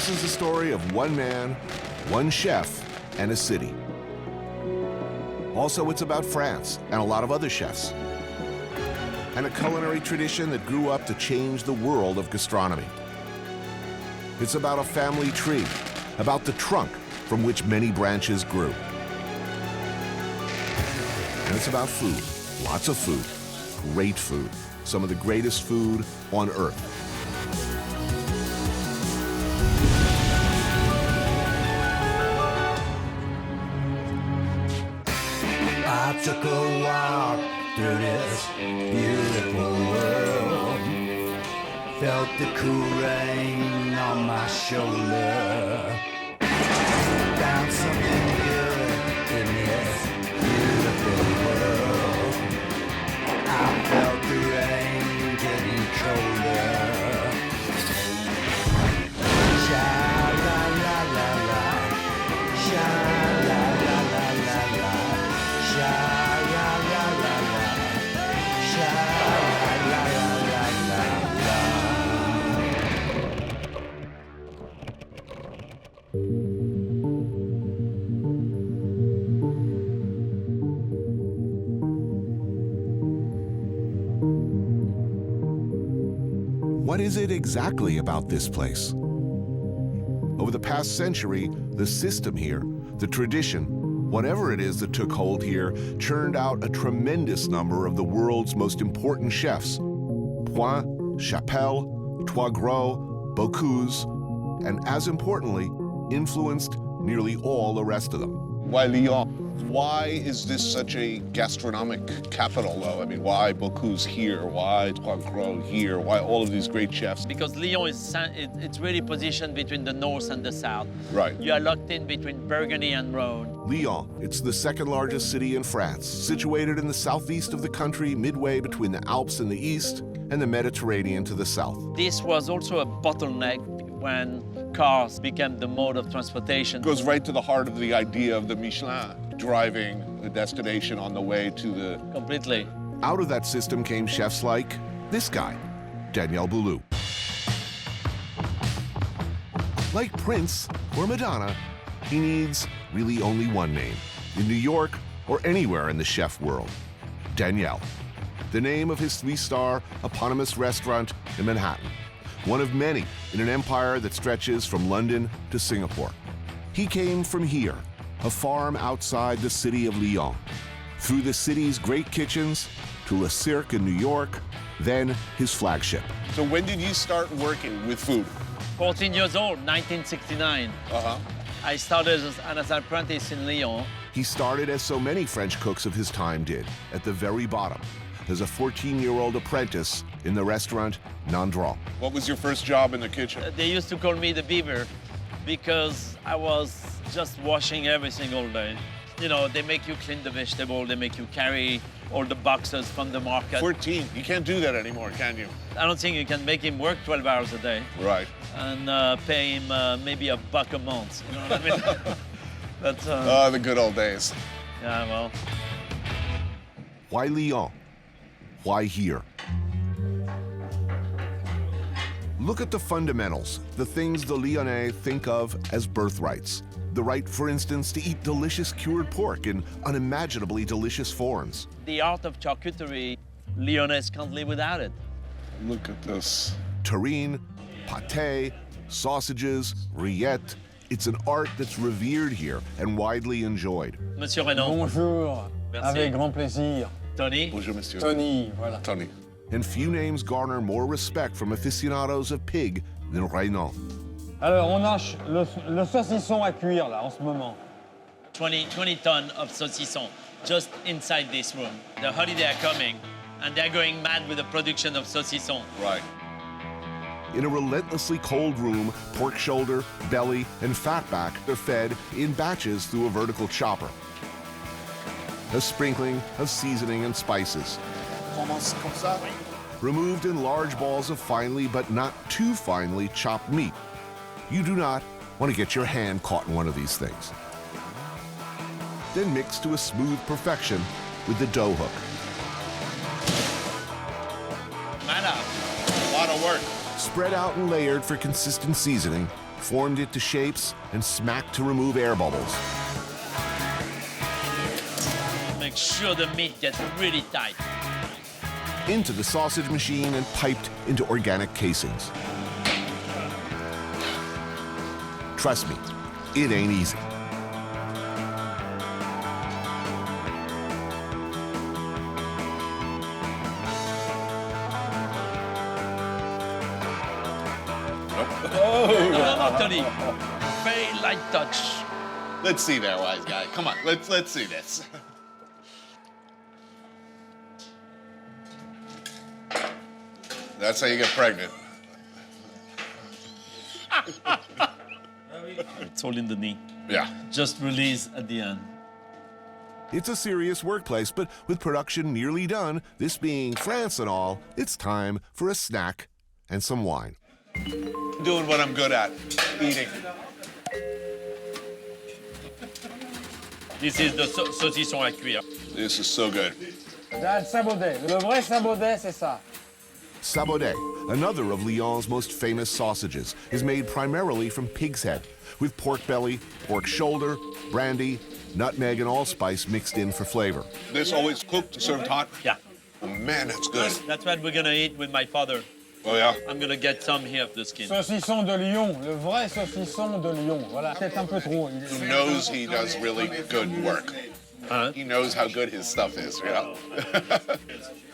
This is the story of one man, one chef, and a city. Also, it's about France and a lot of other chefs, and a culinary tradition that grew up to change the world of gastronomy. It's about a family tree, about the trunk from which many branches grew. And it's about food, lots of food, great food, some of the greatest food on earth. I took a walk through this beautiful world, felt the cool rain on my shoulder, found something good in this beautiful world. I felt the rain getting colder. Sha la la la la, sha la la la la la, sha la la la la, sha la la la la la. What is it exactly about this place? Over the past century, the system here, the tradition, whatever it is that took hold here, churned out a tremendous number of the world's most important chefs. Point, Chapelle, Trois Gros, Bocuse, and as importantly, influenced nearly all the rest of them. Why Lyon? Why is this such a gastronomic capital, though? I mean, why Bocuse here? Why Trois Gros here? Why all of these great chefs? Because Lyon it's really positioned between the north and the south. Right. You are locked in between Burgundy and Rhone. Lyon, it's the second largest city in France, situated in the southeast of the country, midway between the Alps in the east and the Mediterranean to the south. This was also a bottleneck when cars became the mode of transportation. It goes right to the heart of the idea of the Michelin, driving the destination on the way to the... Completely. Out of that system came chefs like this guy, Daniel Boulud. Like Prince or Madonna, he needs really only one name. In New York or anywhere in the chef world, Daniel. The name of his three-star eponymous restaurant in Manhattan. One of many in an empire that stretches from London to Singapore. He came from here, a farm outside the city of Lyon, through the city's great kitchens to Le Cirque in New York, then his flagship. So when did you start working with food? 14 years old, 1969. Uh-huh. I started as an apprentice in Lyon. He started as so many French cooks of his time did, at the very bottom, as a 14-year-old apprentice in the restaurant Nandron. What was your first job in the kitchen? They used to call me the beaver because I was just washing every single day. You know, they make you clean the vegetable, they make you carry all the boxes from the market. 14. You can't do that anymore, can you? I don't think you can make him work 12 hours a day. Right. And pay him maybe $1 a month. You know what I mean? That's, the good old days. yeah, well. Why Lyon? Why here? Look at the fundamentals, the things the Lyonnais think of as birthrights. The right, for instance, to eat delicious cured pork in unimaginably delicious forms. The art of charcuterie, Lyonnais can't live without it. Look at this. Terrine, pâté, sausages, rillettes. It's an art that's revered here and widely enjoyed. Monsieur Renaud. Bonjour, Merci. avec grand plaisir. Tony. Bonjour, monsieur. Tony, voilà. Tony. And few names garner more respect from aficionados of pig than Renaud. Alors, on hache le saucisson à cuire, là, en ce moment. 20 tons of saucisson just inside this room. The holiday are coming, and they're going mad with the production of saucisson. Right. In a relentlessly cold room, pork shoulder, belly, and fatback are fed in batches through a vertical chopper. A sprinkling of seasoning and spices. Comme ça. Removed in large balls of finely but not too finely chopped meat. You do not want to get your hand caught in one of these things. Then mixed to a smooth perfection with the dough hook. Mana. A lot of work. Spread out and layered for consistent seasoning, formed it to shapes, and smacked to remove air bubbles. Make sure the meat gets really tight. Into the sausage machine and piped into organic casings. Trust me, it ain't easy. No, Anthony. Very light touch. Let's see there, wise guy. Come on, let's see this. That's how you get pregnant. It's all in the knee. Yeah. Just release at the end. It's a serious workplace, but with production nearly done, this being France and all, it's time for a snack and some wine. Doing what I'm good at, eating. This is the saucisson à cuire. This is so good. Là, le sabaudet. Le vrai sabaudet, c'est ça. Sabaudet, another of Lyon's most famous sausages, is made primarily from pig's head, with pork belly, pork shoulder, brandy, nutmeg, and allspice mixed in for flavor. This always cooked, served hot. Yeah. Oh, man, that's good. That's what we're gonna eat with my father. Oh, yeah? I'm gonna get some here of the skin. Saucisson de Lyon, le vrai saucisson de Lyon. Voilà, peut-être un peu trop. He knows he does really good work. He knows how good his stuff is, yeah?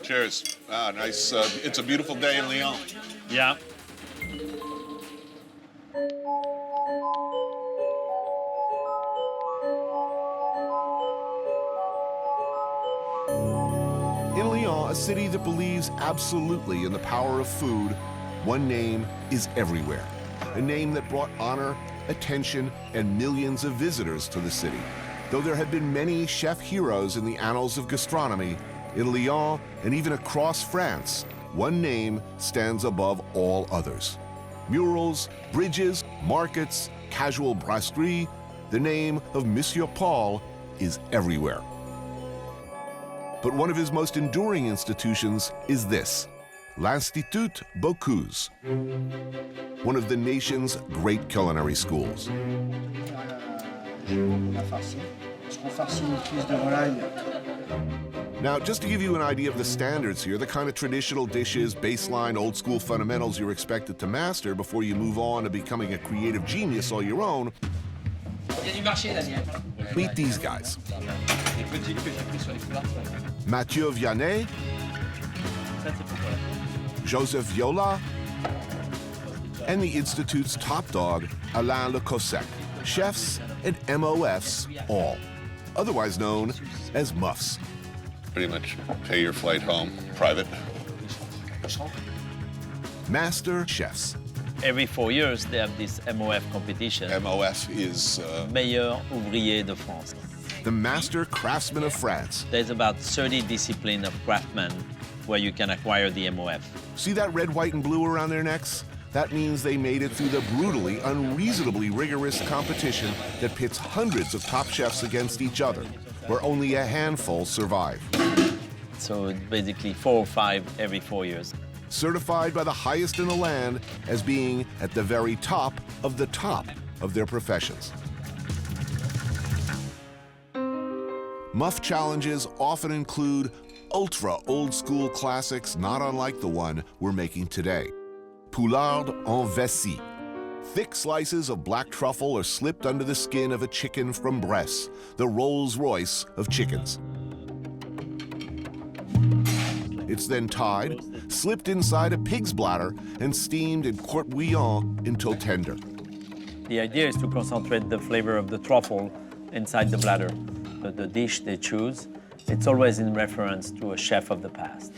Cheers. Ah, nice. It's a beautiful day in Lyon. Yeah. In Lyon, a city that believes absolutely in the power of food, one name is everywhere. A name that brought honor, attention, and millions of visitors to the city. Though there have been many chef heroes in the annals of gastronomy, in Lyon and even across France, one name stands above all others. Murals, bridges, markets, casual brasserie, the name of Monsieur Paul is everywhere. But one of his most enduring institutions is this, l'Institut Bocuse, one of the nation's great culinary schools. Now, just to give you an idea of the standards here, the kind of traditional dishes, baseline, old school fundamentals you're expected to master before you move on to becoming a creative genius all your own, meet these guys. Mathieu Vianney, Joseph Viola, and the Institute's top dog, Alain Le Cossec, chefs and MOFs all, otherwise known as muffs. Pretty much pay your flight home, private. Master chefs. Every 4 years, they have this MOF competition. MOF is... Meilleur ouvrier de France. The master craftsmen of France. There's about 30 disciplines of craftsmen where you can acquire the MOF. See that red, white, and blue around their necks? That means they made it through the brutally, unreasonably rigorous competition that pits hundreds of top chefs against each other, where only a handful survive. So it's basically 4 or 5 every 4 years. Certified by the highest in the land as being at the very top of their professions. Muff challenges often include ultra old school classics not unlike the one we're making today. Poularde en vessie. Thick slices of black truffle are slipped under the skin of a chicken from Bresse, the Rolls-Royce of chickens. It's then tied, slipped inside a pig's bladder, and steamed in court bouillon until tender. The idea is to concentrate the flavor of the truffle inside the bladder. The dish they choose, it's always in reference to a chef of the past.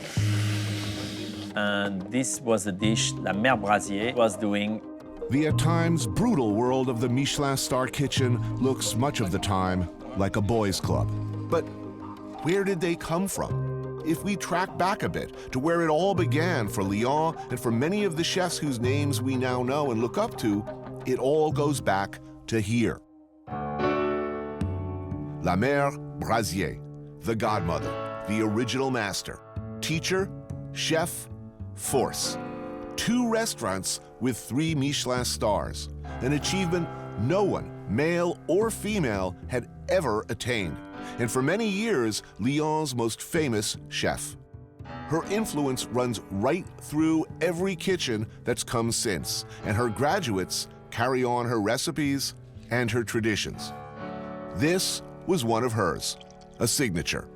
And this was a dish La Mère Brasier was doing. The at times brutal world of the Michelin star kitchen looks much of the time like a boys' club. But where did they come from? If we track back a bit to where it all began for Lyon and for many of the chefs whose names we now know and look up to, it all goes back to here. La Mère Brasier, the godmother, the original master, teacher, chef, force. 2 restaurants with 3 Michelin stars. an achievement no one, male or female, had ever attained, and for many years, Lyon's most famous chef. Her influence runs right through every kitchen that's come since, and her graduates carry on her recipes and her traditions. This was one of hers, a signature.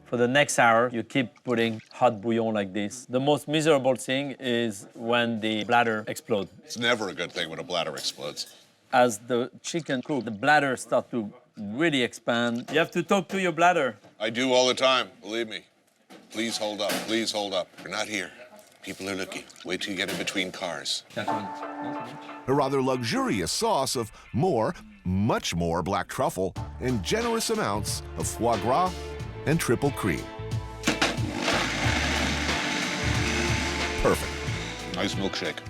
For the next hour, you keep putting hot bouillon like this. The most miserable thing is when the bladder explodes. It's never a good thing when a bladder explodes. As the chicken cooks, the bladder starts to really expand. You have to talk to your bladder. I do all the time, believe me. Please hold up, please hold up. We're not here. People are looking. Wait till you get in between cars. A rather luxurious sauce of more, much more black truffle and generous amounts of foie gras and triple cream. Perfect. Nice milkshake.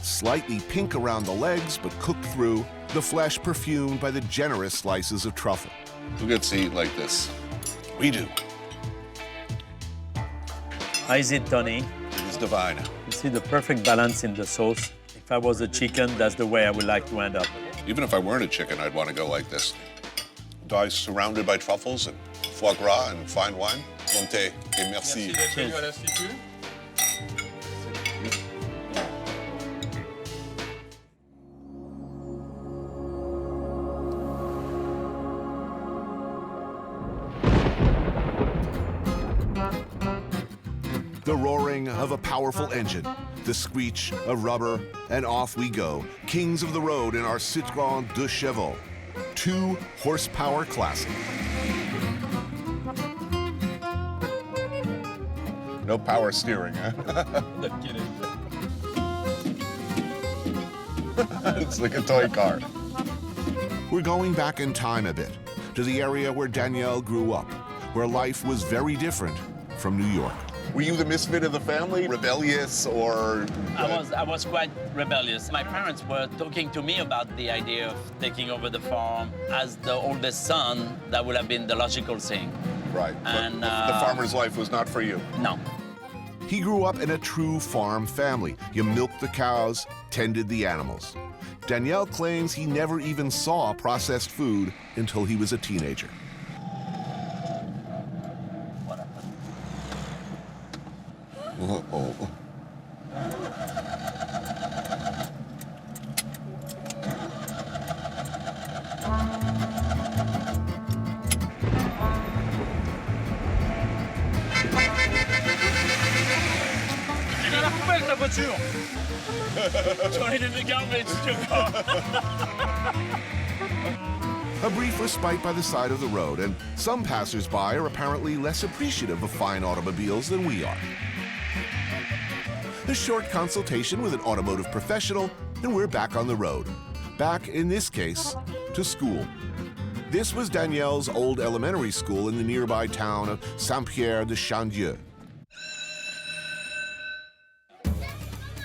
Slightly pink around the legs, but cooked through, the flesh perfumed by the generous slices of truffle. Who gets to eat like this? We do. How is it, Tony? It is divine. You see the perfect balance in the sauce. If I was a chicken, that's the way I would like to end up. Even if I weren't a chicken, I'd want to go like this. Die surrounded by truffles and foie gras and fine wine. Montez et merci. Cheers. The roaring of a powerful engine, the screech of rubber, and off we go, kings of the road in our Citroën 2 Chevaux, 2 horsepower classic. No power steering, huh? No kidding. It's like a toy car. We're going back in time a bit, to the area where Danielle grew up, where life was very different from New York. Were you the misfit of the family? Rebellious or... I was quite rebellious. My parents were talking to me about the idea of taking over the farm. As the oldest son, that would have been the logical thing. Right, And, but the farmer's life was not for you. No. He grew up in a true farm family. You milked the cows, tended the animals. Danielle claims he never even saw processed food until he was a teenager. Oh. Il est dans la poubelle, ta voiture. J'en ai des garbage, tu vois. A brief respite by the side of the road, and some passers-by are apparently less appreciative of fine automobiles than we are. A short consultation with an automotive professional, and we're back on the road. Back, in this case, to school. This was Danielle's old elementary school in the nearby town of Saint-Pierre-de-Chandieu.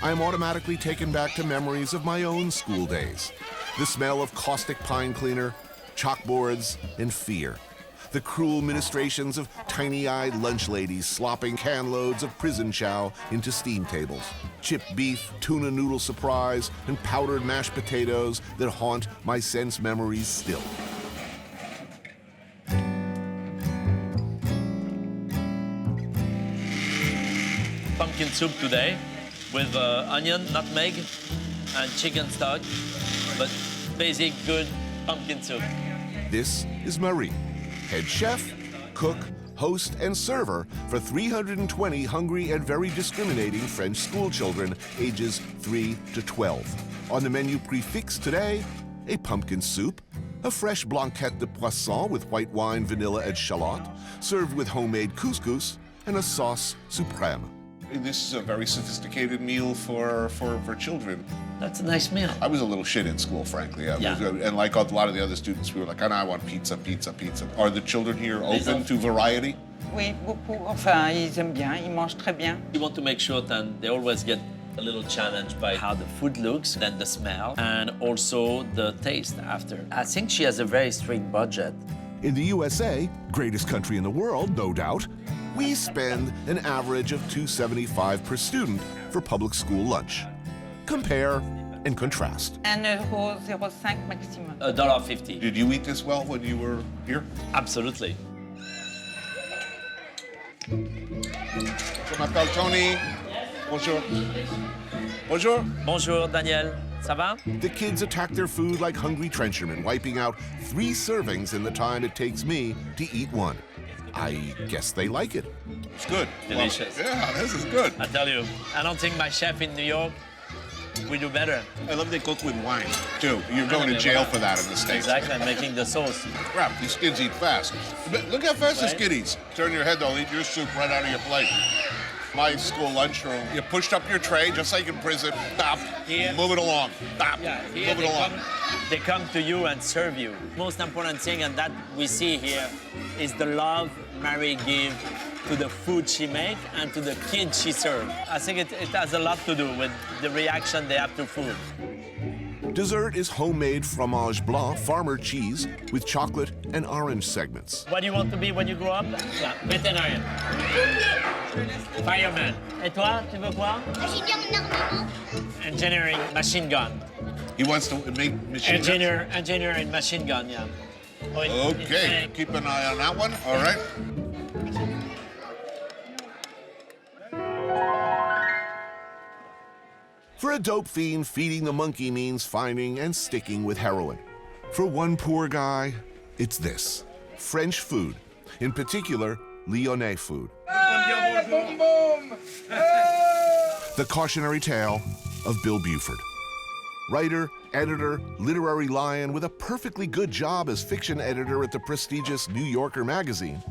I'm automatically taken back to memories of my own school days. The smell of caustic pine cleaner, chalkboards, and fear. The cruel ministrations of tiny-eyed lunch ladies slopping can loads of prison chow into steam tables. Chipped beef, tuna noodle surprise, and powdered mashed potatoes that haunt my sense memories still. Pumpkin soup today with onion, nutmeg, and chicken stock, but basic good pumpkin soup. This is Marie, head chef, cook, host, and server for 320 hungry and very discriminating French school children ages 3 to 12. On the menu prix fixe today, a pumpkin soup, a fresh blanquette de poisson with white wine, vanilla, and shallot, served with homemade couscous, and a sauce supreme. This is a very sophisticated meal for children. That's a nice meal. I was a little shit in school, frankly. Yeah. And like a lot of the other students, we were like, I want pizza, pizza, pizza. Are the children here open to variety? Oui, beaucoup. Enfin, ils aiment bien, ils mangent très bien. You want to make sure that they always get a little challenged by how the food looks, then the smell, and also the taste after. I think she has a very strict budget. In the USA, greatest country in the world, no doubt, We spend an average of $2.75 per student for public school lunch. Compare and contrast. €1,05 maximum. $1.50. Did you eat this well when you were here? Absolutely. Je m'appelle Tony. Bonjour. Bonjour. Bonjour, Daniel. Ça va? The kids attack their food like hungry trenchermen, wiping out 3 servings in the time it takes me to eat 1. I guess they like it. It's good. Delicious. Well, yeah, this is good. I tell you, I don't think my chef in New York will do better. I love they cook with wine, too. You're going to jail for that in the States. Exactly, I'm making the sauce. Crap, these kids eat fast. But look how fast this Right. kid eats. Turn your head, they'll eat your soup right out of your plate. My school lunchroom, you pushed up your tray, just like in prison. Stop. Here. Move it along. Stop. Yeah, here Move it along. they come to you and serve you. Most important thing, and that we see here, is the love Mary gives to the food she makes and to the kids she serves. I think it has a lot to do with the reaction they have to food. Dessert is homemade fromage blanc, farmer cheese, with chocolate and orange segments. What do you want to be when you grow up? Yeah, veterinarian. Fireman. Et toi, tu veux quoi? Ingénieur en armement. Engineering, machine gun. He wants to make machine guns? Engineer in machine gun, yeah. Oh, Okay, keep an eye on that one. All right. For a dope fiend, feeding the monkey means finding and sticking with heroin. For one poor guy, it's this: French food, in particular, Lyonnais food. The cautionary tale of Bill Buford. Writer, editor, literary lion with a perfectly good job as fiction editor at the prestigious New Yorker magazine.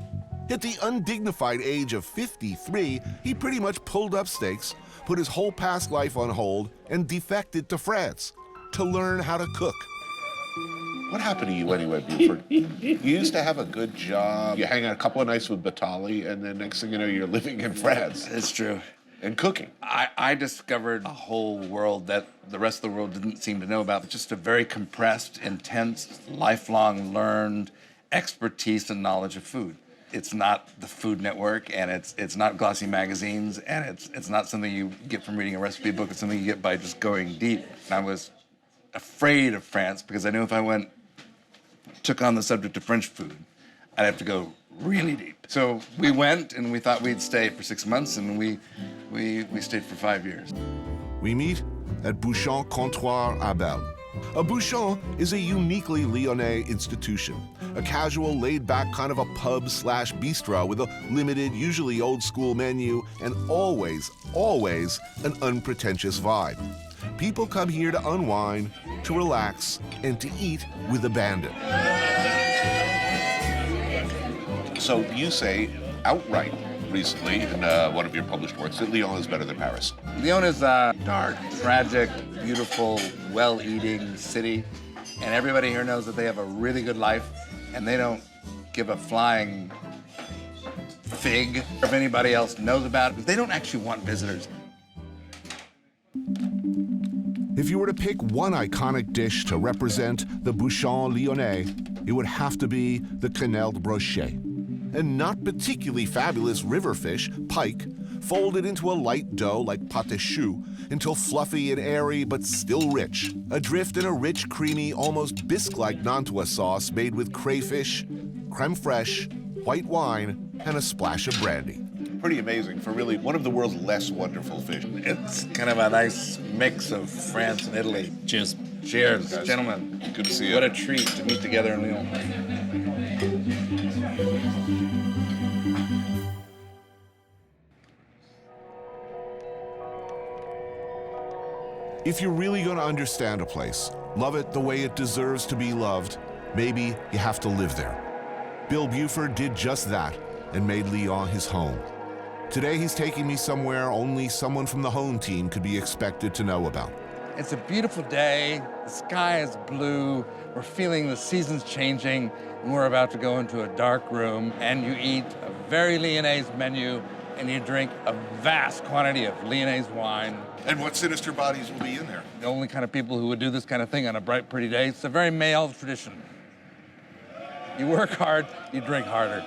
At the undignified age of 53, he pretty much pulled up stakes, put his whole past life on hold, and defected to France to learn how to cook. What happened to you anyway, Buford? You used to have a good job. You hang out a couple of nights with Batali, and then next thing you know, you're living in France. It's true. And cooking. I discovered a whole world that the rest of the world didn't seem to know about. Just a very compressed, intense, lifelong learned expertise and knowledge of food. It's not the Food Network, and it's not glossy magazines, and it's not something you get from reading a recipe book. It's something you get by just going deep. And I was afraid of France because I knew if I took on the subject of French food, I'd have to go really deep. So we went, and we thought we'd stay for 6 months, and we stayed for 5 years. We meet at Bouchon Comptoir Abel. A bouchon is a uniquely Lyonnais institution, a casual, laid-back kind of a pub/bistro with a limited, usually old-school menu and always an unpretentious vibe. People come here to unwind, to relax, and to eat with abandon. So you say outright recently in one of your published works that Lyon is better than Paris. Lyon is a dark, tragic, beautiful, well-eating city, and everybody here knows that they have a really good life, and they don't give a flying fig if anybody else knows about it. They don't actually want visitors. If you were to pick one iconic dish to represent the Bouchon Lyonnais, it would have to be the quenelle brochet, a not particularly fabulous river fish, pike, folded into a light dough like pâte choux until fluffy and airy but still rich, adrift in a rich, creamy, almost bisque-like Nantua sauce made with crayfish, creme fraiche, white wine, and a splash of brandy. Pretty amazing for really one of the world's less wonderful fish. It's kind of a nice mix of France and Italy. Cheers. Cheers, Guys, gentlemen. good to see you. What a treat to meet together in Lyon. If you're really going to understand a place, love it the way it deserves to be loved, maybe you have to live there. Bill Buford did just that and made Lyon his home. Today he's taking me somewhere only someone from the home team could be expected to know about. It's a beautiful day. The sky is blue. We're feeling the seasons changing, and we're about to go into a dark room, and you eat a very Lyonnaise menu, and you drink a vast quantity of Lyonnaise wine. And what sinister bodies will be in there? The only kind of people who would do this kind of thing on a bright, pretty day. It's a very male tradition. You work hard, you drink harder.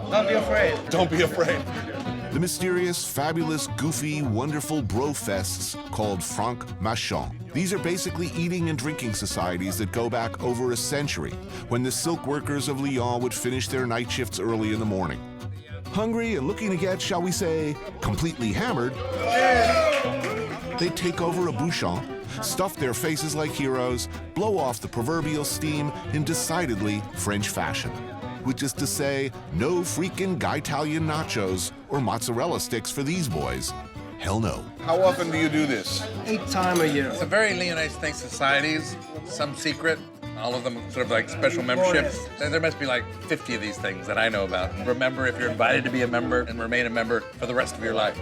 Don't be afraid. Don't be afraid. The mysterious, fabulous, goofy, wonderful brofests called Franc Machon. These are basically eating and drinking societies that go back over a century, when the silk workers of Lyon would finish their night shifts early in the morning. Hungry and looking to get, shall we say, completely hammered, they'd take over a bouchon, stuff their faces like heroes, blow off the proverbial steam in decidedly French fashion. Which is to say, no freaking Italian nachos or mozzarella sticks for these boys. Hell no. How often do you do this? 8 times a year. It's a very Lyonese thing, societies, some secret, all of them sort of like special memberships. There must be like 50 of these things that I know about. Remember if you're invited to be a member and remain a member for the rest of your life.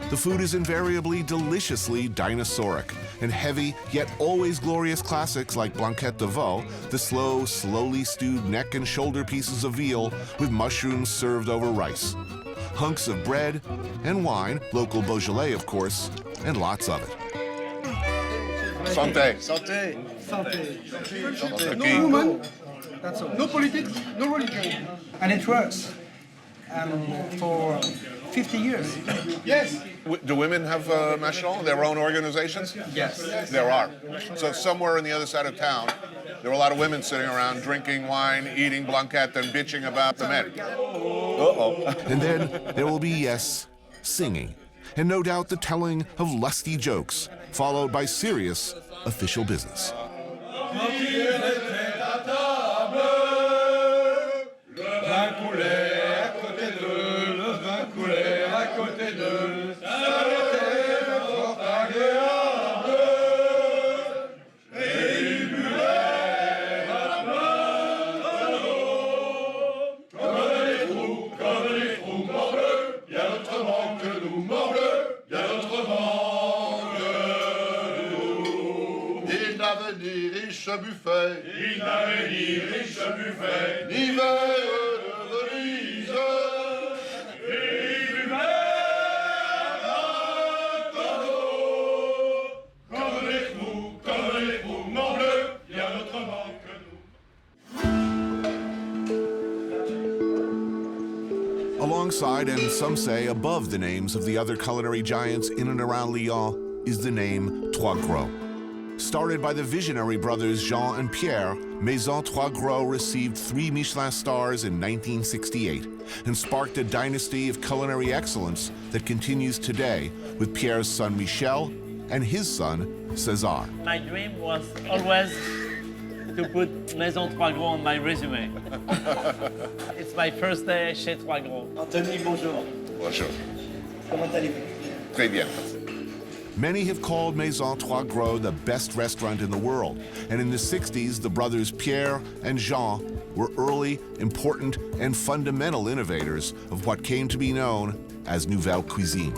The food is invariably deliciously dinosauric, and heavy yet always glorious classics like blanquette de veau, the slow, slowly stewed neck and shoulder pieces of veal with mushrooms served over rice. Hunks of bread and wine, local Beaujolais of course, and lots of it. Santé. Santé. Santé. Santé. No woman. That's all. No politics, no religion. And it works. For 50 years. Yes. Do women have machon, their own organizations? Yes. There are. So somewhere on the other side of town, there are a lot of women sitting around drinking wine, eating blanquette, and bitching about the men. Uh-oh. And then there will be, yes, singing, and no doubt the telling of lusty jokes, followed by serious official business. Buffet. Il n'avait ni riche buffet, ni verre de Venise. Il buvait un tonneau. Comme les fous, mon bleu, bien autrement que nous. Alongside, and some say above the names of the other culinary giants in and around Lyon, is the name Trois Gros. Started by the visionary brothers Jean and Pierre, Maison Trois Gros received 3 Michelin stars in 1968 and sparked a dynasty of culinary excellence that continues today with Pierre's son Michel and his son César. My dream was always to put Maison Trois Gros on my resume. It's my first day chez Trois Gros. Anthony, bonjour. Bonjour. Comment allez-vous? Très bien. Many have called Maison Trois Gros the best restaurant in the world, and in the 60s, the brothers Pierre and Jean were early, important, and fundamental innovators of what came to be known as Nouvelle Cuisine.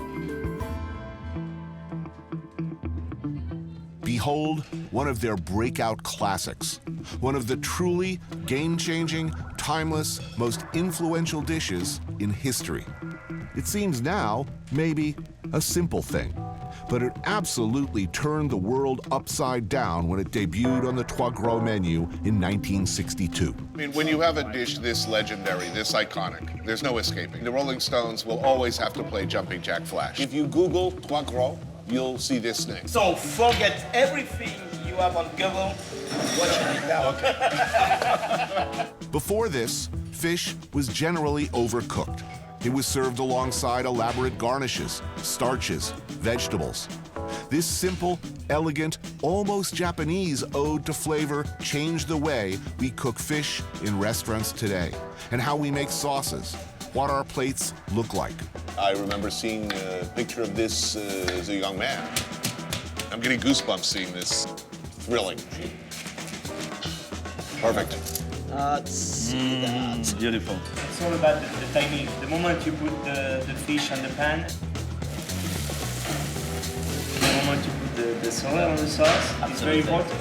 Behold one of their breakout classics, one of the truly game-changing, timeless, most influential dishes in history. It seems now, maybe, a simple thing, but it absolutely turned the world upside down when it debuted on the Trois Gros menu in 1962. I mean, when you have a dish this legendary, this iconic, there's no escaping. The Rolling Stones will always have to play Jumping Jack Flash. If you Google Trois Gros, you'll see this name. So forget everything you have on Google. Watch it now. Before this, fish was generally overcooked. It was served alongside elaborate garnishes, starches, vegetables. This simple, elegant, almost Japanese ode to flavor changed the way we cook fish in restaurants today, and how we make sauces, what our plates look like. I remember seeing a picture of this as a young man. I'm getting goosebumps seeing this. Thrilling. Perfect. Beautiful. It's all about the timing. The moment you put the fish on the pan, the moment you put the sorrel on the sauce, it's very important.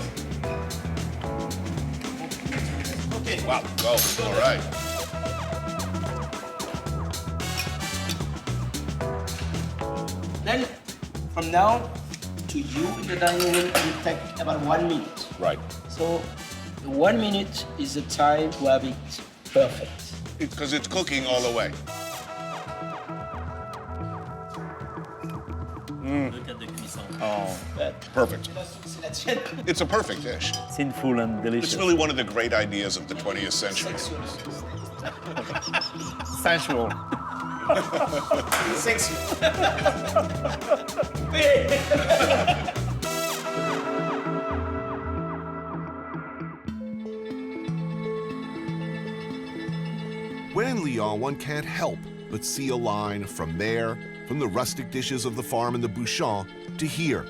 Okay. Wow. Go. All right. Then, from now to you in the dining room, it will take about 1 minute. Right. So, the 1 minute is the time to have it perfect. Because it's cooking all the way. Look at the cuisson. Oh, perfect. It's a perfect dish. Sinful and delicious. It's really one of the great ideas of the 20th century. sensual. Sexy. When in Lyon, one can't help but see a line from there, from the rustic dishes of the farm in the Bouchon, to here,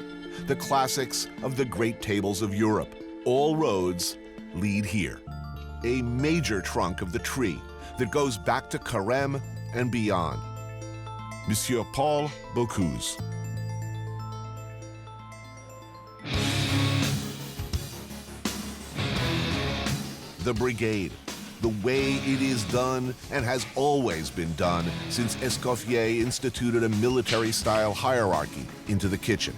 the classics of the great tables of Europe. All roads lead here. A major trunk of the tree that goes back to Carême and beyond. Monsieur Paul Bocuse. The Brigade, the way it is done and has always been done since Escoffier instituted a military-style hierarchy into the kitchen,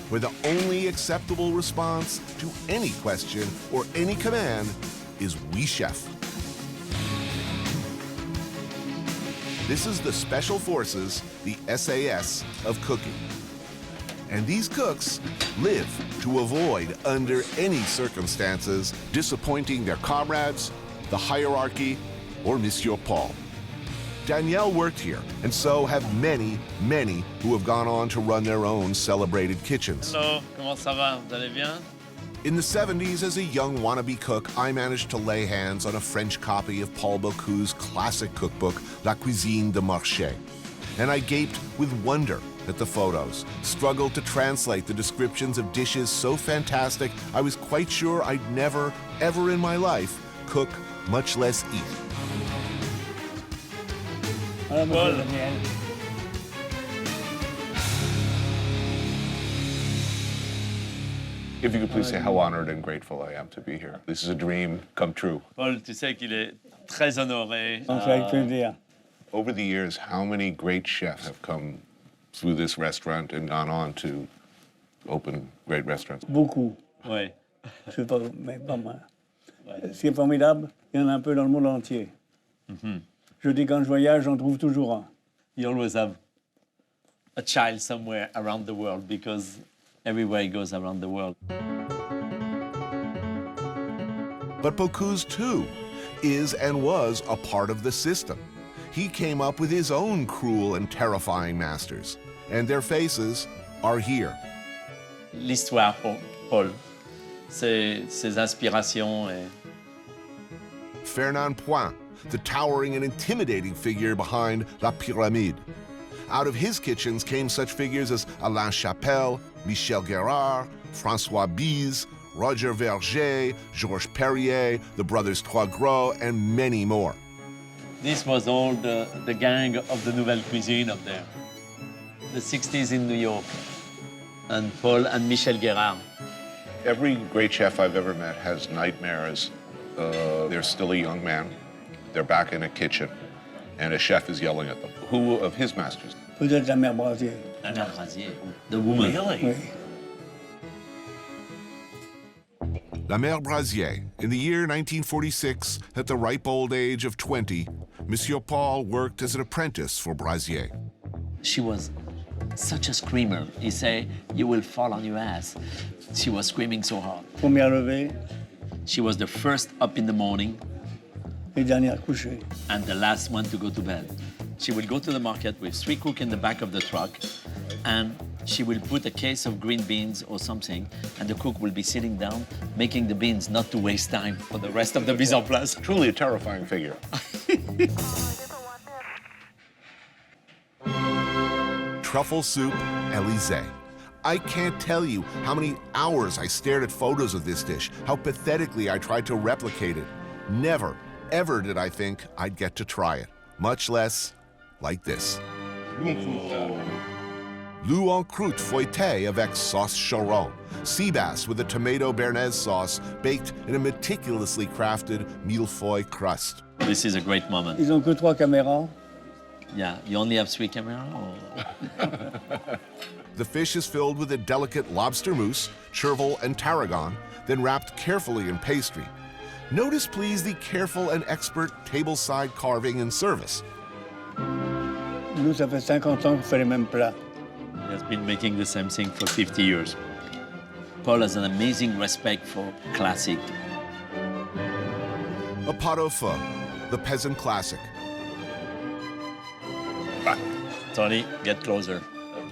where the only acceptable response to any question or any command is "Oui, chef." This is the Special Forces, the SAS of cooking. And these cooks live to avoid, under any circumstances, disappointing their comrades, the hierarchy, or Monsieur Paul. Danielle worked here, and so have many, many who have gone on to run their own celebrated kitchens. Hello, comment ça va? Vous allez bien? In the 70s, as a young wannabe cook, I managed to lay hands on a French copy of Paul Bocuse's classic cookbook, La Cuisine de Marseille. And I gaped with wonder at the photos, struggled to translate the descriptions of dishes so fantastic I was quite sure I'd never, ever in my life cook, much less eat. Paul. If you could please say how honored and grateful I am to be here. This is a dream come true. Paul, tu sais qu'il est très honoré. Avec plaisir. Over the years, how many great chefs have come through this restaurant and gone on to open great restaurants? Beaucoup. Oui. Je sais pas, mais pas mal. Ce qui est formidable, il y en a un peu dans le monde entier. Je dis quand je voyage, j'en trouve toujours un. You always have a child somewhere around the world because everywhere he goes around the world. But Bocuse, too, is and was a part of the system. He came up with his own cruel and terrifying masters, and their faces are here. L'histoire pour Paul, ses inspirations. Fernand Point, the towering and intimidating figure behind La Pyramide. Out of his kitchens came such figures as Alain Chapelle, Michel Guérard, François Bise, Roger Verger, Georges Perrier, the brothers Trois Gros, and many more. This was all the gang of the Nouvelle Cuisine up there. The 60s in New York. And Paul and Michel Guérard. Every great chef I've ever met has nightmares. They're still a young man. They're back in a kitchen, and a chef is yelling at them. Who of his masters? Peut-être la mère Brasier. La mère Brasier. The woman. Really? Oui. La Mère Brasier. In the year 1946, at the ripe old age of 20, Monsieur Paul worked as an apprentice for Brasier. She was such a screamer. He said, you will fall on your ass. She was screaming so hard. Première levée She was the first up in the morning et dernière couchée. and the last one to go to bed. She will go to the market with 3 cooks in the back of the truck, and she will put a case of green beans or something, and the cook will be sitting down, making the beans not to waste time for the rest of the mise en place. Truly a terrifying figure. Truffle soup Élysée. I can't tell you how many hours I stared at photos of this dish, how pathetically I tried to replicate it. Never, ever did I think I'd get to try it, much less like this. Loup en croûte feuilletée avec sauce choron. Sea bass with a tomato béarnaise sauce baked in a meticulously crafted millefeuille crust. This is a great moment. Ils ont que 3 caméras. Yeah, you only have 3 cameras? Or? The fish is filled with a delicate lobster mousse, chervil, and tarragon, then wrapped carefully in pastry. Notice, please, the careful and expert tableside carving and service. Nous, ça fait 50 ans qu'on fait les mêmes plats. He has been making the same thing for 50 years. Paul has an amazing respect for classic. A pot au feu, the peasant classic. Tony, get closer.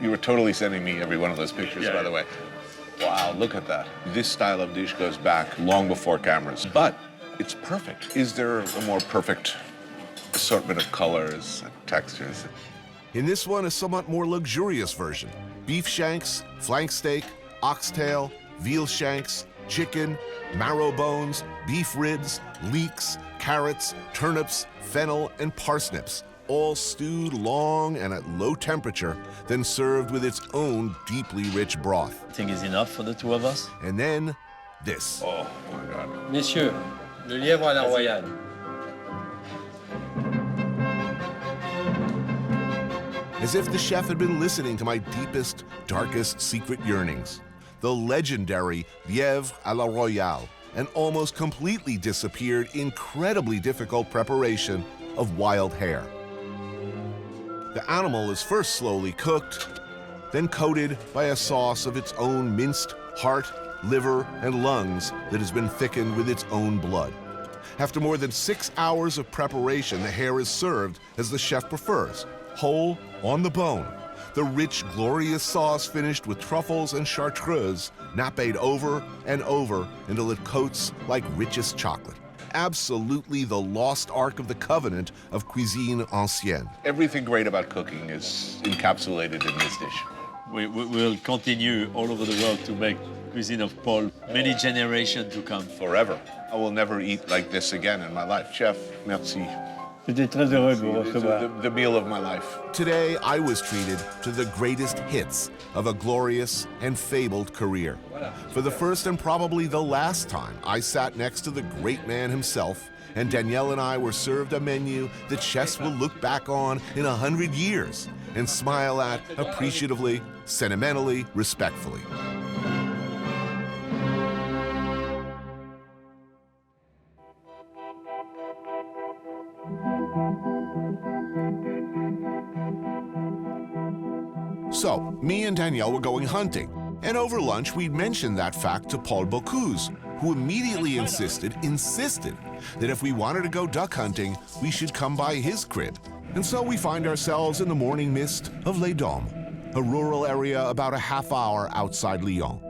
You were totally sending me every one of those pictures, Yeah. by the way. Wow, look at that. This style of dish goes back long before cameras, but it's perfect. Is there a more perfect assortment of colors and textures? In this one, a somewhat more luxurious version. Beef shanks, flank steak, oxtail, veal shanks, chicken, marrow bones, beef ribs, leeks, carrots, turnips, fennel, and parsnips, all stewed long and at low temperature, then served with its own deeply rich broth. I think it's enough for the 2 of us. And then this. Oh my God. Messieurs, le lièvre à la royale. As if the chef had been listening to my deepest, darkest secret yearnings. The legendary lièvre à la royale, an almost completely disappeared, incredibly difficult preparation of wild hare. The animal is first slowly cooked, then coated by a sauce of its own minced heart, liver, and lungs that has been thickened with its own blood. After more than 6 hours of preparation, the hare is served as the chef prefers, whole on the bone. The rich, glorious sauce finished with truffles and chartreuse, napped over and over until it coats like richest chocolate. Absolutely the lost ark of the covenant of cuisine ancienne. Everything great about cooking is encapsulated in this dish. We will continue all over the world to make cuisine of Paul many generations to come. Forever. I will never eat like this again in my life. Chef, merci. J'étais très heureux de vous It's recevoir. the meal of my life. Today, I was treated to the greatest hits of a glorious and fabled career. For the first and probably the last time, I sat next to the great man himself, and Danielle and I were served a menu that chefs will look back on in 100 years and smile at appreciatively, sentimentally, respectfully. So, me and Danielle were going hunting, and over lunch we'd mentioned that fact to Paul Bocuse, who immediately insisted that if we wanted to go duck hunting, we should come by his crib. And so we find ourselves in the morning mist of Les Dômes, a rural area about a half hour outside Lyon.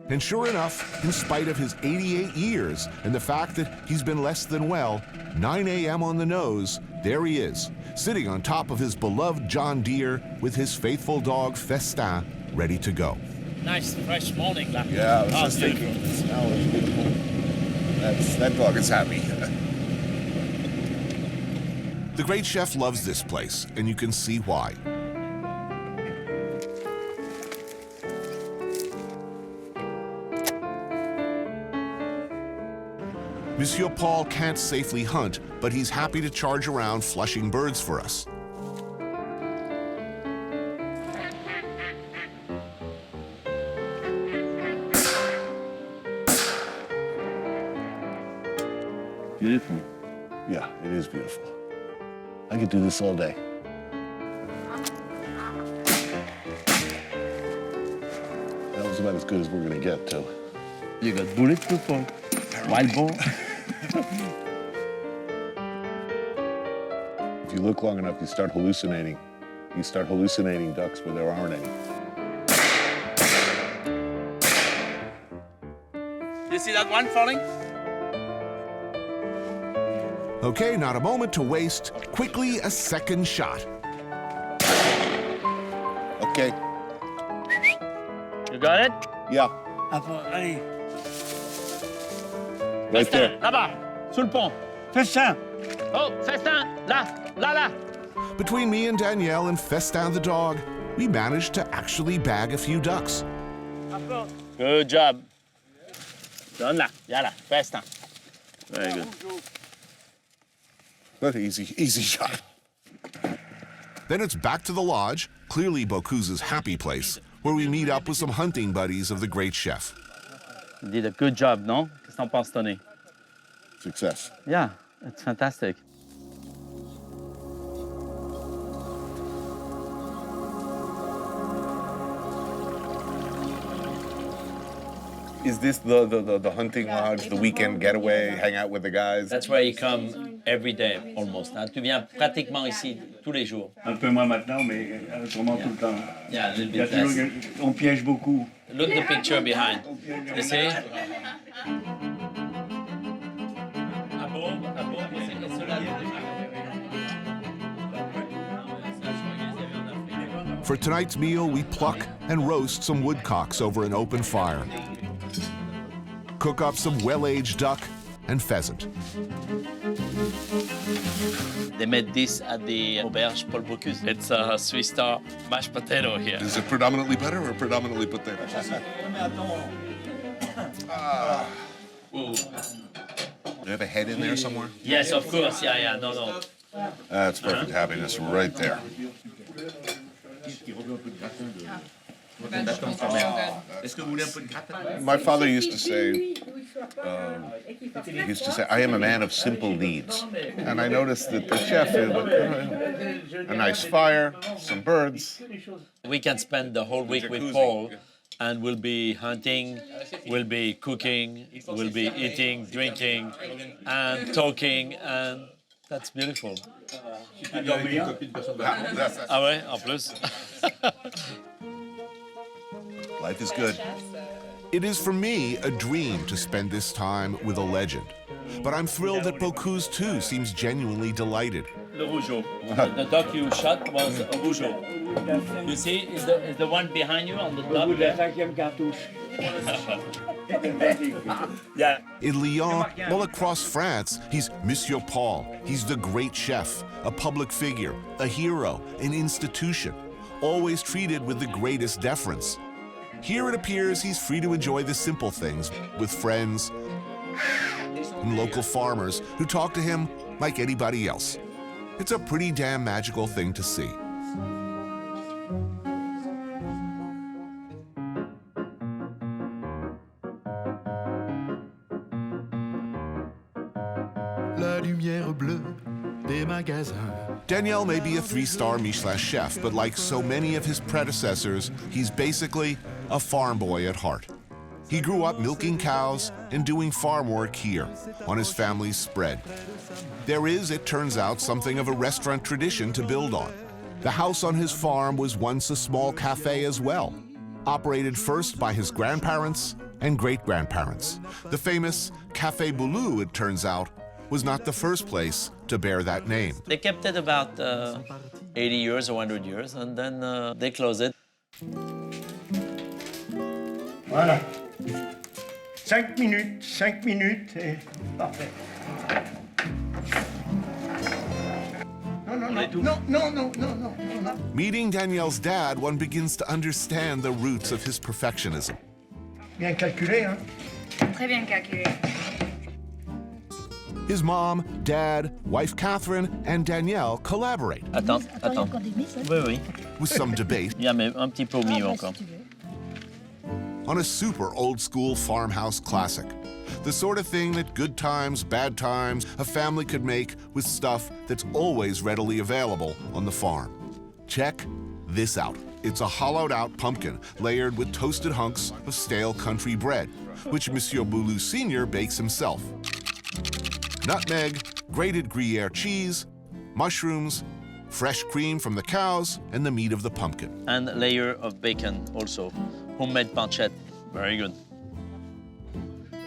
And sure enough, in spite of his 88 years and the fact that he's been less than well, 9 a.m. on the nose, there he is, sitting on top of his beloved John Deere with his faithful dog Festin ready to go. Nice, fresh morning. Là. Yeah, I was just thinking, the smell is beautiful. That dog is happy. The great chef loves this place, and you can see why. Monsieur Paul can't safely hunt, but he's happy to charge around flushing birds for us. Beautiful. Yeah, it is beautiful. I could do this all day. That was about as good as we're gonna get, too. You got bulletproof or wild boar? If you look long enough, you start hallucinating. You start hallucinating ducks where there aren't any. You see that one falling? Okay, not a moment to waste. Quickly, a second shot. Okay. You got it? Yeah, Allez, right there. Là-bas, sous le pont. Festin! Oh, Festin, là, là, là. Between me and Danielle and Festin the dog, we managed to actually bag a few ducks. Good job. Donne là, viens là, Festin. Very good. What an easy shot. Then it's back to the lodge, clearly Bocuse's happy place, where we meet up with some hunting buddies of the great chef. You did a good job, no? Qu'est-ce que t'en penses, Tony? Success. Yeah, it's fantastic. Is this the hunting lodge, the weekend getaway, hang out with the guys? That's where you come every day, almost. Hein? Tu viens pratiquement ici tous les jours. Un peu moins maintenant, mais autrement tout le temps. Yeah, a little Il y a bit toujours, less. on piège beaucoup. Look at the picture behind. You see? For tonight's meal, we pluck and roast some woodcocks over an open fire. Cook up some well-aged duck and pheasant. They made this at the Auberge Paul Bocuse. It's a Swiss star mashed potato here. Is it predominantly butter or predominantly potatoes? You have a head in there somewhere? Yes, of course. Yeah, no. That's perfect happiness right there. My father used to say, I am a man of simple needs. And I noticed that the chef, a nice fire, some birds. We can spend the whole week with Paul, and we'll be hunting, we'll be cooking, we'll be eating, drinking, and talking, and that's beautiful. Ah ouais, en plus. Life is good. It is for me a dream to spend this time with a legend. But I'm thrilled that Bocuse too seems genuinely delighted. Le rougeau. The duck you shot was a rougeau. You see, is the one behind you on the top there? Yeah. In Lyon, well across France, he's Monsieur Paul. He's the great chef, a public figure, a hero, an institution, always treated with the greatest deference. Here it appears he's free to enjoy the simple things with friends and local farmers who talk to him like anybody else. It's a pretty damn magical thing to see. La lumière bleue des magasins. Daniel may be a 3-star Michelin chef, but like so many of his predecessors, he's basically a farm boy at heart. He grew up milking cows and doing farm work here on his family's spread. There is, it turns out, something of a restaurant tradition to build on. The house on his farm was once a small cafe as well, operated first by his grandparents and great-grandparents. The famous Café Boulou, it turns out, was not the first place to bear that name. They kept it about 80 years or 100 years, and then they closed it. Voilà. 5 minutes, et parfait. No. Meeting Daniel's dad, one begins to understand the roots of his perfectionism. Bien calculé, hein? Très bien calculé. His mom, dad, wife Catherine, and Danielle collaborate. Attends. Oui. With some debate. Yeah, mais un petit peu au milieu encore. On a super old-school farmhouse classic. The sort of thing that good times, bad times, a family could make with stuff that's always readily available on the farm. Check this out. It's a hollowed-out pumpkin layered with toasted hunks of stale country bread, which Monsieur Boulou Sr. bakes himself. Nutmeg, grated Gruyere cheese, mushrooms, fresh cream from the cows, and the meat of the pumpkin. And a layer of bacon also. Homemade pancetta. Very good.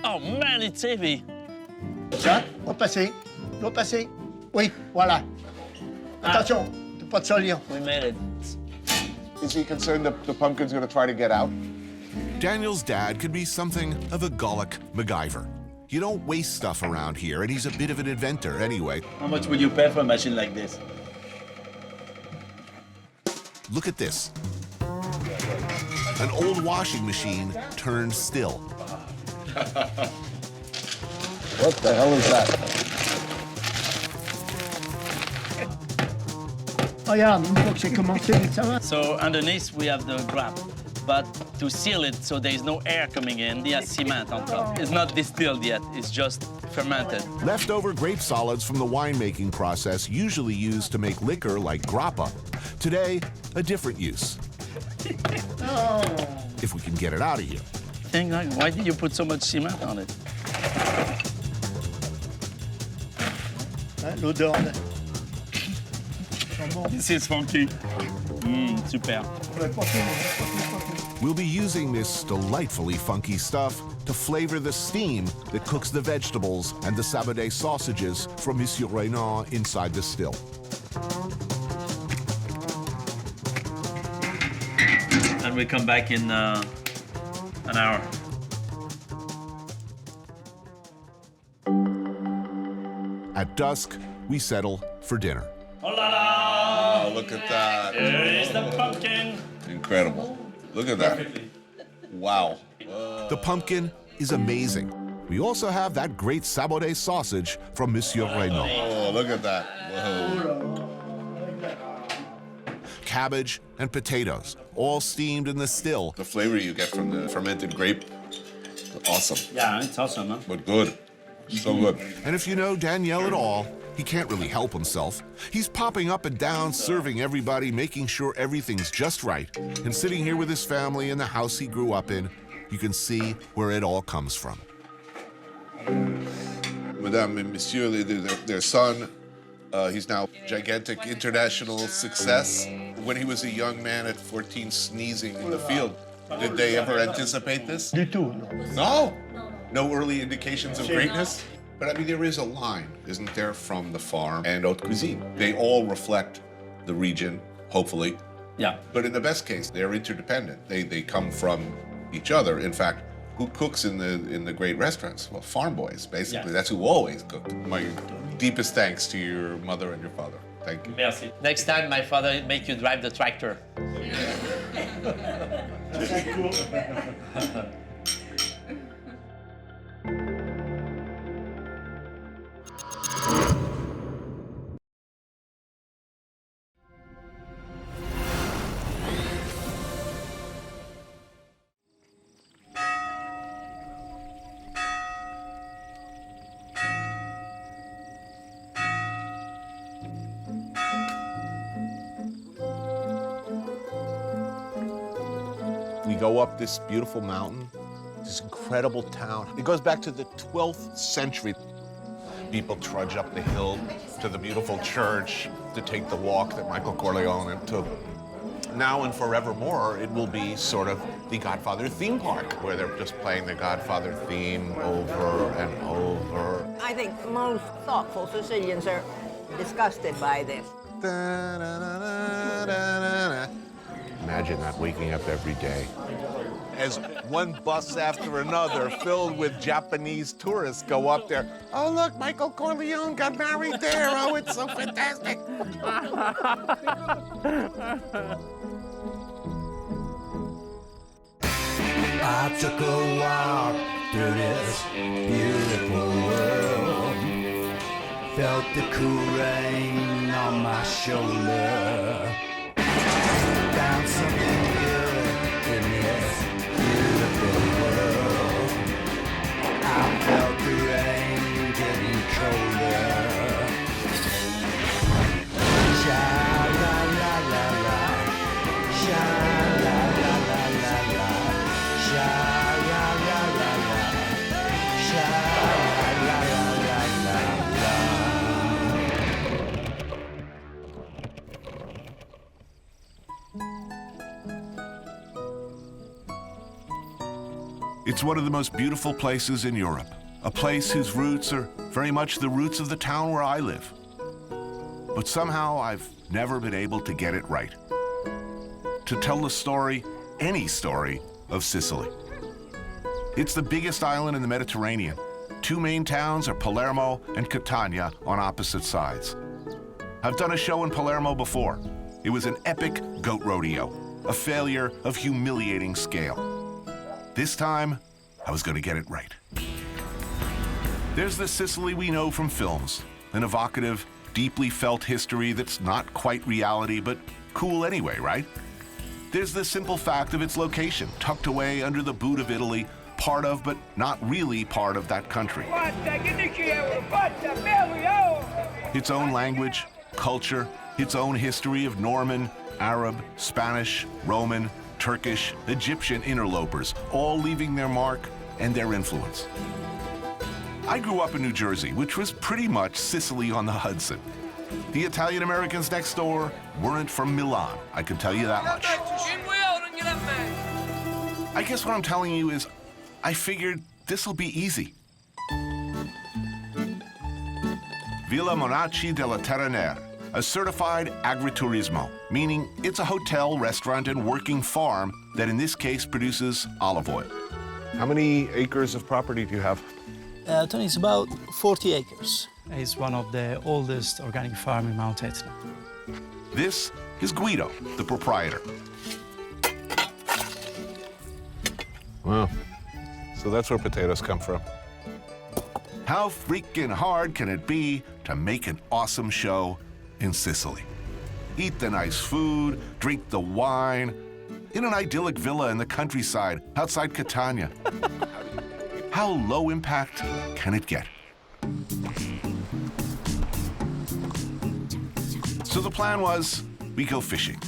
Oh man, it's heavy. Ça, repasser. Oui, voilà. Attention, pas de salir. We made it. Is he concerned that the pumpkin's going to try to get out? Daniel's dad could be something of a Gallic MacGyver. You don't waste stuff around here, and he's a bit of an inventor anyway. How much would you pay for a machine like this? Look at this. An old washing machine turned still. What the hell is that? Regarde, une fois que c'est commencé, ça va. So underneath we have the grape, but to seal it so there is no air coming in, he has cement on top. It's not distilled yet, it's just fermented. Leftover grape solids from the winemaking process usually used to make liquor like grappa. Today, a different use. If we can get it out of here. Think like, why did you put so much cement on it? L'odeur. This is funky. Super. We'll be using this delightfully funky stuff to flavor the steam that cooks the vegetables and the sabodé sausages from Monsieur Renan inside the still. And we come back in an hour. At dusk, we settle for dinner. Oh la la! Oh, look at that. Here is the pumpkin. Incredible. Look at that. Wow. The pumpkin is amazing. We also have that great sabodé sausage from Monsieur Renan. Oh, look at that. Whoa. Cabbage and potatoes, all steamed in the still. The flavor you get from the fermented grape, awesome. Yeah, it's awesome, huh? But good. So good. And if you know Daniel at all, he can't really help himself. He's popping up and down, serving everybody, making sure everything's just right. And sitting here with his family in the house he grew up in, you can see where it all comes from. Madame and Monsieur, their son, he's now gigantic international success. When he was a young man at 14 sneezing in the field, did they ever anticipate this? Du tout, non. No? No early indications of greatness? But I mean, there is a line, isn't there, from the farm and haute cuisine. They all reflect the region, hopefully. Yeah. But in the best case, they're interdependent. They come from each other. In fact, who cooks in the great restaurants? Well, farm boys, basically. Yeah. That's who always cooked. My deepest thanks to your mother and your father. Thank you. Merci. Next time, my father make you drive the tractor. We go up this beautiful mountain, this incredible town. It goes back to the 12th century. People trudge up the hill to the beautiful church to take the walk that Michael Corleone took. Now and forevermore, it will be sort of the Godfather theme park, where they're just playing the Godfather theme over and over. I think most thoughtful Sicilians are disgusted by this. Imagine that, waking up every day. As one bus after another filled with Japanese tourists go up there. Oh, look, Michael Corleone got married there. Oh, it's so fantastic. I took a walk through this beautiful world. Felt the cool rain on my shoulder. Found something good in this beautiful world. I felt the rain getting colder. Sha la la la la, sha la la la la la, sha la la la la, sha la la la la la. It's one of the most beautiful places in Europe, a place whose roots are very much the roots of the town where I live. But somehow I've never been able to get it right. To tell the story, any story, of Sicily. It's the biggest island in the Mediterranean. Two main towns are Palermo and Catania on opposite sides. I've done a show in Palermo before. It was an epic goat rodeo, a failure of humiliating scale. This time, I was going to get it right. There's the Sicily we know from films, an evocative, deeply felt history that's not quite reality, but cool anyway, right? There's the simple fact of its location, tucked away under the boot of Italy, part of, but not really part of that country. Its own language, culture, its own history of Norman, Arab, Spanish, Roman, Turkish, Egyptian interlopers, all leaving their mark and their influence. I grew up in New Jersey, which was pretty much Sicily on the Hudson. The Italian Americans next door weren't from Milan, I can tell you that much. I guess what I'm telling you is I figured this'll be easy. Villa Monaci della Terranera, a certified agriturismo, meaning it's a hotel, restaurant, and working farm that in this case produces olive oil. How many acres of property do you have? Tony, it's about 40 acres. It's one of the oldest organic farms in Mount Etna. This is Guido, the proprietor. Wow. So that's where potatoes come from. How freaking hard can it be to make an awesome show in Sicily? Eat the nice food, drink the wine, in an idyllic villa in the countryside outside Catania. How low impact can it get? So the plan was, we go fishing.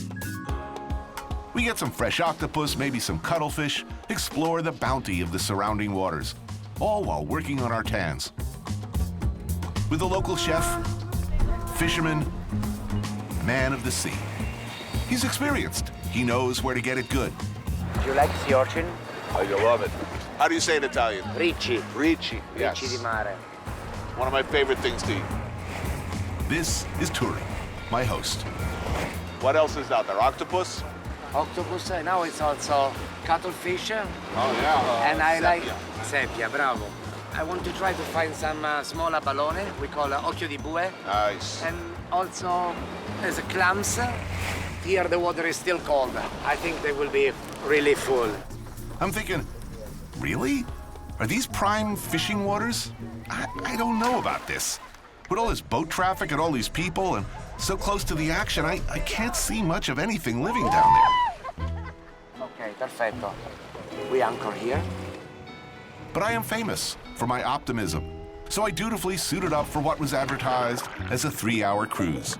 We get some fresh octopus, maybe some cuttlefish, explore the bounty of the surrounding waters, all while working on our tans. With a local chef, fisherman, man of the sea. He's experienced. He knows where to get it good. Do you like sea urchin? Oh, you love it. How do you say it in Italian? Ricci. Ricci, yes. Ricci di mare. One of my favorite things to eat. This is Turi, my host. What else is out there? Octopus? Octopus, now it's also cuttlefish. Oh, yeah. And I like sepia. sepia, bravo. I want to try to find some small abalone, we call occhio di bue. Nice. And also, there's a clams. Here the water is still cold. I think they will be really full. I'm thinking, really? Are these prime fishing waters? I don't know about this. With all this boat traffic and all these people and so close to the action, I can't see much of anything living down there. Okay, perfetto. We anchor here. But I am famous for my optimism, so I dutifully suited up for what was advertised as a 3-hour cruise.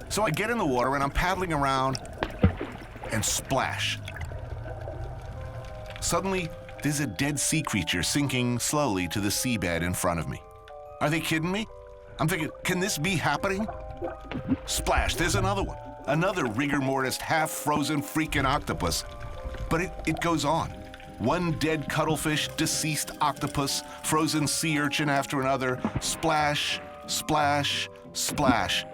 So I get in the water and I'm paddling around and splash. Suddenly, there's a dead sea creature sinking slowly to the seabed in front of me. Are they kidding me? I'm thinking, can this be happening? Splash, there's another one. Another rigor mortis, half-frozen freaking octopus. But it goes on. One dead cuttlefish, deceased octopus, frozen sea urchin after another. Splash, splash, splash.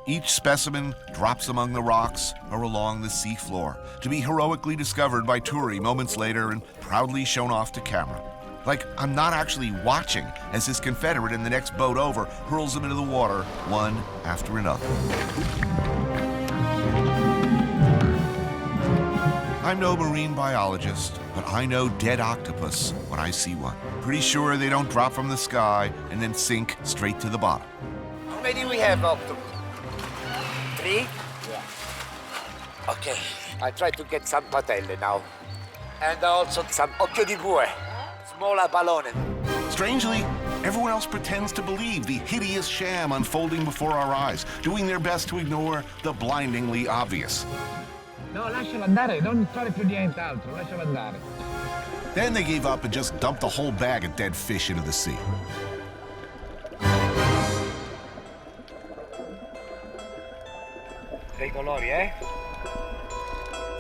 Each specimen drops among the rocks or along the sea floor to be heroically discovered by Turi moments later and proudly shown off to camera. Like I'm not actually watching as his confederate in the next boat over hurls them into the water, one after another. I'm no marine biologist, but I know dead octopus when I see one. Pretty sure they don't drop from the sky and then sink straight to the bottom. How many we have octopus? 3? Yeah. Okay, I try to get some patelle now. And also some occhio di bue, small abalone. Strangely, everyone else pretends to believe the hideous sham unfolding before our eyes, doing their best to ignore the blindingly obvious. No, lascialo andare, non fare più nient'altro, lascialo andare. Then they gave up and just dumped the whole bag of dead fish into the sea.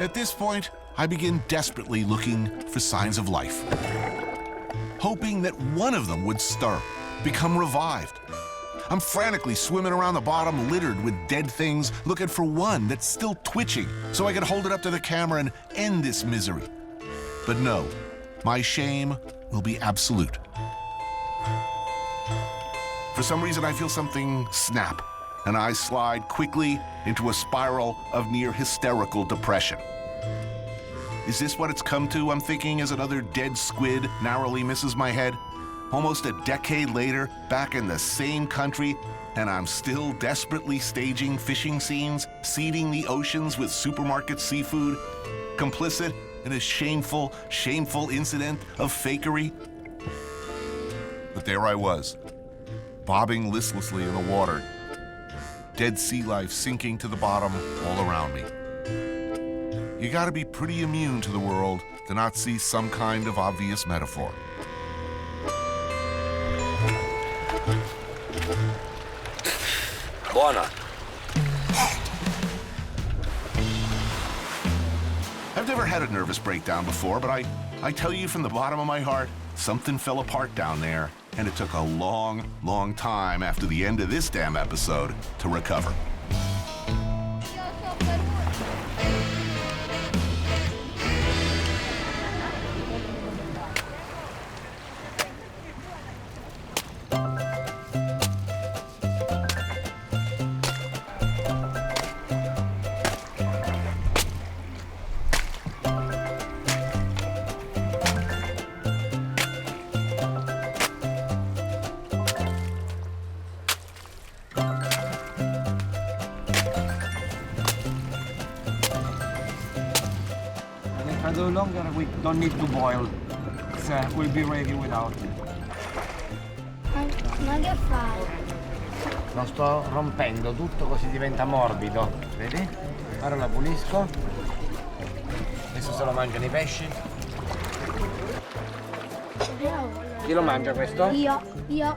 At this point, I begin desperately looking for signs of life, hoping that one of them would stir, become revived. I'm frantically swimming around the bottom littered with dead things, looking for one that's still twitching so I can hold it up to the camera and end this misery. But no, my shame will be absolute. For some reason, I feel something snap, and I slide quickly into a spiral of near hysterical depression. Is this what it's come to, I'm thinking, as another dead squid narrowly misses my head? Almost a decade later, back in the same country, and I'm still desperately staging fishing scenes, seeding the oceans with supermarket seafood, complicit in a shameful, shameful incident of fakery. But there I was, bobbing listlessly in the water, dead sea life sinking to the bottom all around me. You gotta be pretty immune to the world to not see some kind of obvious metaphor. Buona. I've never had a nervous breakdown before, but I tell you from the bottom of my heart, something fell apart down there, and it took a long, long time after the end of this damn episode to recover. No longer, we don't need to boil. We'll be ready without it. Ma che fai? Lo sto rompendo tutto così diventa morbido. Vedi? Ora lo pulisco. Adesso se lo mangiano i pesci. Chi lo mangia questo? Io.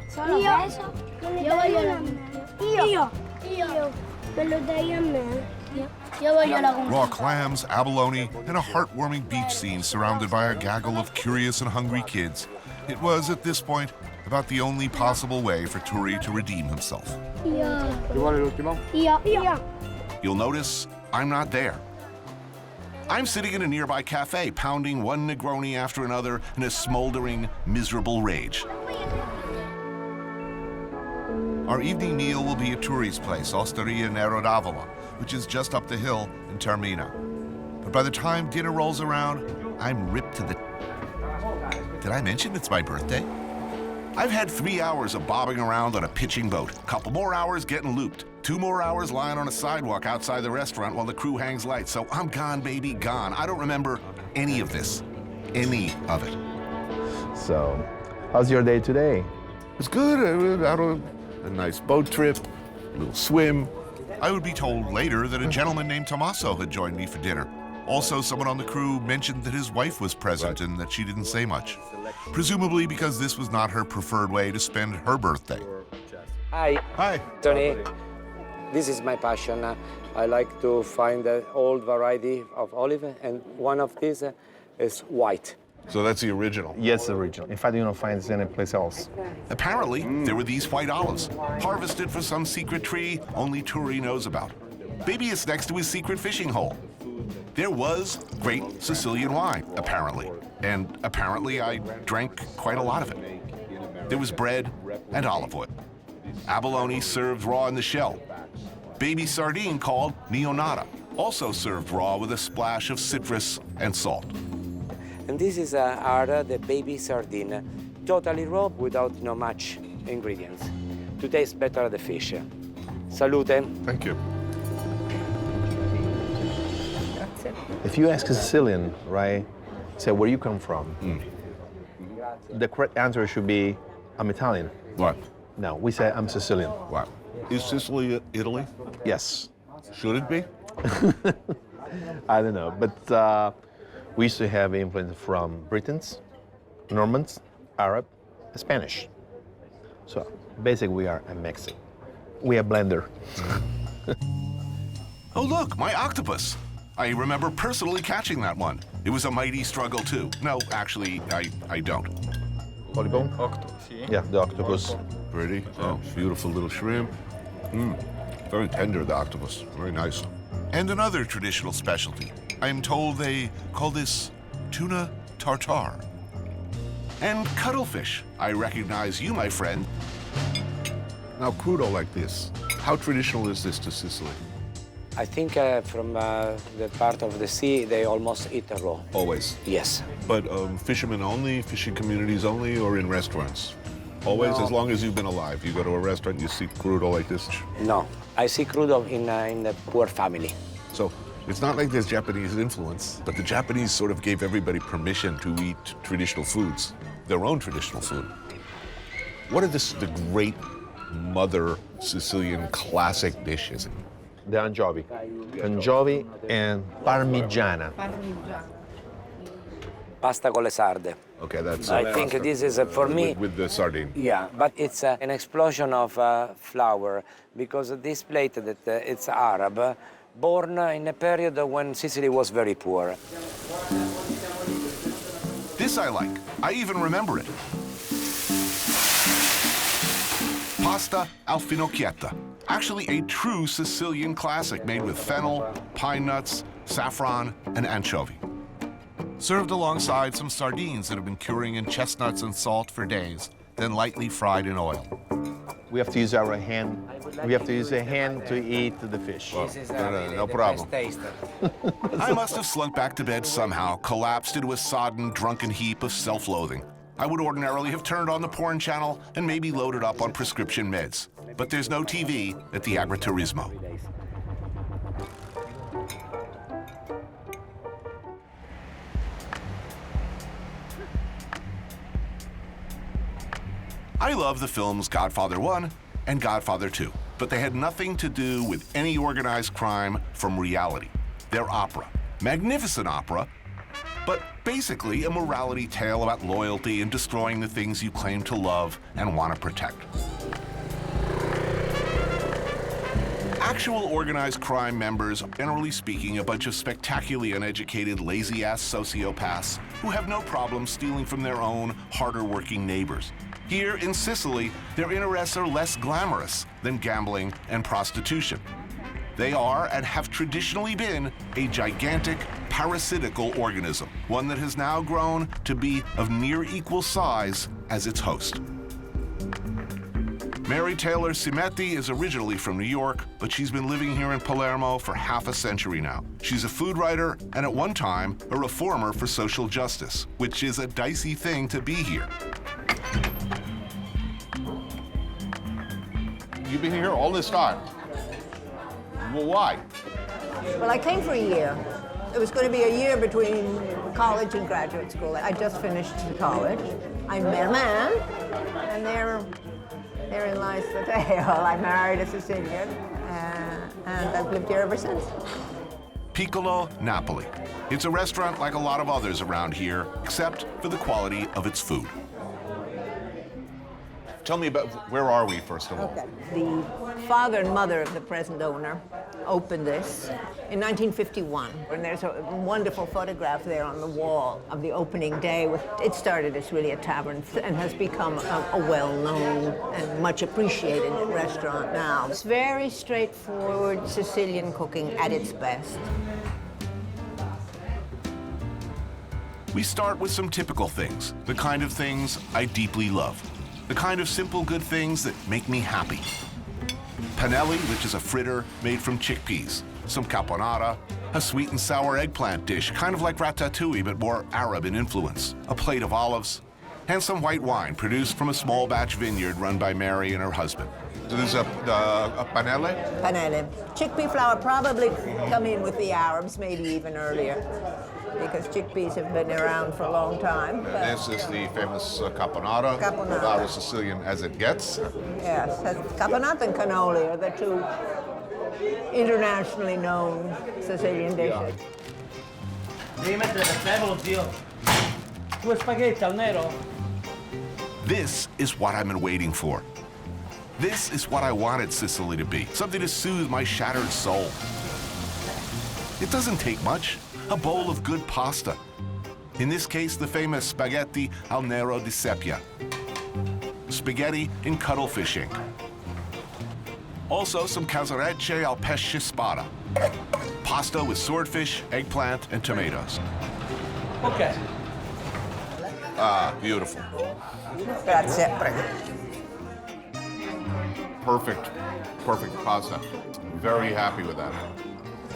Sono preso. Io voglio la Io. Quello dai a me. Io voglio la Raw clams, abalone, and a heartwarming beach scene surrounded by a gaggle of curious and hungry kids. It was, at this point, about the only possible way for Turi to redeem himself. Io. Chi vuole l'ultimo? Io. You'll notice I'm not there. I'm sitting in a nearby cafe, pounding one Negroni after another in a smoldering, miserable rage. Our evening meal will be at Turi's place, Osteria Nero d'Avola, which is just up the hill in Termina. But by the time dinner rolls around, I'm ripped to the... Did I mention it's my birthday? I've had 3 hours of bobbing around on a pitching boat, a couple more hours getting looped, 2 more hours lying on a sidewalk outside the restaurant while the crew hangs lights. So I'm gone, baby, gone. I don't remember any of this. Any of it. So, how's your day today? It's good. I went out on a nice boat trip, a little swim. I would be told later that a gentleman named Tommaso had joined me for dinner. Also, someone on the crew mentioned that his wife was present and that she didn't say much. Presumably because this was not her preferred way to spend her birthday. Hi. Hi. Tony, this is my passion. I like to find an old variety of olive, and one of these is white. So that's the original? Yes, the original. In fact, you don't find it anyplace else. Apparently, there were these white olives, harvested from some secret tree only Turi knows about. Maybe it's next to his secret fishing hole. There was great Sicilian wine, apparently. And apparently, I drank quite a lot of it. There was bread and olive oil. Abalone served raw in the shell. Baby sardine called neonata, also served raw with a splash of citrus and salt. And this is the baby sardine, totally raw without much ingredients, to taste better the fish. Salute. Thank you. If you ask a Sicilian, right, say where you come from, the correct answer should be, I'm Italian. What? No, we say I'm Sicilian. What? Is Sicily Italy? Yes. Should it be? I don't know, but we used to have influence from Britons, Normans, Arab, Spanish. So basically we are a Mexican. We are blender. Oh look, my octopus. I remember personally catching that one. It was a mighty struggle too. No, actually, I don't. Polybone? Octopus, yeah, the octopus. Pretty. Oh, beautiful little shrimp. Very tender, the octopus. Very nice. And another traditional specialty. I'm told they call this tuna tartare. And cuttlefish. I recognize you, my friend. Now, crudo like this, how traditional is this to Sicily? I think from the part of the sea, they almost eat raw. Always? Yes. But fishermen only, fishing communities only, or in restaurants? Always, No. as long as you've been alive. You go to a restaurant, you see crudo like this? No, I see crudo in the poor family. So it's not like there's Japanese influence, but the Japanese sort of gave everybody permission to eat traditional foods, their own traditional food. What are the great mother Sicilian classic dishes? The anchovy. Anchovy and parmigiana. Pasta con le sarde. Okay, that's I think this is, for me... With the sardine. Yeah, but it's an explosion of flour, because this plate, that it's Arab, born in a period when Sicily was very poor. This I like. I even remember it. Pasta al finocchietta. Actually a true Sicilian classic made with fennel, pine nuts, saffron, and anchovy. Served alongside some sardines that have been curing in chestnuts and salt for days, then lightly fried in oil. We have to use our hand. We have to use a hand to eat the fish. This is no problem. Best taste. I must have slunk back to bed somehow, collapsed into a sodden, drunken heap of self-loathing. I would ordinarily have turned on the porn channel and maybe loaded up on prescription meds. But there's no TV at the Agriturismo. I love the films Godfather 1 and Godfather 2, but they had nothing to do with any organized crime from reality. They're opera, magnificent opera, but basically a morality tale about loyalty and destroying the things you claim to love and want to protect. Actual organized crime members are, generally speaking, a bunch of spectacularly uneducated, lazy-ass sociopaths who have no problem stealing from their own harder-working neighbors. Here in Sicily, their interests are less glamorous than gambling and prostitution. They are, and have traditionally been, a gigantic, parasitical organism, one that has now grown to be of near equal size as its host. Mary Taylor Cimetti is originally from New York, but she's been living here in Palermo for half a century now. She's a food writer and at one time a reformer for social justice, which is a dicey thing to be here. You've been here all this time. Well, why? Well, I came for a year. It was going to be a year between college and graduate school. I just finished college. I met a man, and therein lies the tale. I married a Sicilian, and I've lived here ever since. Piccolo Napoli. It's a restaurant like a lot of others around here, except for the quality of its food. Tell me about, where are we, first of all? Okay. The father and mother of the present owner opened this in 1951. And there's a wonderful photograph there on the wall of the opening day. It started as really a tavern and has become a well-known and much appreciated restaurant now. It's very straightforward Sicilian cooking at its best. We start with some typical things, the kind of things I deeply love. The kind of simple good things that make me happy. Pannelli, which is a fritter made from chickpeas. Some caponata, a sweet and sour eggplant dish, kind of like ratatouille, but more Arab in influence. A plate of olives, and some white wine produced from a small batch vineyard run by Mary and her husband. This is a pannelli? Pannelli. Chickpea flour probably come in with the Arabs, maybe even earlier, because chickpeas have been around for a long time. This is the famous caponata, about as Sicilian as it gets. Yes, caponata and cannoli are the two internationally known Sicilian dishes. Devi mettere prezzemolo, zio. Due spaghetti al nero. This is what I've been waiting for. This is what I wanted Sicily to be, something to soothe my shattered soul. It doesn't take much. A bowl of good pasta. In this case, the famous spaghetti al nero di seppia. Spaghetti in cuttlefish ink. Also, some calzarece al pesce spada. Pasta with swordfish, eggplant, and tomatoes. Okay. Ah, beautiful. Grazie, prego. Perfect, perfect pasta. Very happy with that.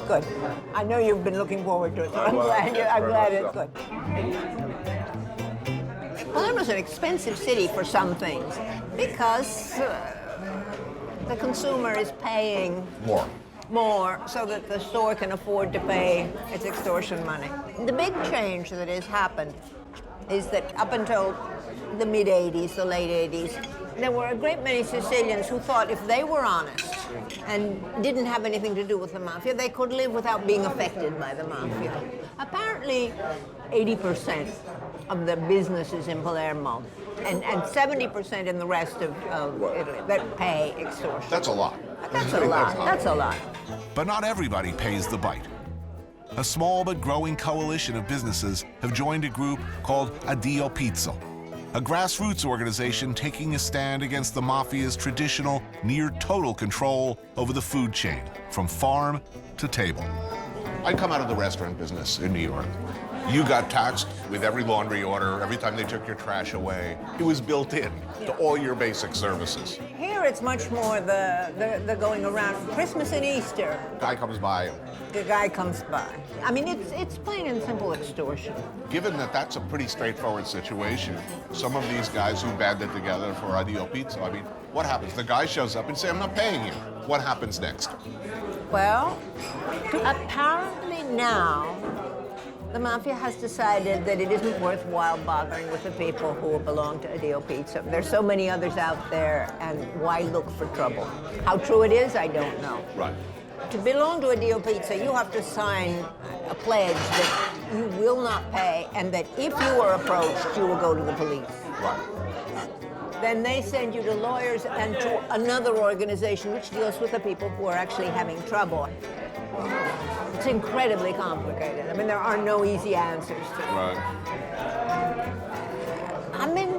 Good. I know you've been looking forward to it, so I'm glad it's good. Palermo's an expensive city for some things because the consumer is paying more so that the store can afford to pay its extortion money. The big change that has happened is that up until the mid-'80s, the late '80s, there were a great many Sicilians who thought if they were honest and didn't have anything to do with the mafia, they could live without being affected by the mafia. Apparently, 80% of the businesses in Palermo and 70% in the rest of Italy that pay extortion. That's a lot. That's a lot. That's a lot. But not everybody pays the bite. A small but growing coalition of businesses have joined a group called Addio Pizzo, a grassroots organization taking a stand against the mafia's traditional, near-total control over the food chain, from farm to table. I come out of the restaurant business in New York. You got taxed with every laundry order, every time they took your trash away. It was built in to all your basic services. Here it's much more the going around. Christmas and Easter, Guy comes by. the guy comes by. I mean, it's plain and simple extortion. Given that that's a pretty straightforward situation, some of these guys who banded together for Addio Pizzo, I mean, what happens? The guy shows up and says, I'm not paying you. What happens next? Well, apparently now, the mafia has decided that it isn't worthwhile bothering with the people who belong to Addio Pizzo. There's so many others out there, and why look for trouble? How true it is, I don't know. Right. To belong to Addio Pizzo, you have to sign a pledge that you will not pay, and that if you are approached, you will go to the police. Right. Then they send you to lawyers and to another organization which deals with the people who are actually having trouble. It's incredibly complicated. I mean, there are no easy answers to it. Right. I mean,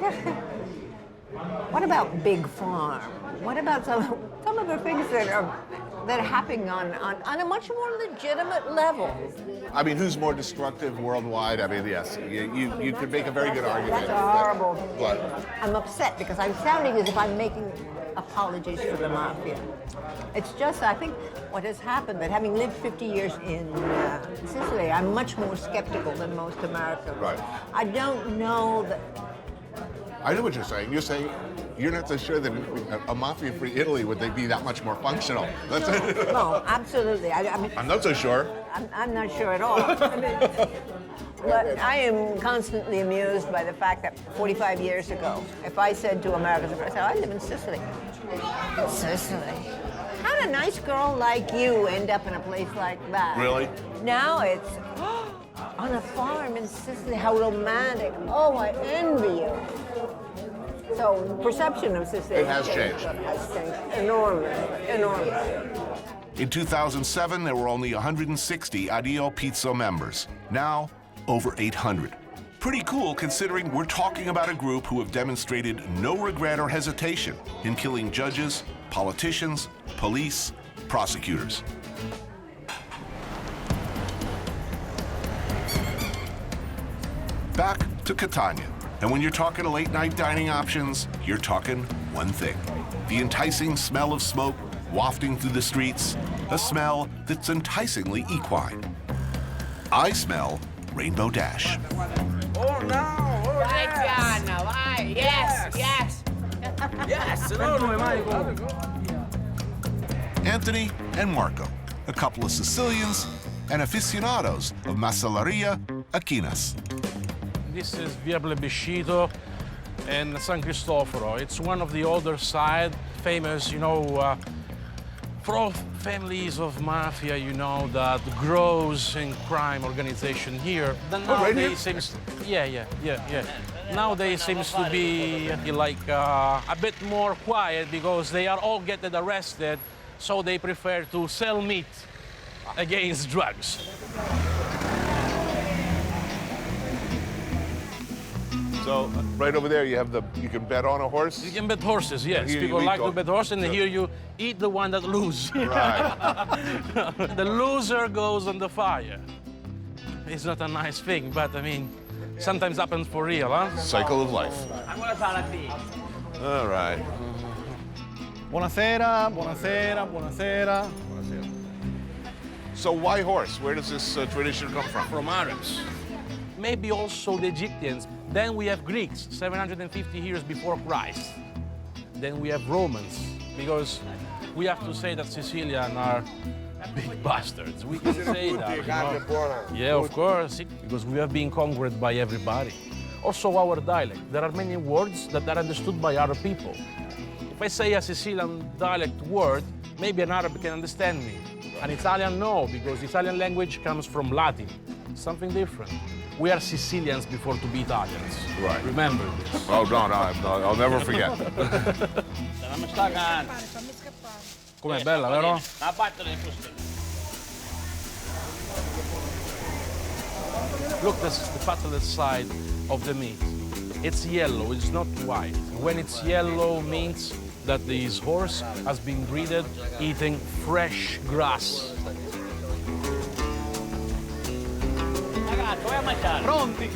what about Big Farm? What about some of the things that are happening on a much more legitimate level? I mean, who's more destructive worldwide? I mean, yes, you could make a very good argument. That's horrible. But I'm upset because I'm sounding as if I'm making apologies for the mafia. It's just, I think, what has happened, that having lived 50 years in Sicily, I'm much more skeptical than most Americans. Right. I don't know that... I know what you're saying. You're saying you're not so sure that a mafia-free Italy would they be that much more functional. That's it. No, absolutely. I mean, I'm not so sure. I'm not sure at all. I mean, but I am constantly amused by the fact that 45 years ago, if I said to Americans, I said, I live in Sicily. Sicily? How did a nice girl like you end up in a place like that? Really? Now it's on a farm in Sicily. How romantic. Oh, I envy you. So perception of Sicily has changed. Has changed enormously. In 2007, there were only 160 Addio Pizzo members. Now, over 800. Pretty cool considering we're talking about a group who have demonstrated no regret or hesitation in killing judges, politicians, police, prosecutors. Back to Catania. And when you're talking late-night dining options, you're talking one thing. The enticing smell of smoke wafting through the streets, a smell that's enticingly equine. I smell Rainbow Dash. Oh no! Oh yes! Yes! Yes! Anthony and Marco, a couple of Sicilians and aficionados of Macelleria Aquinas. This is Via Plebiscito and San Cristoforo. It's one of the older side, famous, pro families of mafia, that grows in crime organization here. Then nowadays seems, yeah. Nowadays seems to be like a bit more quiet because they are all getting arrested, so they prefer to sell meat against drugs. So right over there, you can bet on a horse? You can bet horses, yes. People like to bet horses, and here you eat the one that loses. Right. The loser goes on the fire. It's not a nice thing, but I mean, sometimes happens for real, huh? Cycle of life. All right. Buonasera, buonasera, buonasera. So why horse? Where does this tradition come from? From Arabs. Maybe also the Egyptians. Then we have Greeks, 750 years before Christ. Then we have Romans, because we have to say that Sicilians are big bastards. We can say that. You know? Yeah, of course, because we have been conquered by everybody. Also our dialect. There are many words that are understood by other people. If I say a Sicilian dialect word, maybe an Arab can understand me. An Italian, no, because Italian language comes from Latin. Something different. We are Sicilians before to be Italians. Right. Remember this. Oh, no, I'll never forget. Com'è bella, vero? Look, that's the fattest side of the meat. It's yellow, it's not white. When it's yellow, means that this horse has been breeded eating fresh grass. Pronti?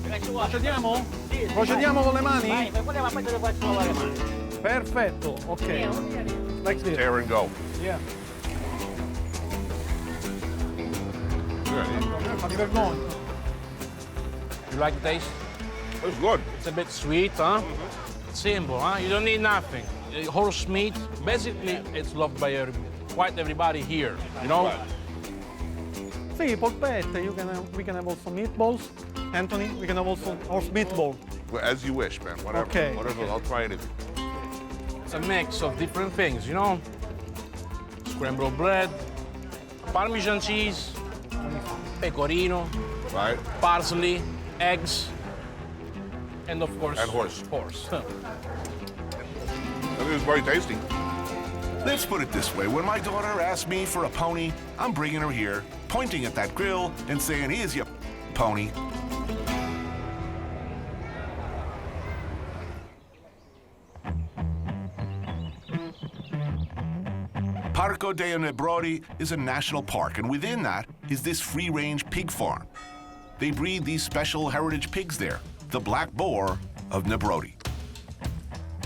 Procediamo? Procediamo con le mani? Vai, poi te le faccio lavare le mani. Perfetto, ok. Like this. Tear and go. Yeah. Ma ti vergogni. You like the taste? It's good. It's a bit sweet, huh? Simple, huh? You don't need nothing. Horse meat, basically, it's loved by quite everybody here, you know? Sì, polpette. We can have also meatballs. Anthony, we can have also horse meatball. Well, as you wish, man. Whatever. Okay. Whatever. I'll try anything. It's a mix of different things, you know? Scrambled bread, Parmesan cheese, pecorino, right? Parsley, eggs, and of course, and horse. Horse. That is very tasty. Let's put it this way. When my daughter asks me for a pony, I'm bringing her here, pointing at that grill and saying, here's your pony. Parco dei Nebrodi is a national park, and within that is this free-range pig farm. They breed these special heritage pigs there, the black boar of Nebrodi.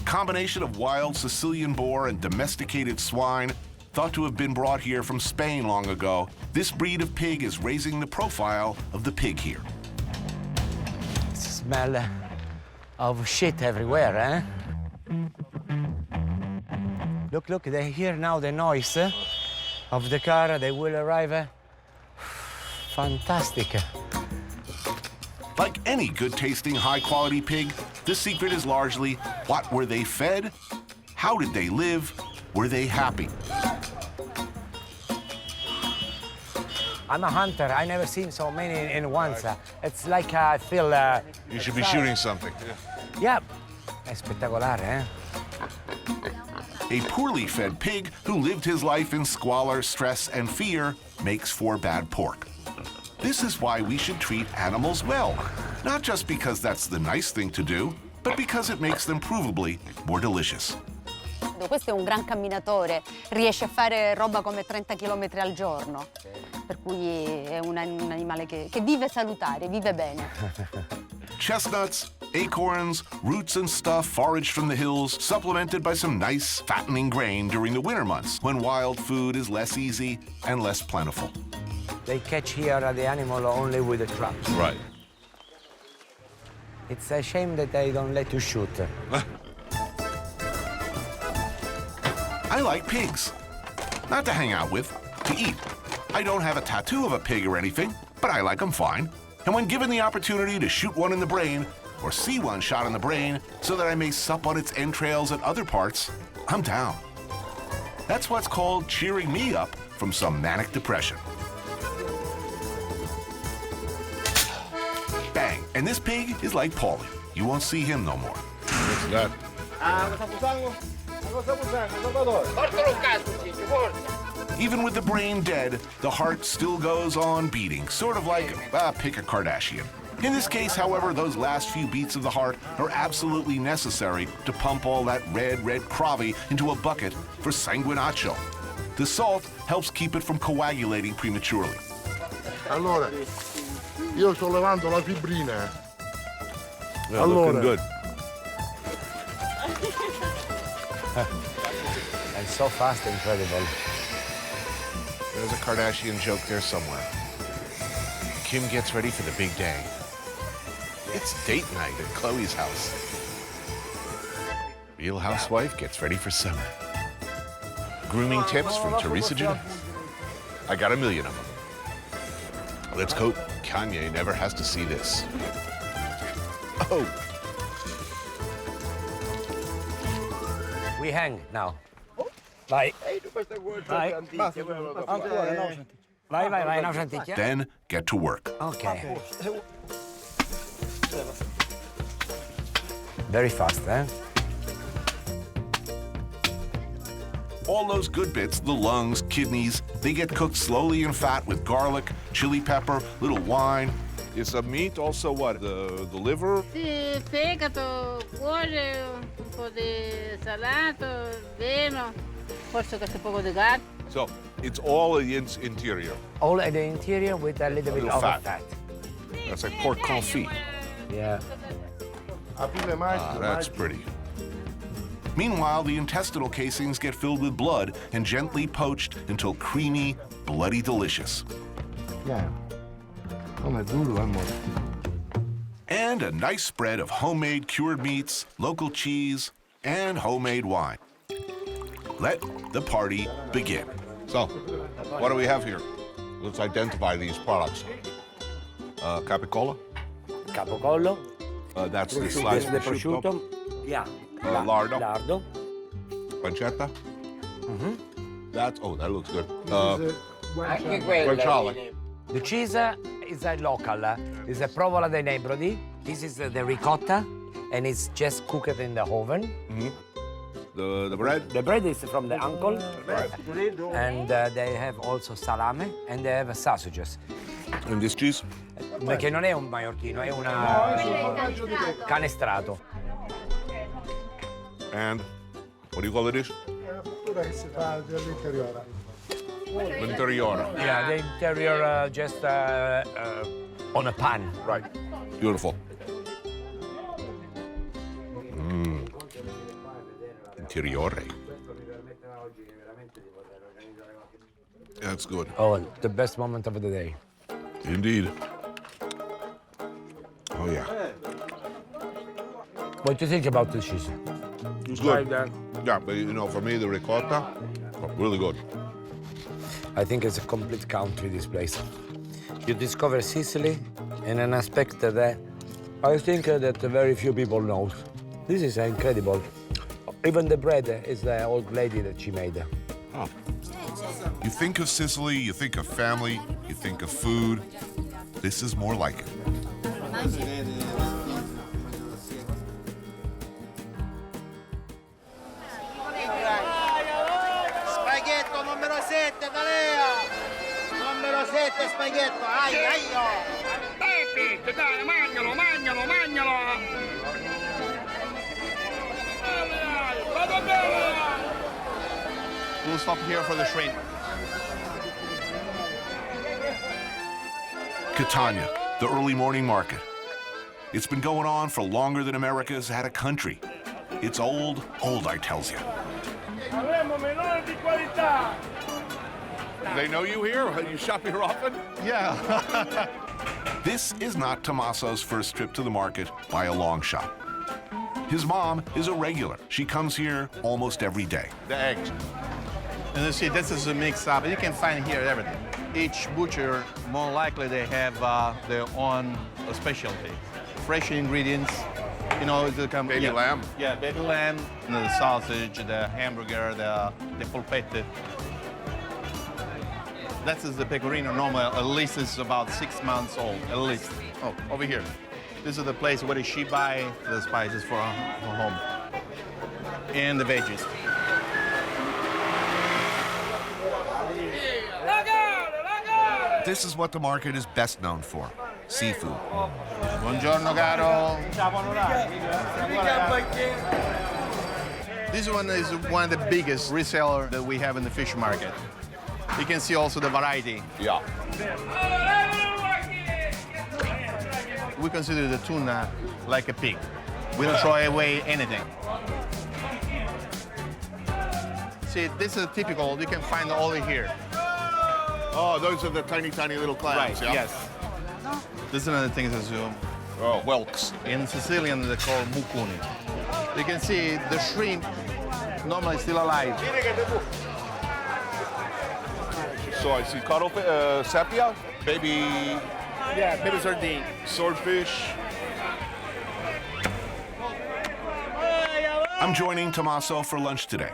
Combination of wild Sicilian boar and domesticated swine, thought to have been brought here from Spain long ago, this breed of pig is raising the profile of the pig here. Smell of shit everywhere, eh? Look, they hear now the noise of the car. They will arrive. Fantastic. Like any good-tasting, high-quality pig, the secret is largely, what were they fed? How did they live? Were they happy? I'm a hunter. I never seen so many in once. It's like I feel... You should be shooting something. Yeah. È spettacolare, eh? A poorly fed pig who lived his life in squalor, stress, and fear makes for bad pork. This is why we should treat animals well, not just because that's the nice thing to do, but because it makes them provably more delicious. Questo è un gran camminatore, riesce a fare roba come 30 km al giorno, per cui è un animale che vive salutare, vive bene. Chestnuts, acorns, roots and stuff foraged from the hills, supplemented by some nice, fattening grain during the winter months, when wild food is less easy and less plentiful. They catch here the animal only with the traps. Right. It's a shame that they don't let you shoot. I like pigs. Not to hang out with, to eat. I don't have a tattoo of a pig or anything, but I like them fine. And when given the opportunity to shoot one in the brain, or see one shot in the brain, so that I may sup on its entrails and other parts, I'm down. That's what's called cheering me up from some manic depression. Bang, and this pig is like Paulie. You won't see him no more. What's that? Even with the brain dead, the heart still goes on beating, sort of like, pick a Kardashian. In this case, however, those last few beats of the heart are absolutely necessary to pump all that red cravi into a bucket for sanguinaccio. The salt helps keep it from coagulating prematurely. Allora, io sto levando la fibrina. Yeah, looking good. And so fast, incredible. There's a Kardashian joke there somewhere. Kim gets ready for the big day. It's date night at Chloe's house. Real housewife gets ready for summer. Grooming tips from Teresa Jeanette. I got 1 million of them. Let's hope Kanye never has to see this. Oh. We hang now. Vai. Vai. Vai, una franticchia. Then get to work. Okay. Very fast, eh? All those good bits, the lungs, kidneys, they get cooked slowly in fat with garlic, chili pepper, little wine. Is a meat also what? The liver? Sì, fegato, cuore, un po' di salato, vino, forse qualche poco di gatto. So it's all in the interior. All in the interior with a little bit of fat. That's like pork confit. Yeah. Ah, that's pretty. Meanwhile, the intestinal casings get filled with blood and gently poached until creamy, bloody delicious. Yeah. And a nice spread of homemade cured meats, local cheese, and homemade wine. Let the party begin. So, what do we have here? Let's identify these products. Capicola? Capocollo. That's the sliced prosciutto. Yeah. Lardo. Lardo. Pancetta. That looks good. Anche Guanciale. The cheese is a local. It's a provola dei Nebrodi. This is the ricotta, and it's just cooked in the oven. The bread? The bread is from the uncle. Right. And they have also salame, and they have sausages. And this cheese? Perché non è un maiorchino, è una canestrato. And what do you call the dish? L'interiore. Yeah, the interior just on a pan. Right. Beautiful. Interiore. That's good. Oh, the best moment of the day. Indeed. Oh, yeah. What do you think about the cheese? It's good. Yeah, but you know, for me, the ricotta, really good. I think it's a complete country, this place. You discover Sicily in an aspect that I think that very few people know. This is incredible. Even the bread is the old lady that she made. Oh. You think of Sicily, you think of family, you think of food. This is more like it. Spaghetto numero 7, Dalea! Numero 7 spaghetto, ai, ai, Pepe, dai, mangialo, mangialo, mangialo! Vado bene! We'll stop here for the shrimp. Catania, the early morning market. It's been going on for longer than America's had a country. It's old, I tells you. They know you here? You shop here often? Yeah. This is not Tommaso's first trip to the market by a long shot. His mom is a regular. She comes here almost every day. The eggs. And you see, this is a mix up. You can find here everything. Each butcher, more likely they have their own specialty. Fresh ingredients, you know, baby lamb. Yeah, baby lamb, the sausage, the hamburger, the polpette. That is the pecorino normal. At least it's about 6 months old, at least. Oh, over here. This is the place where she buy the spices for home. And the veggies. This is what the market is best known for, seafood. Buongiorno, caro. This one is one of the biggest resellers that we have in the fish market. You can see also the variety. Yeah. We consider the tuna like a pig. We don't throw away anything. See, this is typical. You can find all here. Oh, those are the tiny, tiny little clams, Right, yeah? yes. This is another thing as well. Oh, whelks. In Sicilian, they call mucuni. You can see the shrimp normally still alive. So I see sepia, baby... Yeah, baby sardine. Swordfish. I'm joining Tommaso for lunch today.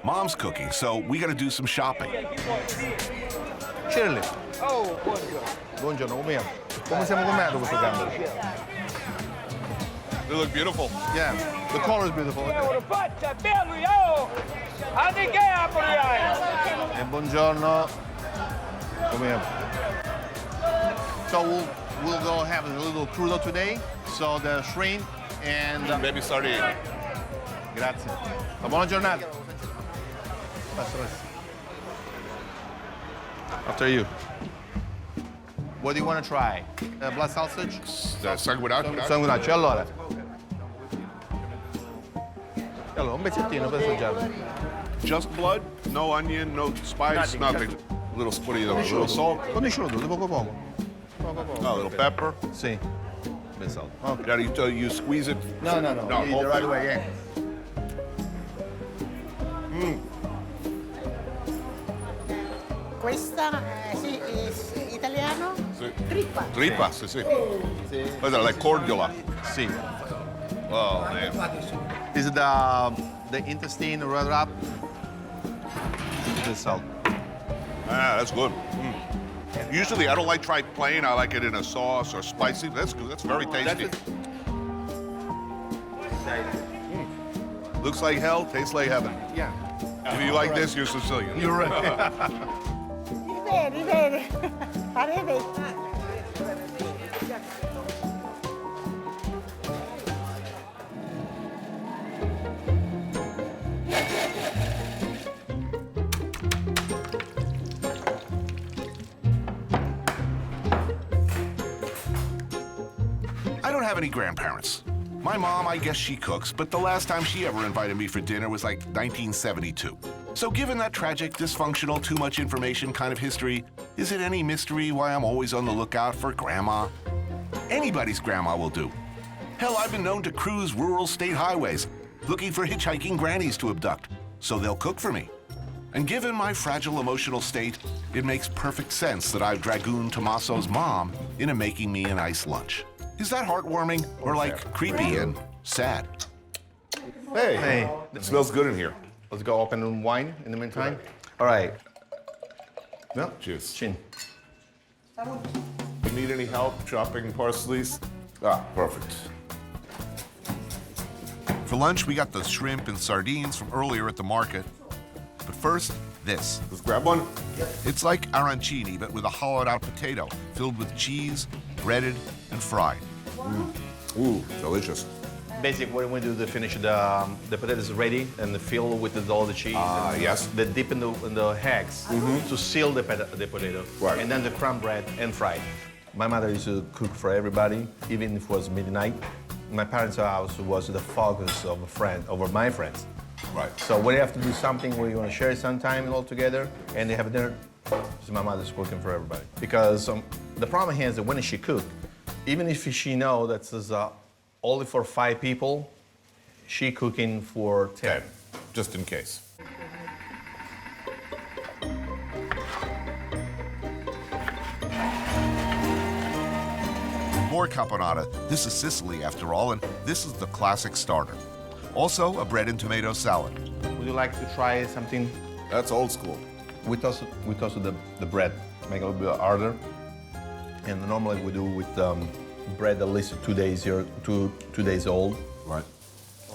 Mom's cooking, so we gotta do some shopping. Shirley. Oh, buongiorno. Buongiorno, come stiamo comendo questo gambero? They look beautiful. Yeah, the color is beautiful. E buongiorno. Come So we'll go have a little crudo today. So the shrimp and... Baby sardine. Grazie. Una buona giornata. After you. What do you want to try? Blood sausage? Sanguinaccio. Sanguinaccio, allora. Allora, un pezzettino per assaggiare. Just blood? No onion, no spice, nothing. A little, what do you know, a little salt? Con il sciolto, poco poco. A little pepper? Sì. Ben salt. Now you squeeze it? No. You eat the right way, yeah. Questa sì, è italiano? Sì. Trippa. Trippa, sì. Questa è la cordiola. Sì. Oh, man. This is the intestine rolled up. The salt. Ah, that's good. Usually I don't like try plain. I like it in a sauce or spicy. That's good. That's very tasty. Looks like hell, tastes like heaven. Yeah. If you like this, you're Sicilian. You're right. Rivede. Parete. I don't have any grandparents. My mom, I guess she cooks, but the last time she ever invited me for dinner was like 1972. So given that tragic, dysfunctional, too much information kind of history, is it any mystery why I'm always on the lookout for grandma? Anybody's grandma will do. Hell, I've been known to cruise rural state highways, looking for hitchhiking grannies to abduct, so they'll cook for me. And given my fragile emotional state, it makes perfect sense that I've dragooned Tommaso's mom into making me a nice lunch. Is that heartwarming or like creepy and sad? Hey, it smells good in here. Let's go open wine in the meantime. All right. No, cheers. Chin. You need any help chopping parsleys? Ah, perfect. For lunch, we got the shrimp and sardines from earlier at the market. But first, this. Let's grab one. It's like arancini, but with a hollowed-out potato, filled with cheese, breaded, and fried. Ooh, delicious. Basically, what we do to finish the potatoes ready and fill with all the cheese. Yes. The dip in the eggs to seal the potato. Right. And then the crumb bread and fried. My mother used to cook for everybody, even if it was midnight. My parents' house was the focus of my friends. Right. So when you have to do something where you want to share some time all together and they have dinner, so my mother's cooking for everybody. Because the problem here is that when she cooks, even if she knows that it's only for 5 people, she cooking for 10. Just in case. More caponata. This is Sicily, after all, and this is the classic starter. Also, a bread and tomato salad. Would you like to try something? That's old school. We toast the bread, make it a little bit harder. And normally we do with bread at least 2 days here, two days old. Right.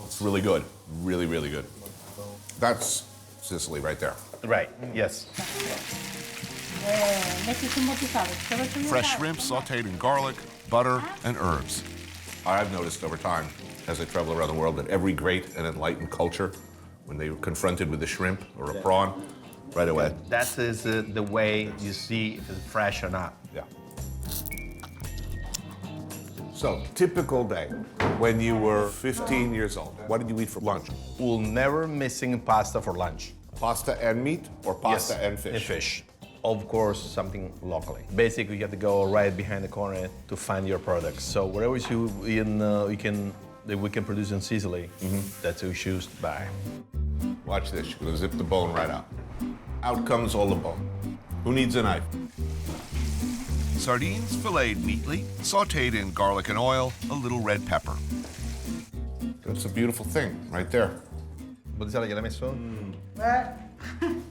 It's really good. Really, really good. That's Sicily right there. Right, yes. Fresh shrimp sauteed in garlic, butter, and herbs. I've noticed over time, as I travel around the world, that every great and enlightened culture, when they were confronted with a shrimp or a prawn, right away. That is the way you see if it's fresh or not. Yeah. So, typical day when you were 15 years old. What did you eat for lunch? We'll never missing pasta for lunch. Pasta and meat or pasta Yes, and fish? And fish. Of course, something locally. Basically, you have to go right behind the corner to find your products. So whatever we can produce in Sicily, that's what we choose to buy. Watch this. You're gonna zip the bone right out. Out comes all the bone. Who needs a knife? Sardines filleted neatly, sauteed in garlic and oil, a little red pepper. That's a beautiful thing right there. Botticelli, gliela messo?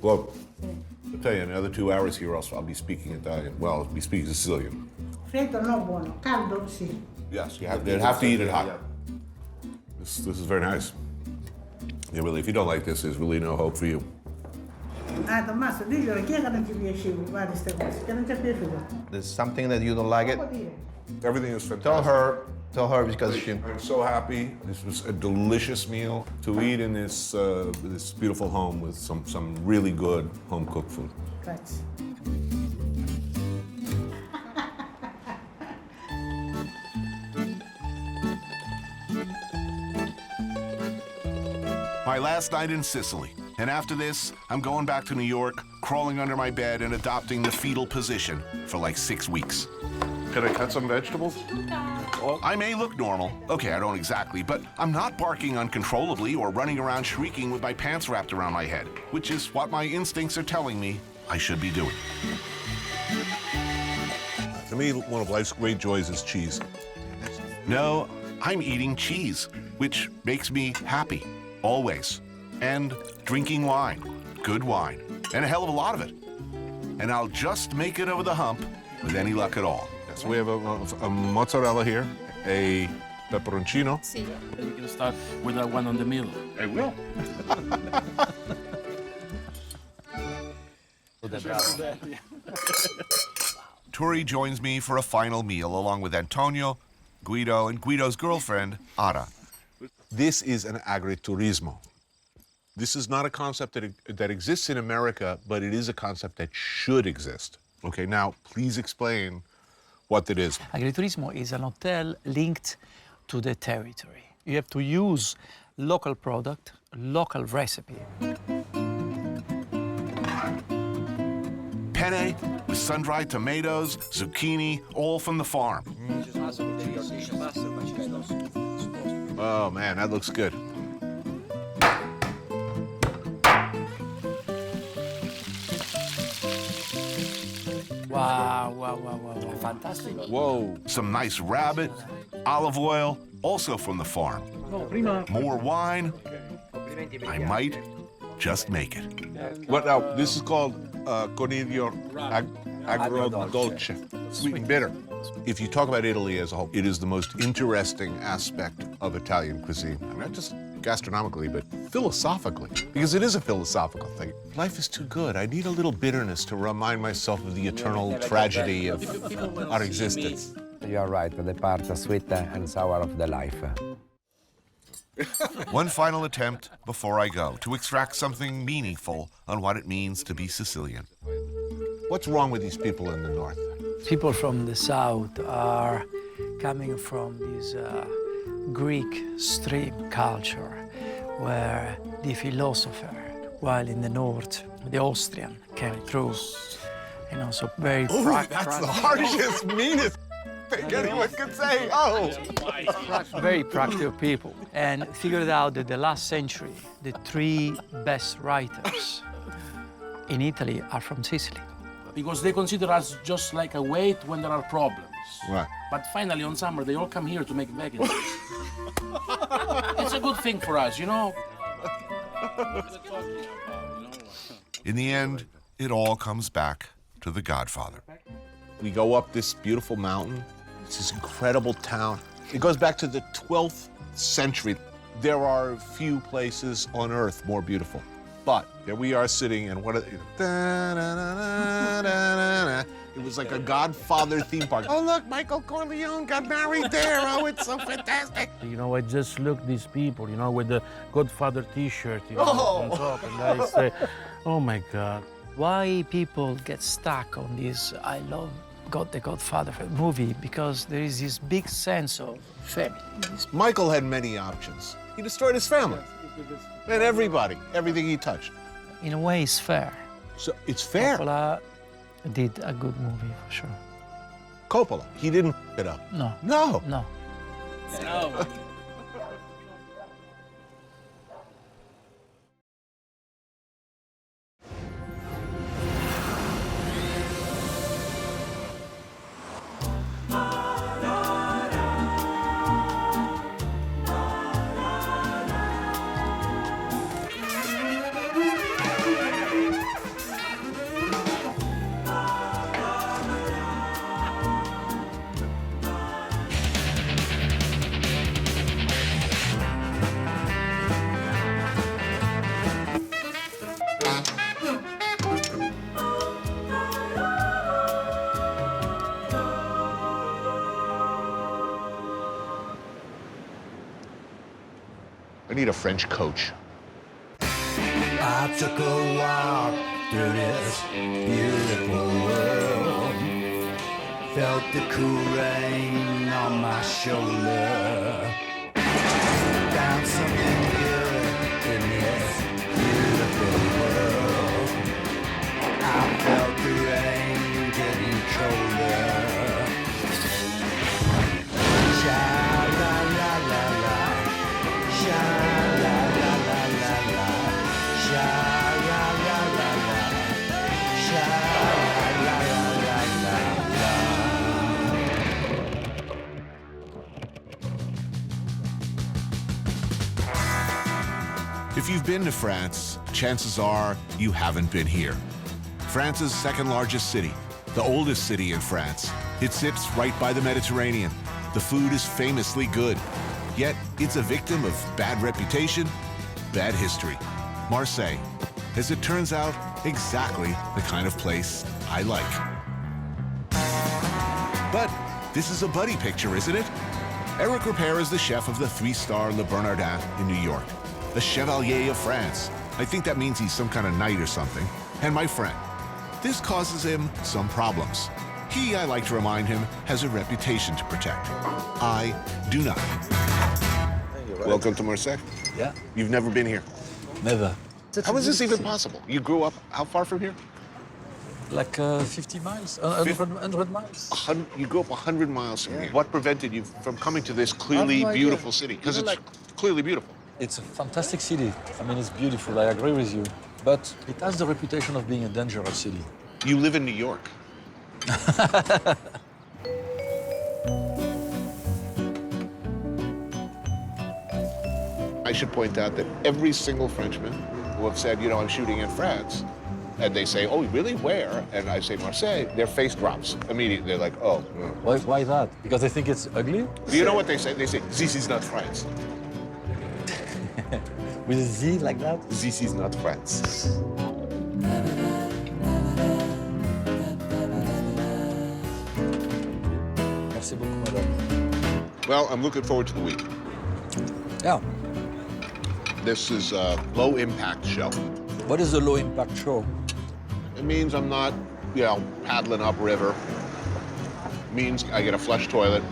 Well, I'll tell you, in the other 2 hours here, I'll be speaking Italian. Well, I'll be speaking Sicilian. Freddo no buono, caldo sì. Yes, they'd have to eat it hot. This is very nice. Yeah, really, if you don't like this, there's really no hope for you. Ah, Tommaso, diglielo, chi è che non ti piace fare queste cose? Che non ti è piaciuto? There's something that you don't like it. Everything is fantastic. Tell her because I'm so happy. This was a delicious meal to eat in this this beautiful home with some really good home cooked food. Grazie. My last night in Sicily. And after this, I'm going back to New York, crawling under my bed and adopting the fetal position for like 6 weeks. Can I cut some vegetables? I may look normal. Okay, I don't exactly, but I'm not barking uncontrollably or running around shrieking with my pants wrapped around my head, which is what my instincts are telling me I should be doing. To me, one of life's great joys is cheese. No, I'm eating cheese, which makes me happy, always. And drinking wine, good wine, and a hell of a lot of it. And I'll just make it over the hump with any luck at all. So we have a mozzarella here, a pepperoncino. Si. You can start with that one on the middle. I will. Turi joins me for a final meal along with Antonio, Guido, and Guido's girlfriend, Ada. This is an agriturismo. This is not a concept that exists in America, but it is a concept that should exist. Okay, now please explain what it is. Agriturismo is an hotel linked to the territory. You have to use local product, local recipe. Penne with sun-dried tomatoes, zucchini, all from the farm. Oh man, that looks good. Wow, wow, wow, wow, wow. Fantastic. Whoa. Some nice rabbit, olive oil, also from the farm. More wine. I might just make it. What now? This is called coniglio agrodolce, sweet and bitter. If you talk about Italy as a whole, it is the most interesting aspect of Italian cuisine. I mean, not just gastronomically, but philosophically, because it is a philosophical thing. Life is too good. I need a little bitterness to remind myself of the eternal tragedy of our existence. You are right, the part sweet and sour of the life. One final attempt before I go to extract something meaningful on what it means to be Sicilian. What's wrong with these people in the north? People from the south are coming from this Greek stream culture, where the philosopher, while in the north, the Austrian came through, you know, so very that's the harshest, meanest thing anyone could say. Oh! Very practical people, and figured out that the last century, the 3 best writers in Italy are from Sicily. Because they consider us just like a weight when there are problems. Right. But finally, on summer, they all come here to make vacancies. It's a good thing for us, you know? In the end, it all comes back to The Godfather. We go up this beautiful mountain. It's this incredible town. It goes back to the 12th century. There are few places on earth more beautiful. But there we are sitting, and what? It was like a Godfather theme park. Oh, look, Michael Corleone got married there. Oh, it's so fantastic. You know, I just look at these people, you know, with the Godfather T-shirt, you know, on top, and I say, oh my God. Why people get stuck on this I love the Godfather movie? Because there is this big sense of family. Michael had many options. He destroyed his family. And everything he touched. In a way, it's fair. So it's fair. Coppola did a good movie for sure. Coppola, he didn't it up. No. No. No. No. I need a French coach. I took a walk through this beautiful world. Felt the cool rain on my shoulder. Found something good in this beautiful world. I felt the rain getting colder. Sha-la-la-la-la. Sha-la-la-la-la-la. Sha-la-la-la-la. Sha-la-la-la-la-la. If you've been to France, chances are you haven't been here. France's second largest city, the oldest city in France. It sits right by the Mediterranean. The food is famously good. Yet it's a victim of bad reputation, bad history. Marseille, as it turns out, exactly the kind of place I like. But this is a buddy picture, isn't it? Eric Ripert is the chef of the 3-star Le Bernardin in New York. The Chevalier of France. I think that means he's some kind of knight or something. And my friend. This causes him some problems. He, I like to remind him, has a reputation to protect. I do not. Welcome to Marseille. Yeah. You've never been here? Never. How is this even possible? You grew up how far from here? Like 50 miles, 100 miles. You grew up 100 miles from here. What prevented you from coming to this clearly beautiful city? Because it's clearly beautiful. It's a fantastic city. I mean, it's beautiful, I agree with you. But it has the reputation of being a dangerous city. You live in New York. I should point out that every single Frenchman who have said, you know, I'm shooting in France, and they say, oh, really? Where? And I say Marseille, their face drops immediately. They're like, oh. Why that? Because they think it's ugly? Do you know what they say? They say, this is not France. With a Z like that? This is not France. Merci beaucoup, madame. Well, I'm looking forward to the week. Yeah. This is a low-impact show. What is a low-impact show? It means I'm not, you know, paddling upriver. It means I get a flush toilet,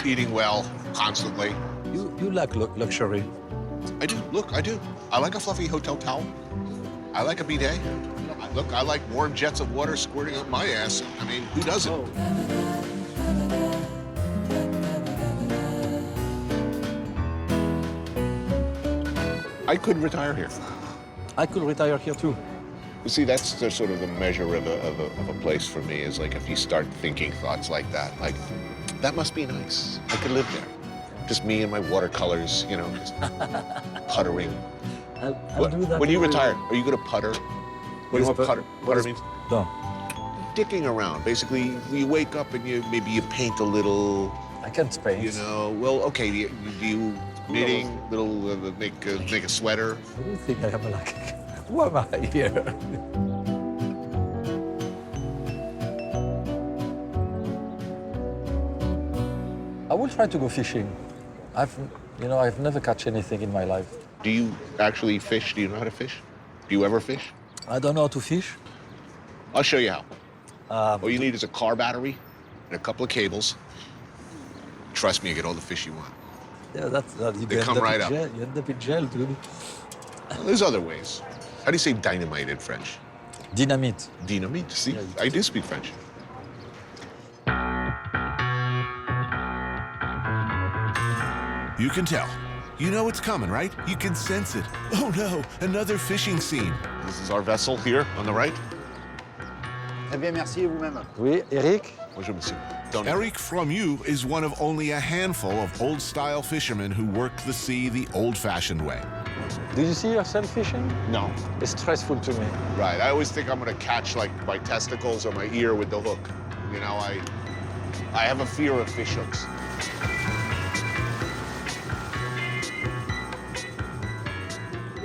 eating well, constantly. You like luxury. I do. Look, I do. I like a fluffy hotel towel. I like a bidet. Look, I like warm jets of water squirting up my ass. I mean, who doesn't? I could retire here. I could retire here too. You see, that's the sort of the measure of a place for me, is like if you start thinking thoughts like that, that must be nice. I could live there. Just me and my watercolors, you know, just puttering. I'll do that. When you retire, are you going to putter? What do you know what putter? Putter means? No. Dicking around. Basically, you wake up and maybe you paint a little. I can't paint. You know, well, okay. Do you knitting, make a sweater? I don't think I have like. Who am I here? I will try to go fishing. I've never catch anything in my life. Do you actually fish? Do you know how to fish? Do you ever fish? I don't know how to fish. I'll show you how. All you need is a car battery and a couple of cables. Trust me, you get all the fish you want. Yeah, they come right up. You end up in jail, dude. Well, there's other ways. How do you say dynamite in French? Dynamite. Dynamite, see? I do speak French. You can tell. You know it's coming, right? You can sense it. Oh no, another fishing scene. This is our vessel here on the right. Très bien, merci, et vous-même. Oui, Eric? Bonjour, monsieur. Don't Eric Fromu is one of only a handful of old-style fishermen who work the sea the old-fashioned way. Do you see yourself fishing? No. It's stressful to me. Right, I always think I'm gonna catch like my testicles or my ear with the hook. You know, I have a fear of fish hooks.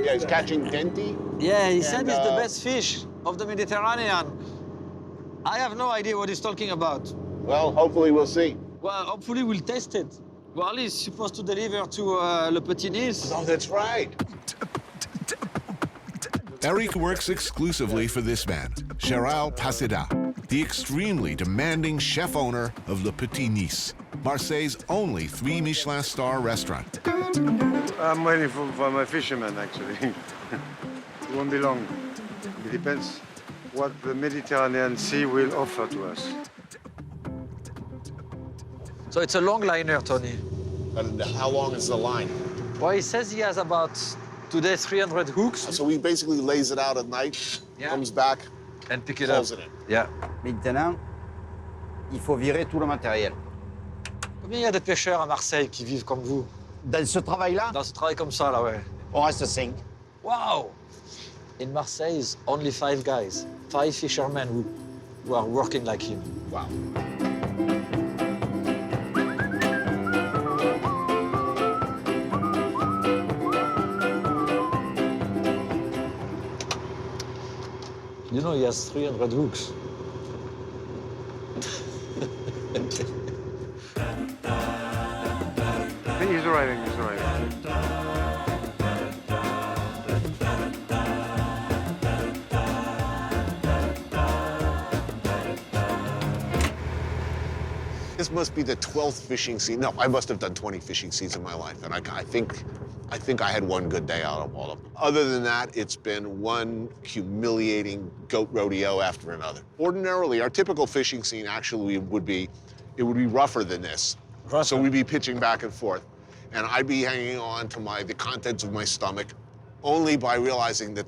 Yeah, he's catching denti. Yeah, he said it's the uh, best fish of the Mediterranean. I have no idea what he's talking about. Well, hopefully we'll see. Well, hopefully we'll test it. Well, he's supposed to deliver to Le Petit Nice. Oh, that's right. Eric works exclusively for this man, Gérald Passeda, the extremely demanding chef-owner of Le Petit Nice, Marseille's only 3 Michelin star restaurant. I'm waiting for my fisherman, actually. It won't be long. It depends what the Mediterranean Sea will offer to us. So it's a long liner, Tony. And how long is the line? Well, he says he has about, today, 300 hooks. So he basically lays it out at night, comes back, and pick it pulls up. it in. Yeah. Maintenant, il faut virer tout le matériel. Combien il y a de pêcheurs à Marseille qui vivent comme vous? Dans ce travail-là, Dans ce travail comme ça, là, ouais. on reste 5. Wow! In Marseille, it's only 5 guys, 5 fishermen who are working like him. Wow. You know, he has 300 hooks. He's arriving, he's arriving. This must be the 12th fishing scene. No, I must have done 20 fishing scenes in my life, and I think I had one good day out of all of them. Other than that, it's been one humiliating goat rodeo after another. Ordinarily, our typical fishing scene actually would be rougher than this. So we'd be pitching back and forth, and I'd be hanging on to the contents of my stomach only by realizing that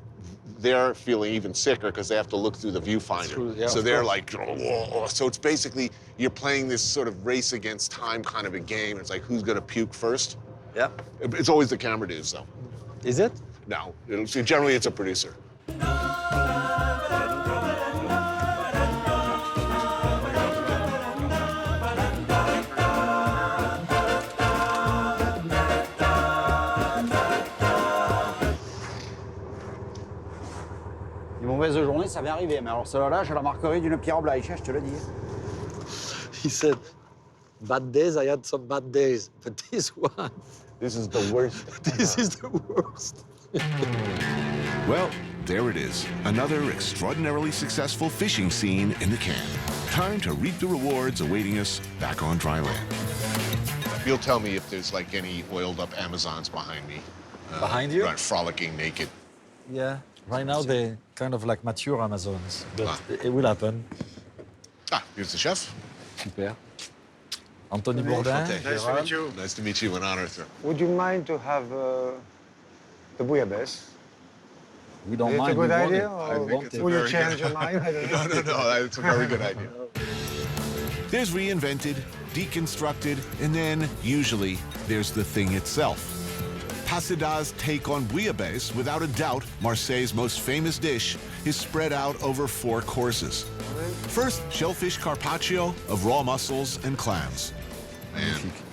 they're feeling even sicker because they have to look through the viewfinder. True, yeah, so of they're course. like, oh. So it's basically, you're playing this sort of race against time kind of a game. It's like, who's gonna puke first? Yeah. It's always the camera dudes, though. Is it? No, generally it's a producer. Les mauvaises journées, ça va arriver. Mais alors celle-là, je la marquerai d'une pierre blanche, je te le dis. He said, bad days, I had some bad days, but this one... This is the worst. This is the worst. Well, there it is. Another extraordinarily successful fishing scene in the can. Time to reap the rewards awaiting us back on dry land. You'll tell me if there's like any oiled up Amazons behind me. Behind you? Right, frolicking naked. Yeah. Right now, they're kind of like mature Amazons, but it will happen. Ah, here's the chef. Super. Anthony Bourdain. Nice to meet you. Nice to meet you, an honor, sir. Would you mind to have the bouillabaisse? We don't Is it mind. a good we want idea, it. or I think it's a will you very change good- your mind? I don't know. No, it's a very good idea. There's reinvented, deconstructed, and then, usually, there's the thing itself. Passeda's take on bouillabaisse, without a doubt, Marseille's most famous dish, is spread out over 4 courses. First, shellfish carpaccio of raw mussels and clams. Magnifique.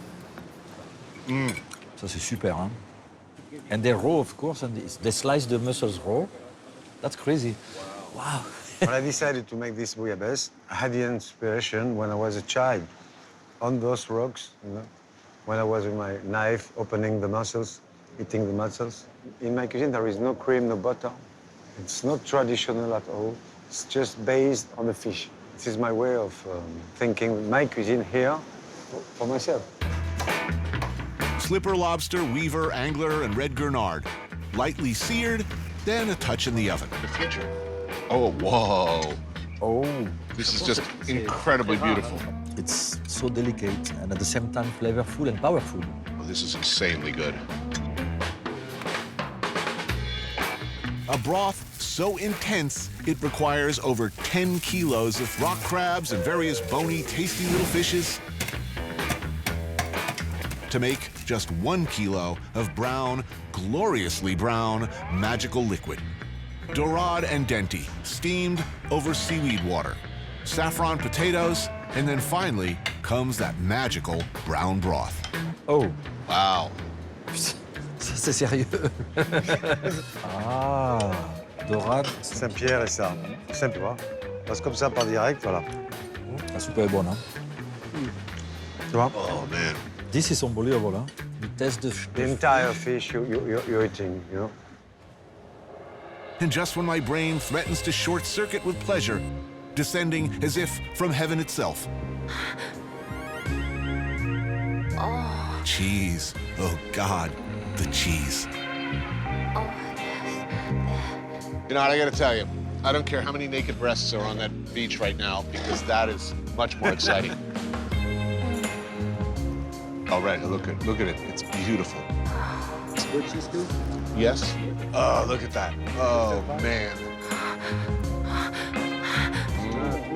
Ça, c'est super, hein? And they're raw, of course, and they slice the mussels raw. That's crazy. Wow. When I decided to make this bouillabaisse, I had the inspiration when I was a child. On those rocks, you know, when I was with my knife opening the mussels, eating the mussels. In my cuisine, there is no cream, no butter. It's not traditional at all. It's just based on the fish. This is my way of thinking my cuisine here for myself. Slipper lobster, weaver, angler, and red gurnard. Lightly seared, then a touch in the oven. The future. Oh, whoa. Oh. This is just incredibly beautiful. It's so delicate and at the same time flavorful and powerful. Oh, this is insanely good. A broth so intense, it requires over 10 kilos of rock crabs and various bony, tasty little fishes to make just 1 kilo of brown, gloriously brown, magical liquid. Dorade and denti, steamed over seaweed water. Saffron potatoes, and then finally comes that magical brown broth. Oh. Wow. Ça, c'est sérieux. Ah, dorade. Saint-Pierre et ça. Simple, tu vois. Passe comme ça par direct, voilà. La soupe est bonne, hein. Tu vois? Oh, man. This is unbelievable, hein. You taste the entire fish you're eating, you know? And just when my brain threatens to short-circuit with pleasure, descending as if from heaven itself. Oh. Cheese. Oh, God, the cheese. Oh, yes. You know what, I gotta tell you, I don't care how many naked breasts are on that beach right now, because that is much more exciting. All right, look at it. It's beautiful. Good cheese too? Yes? Oh, look at that. Oh, man.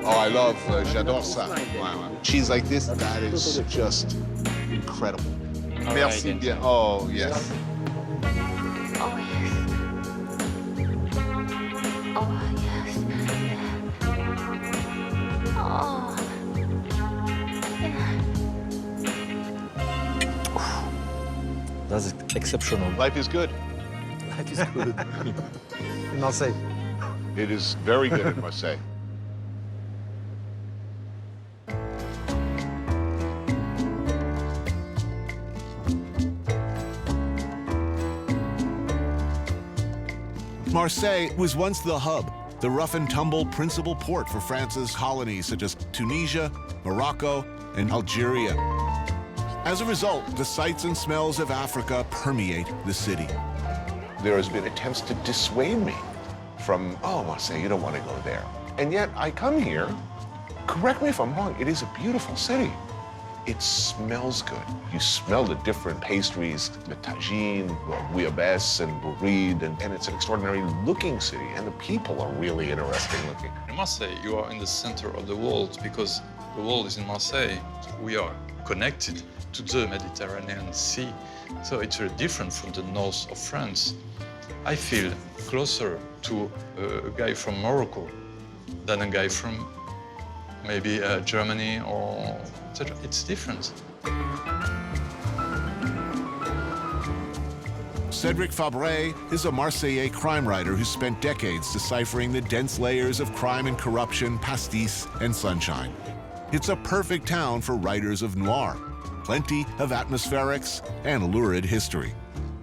Oh, I love, j'adore ça. Wow. Cheese like this, that is just incredible. Merci bien. Oh, yes. Oh, yes. Oh, yes. Oh. That's exceptional. Life is good. Life is good. In Marseille. It is very good in Marseille. Marseille was once the hub, the rough-and-tumble principal port for France's colonies such as Tunisia, Morocco, and Algeria. As a result, the sights and smells of Africa permeate the city. There has been attempts to dissuade me from, oh, Marseille, you don't want to go there. And yet I come here, correct me if I'm wrong, it is a beautiful city. It smells good. You smell the different pastries, the tagine, bouillabaisse, and bourride, and it's an extraordinary looking city, and the people are really interesting looking. In Marseille, you are in the center of the world because the world is in Marseille. We are connected to the Mediterranean Sea, so it's very different from the north of France. I feel closer to a guy from Morocco than a guy from maybe Germany or etc. It's different. Cédric Fabre is a Marseillais crime writer who spent decades deciphering the dense layers of crime and corruption, pastis, and sunshine. It's a perfect town for writers of noir. Plenty of atmospherics and lurid history.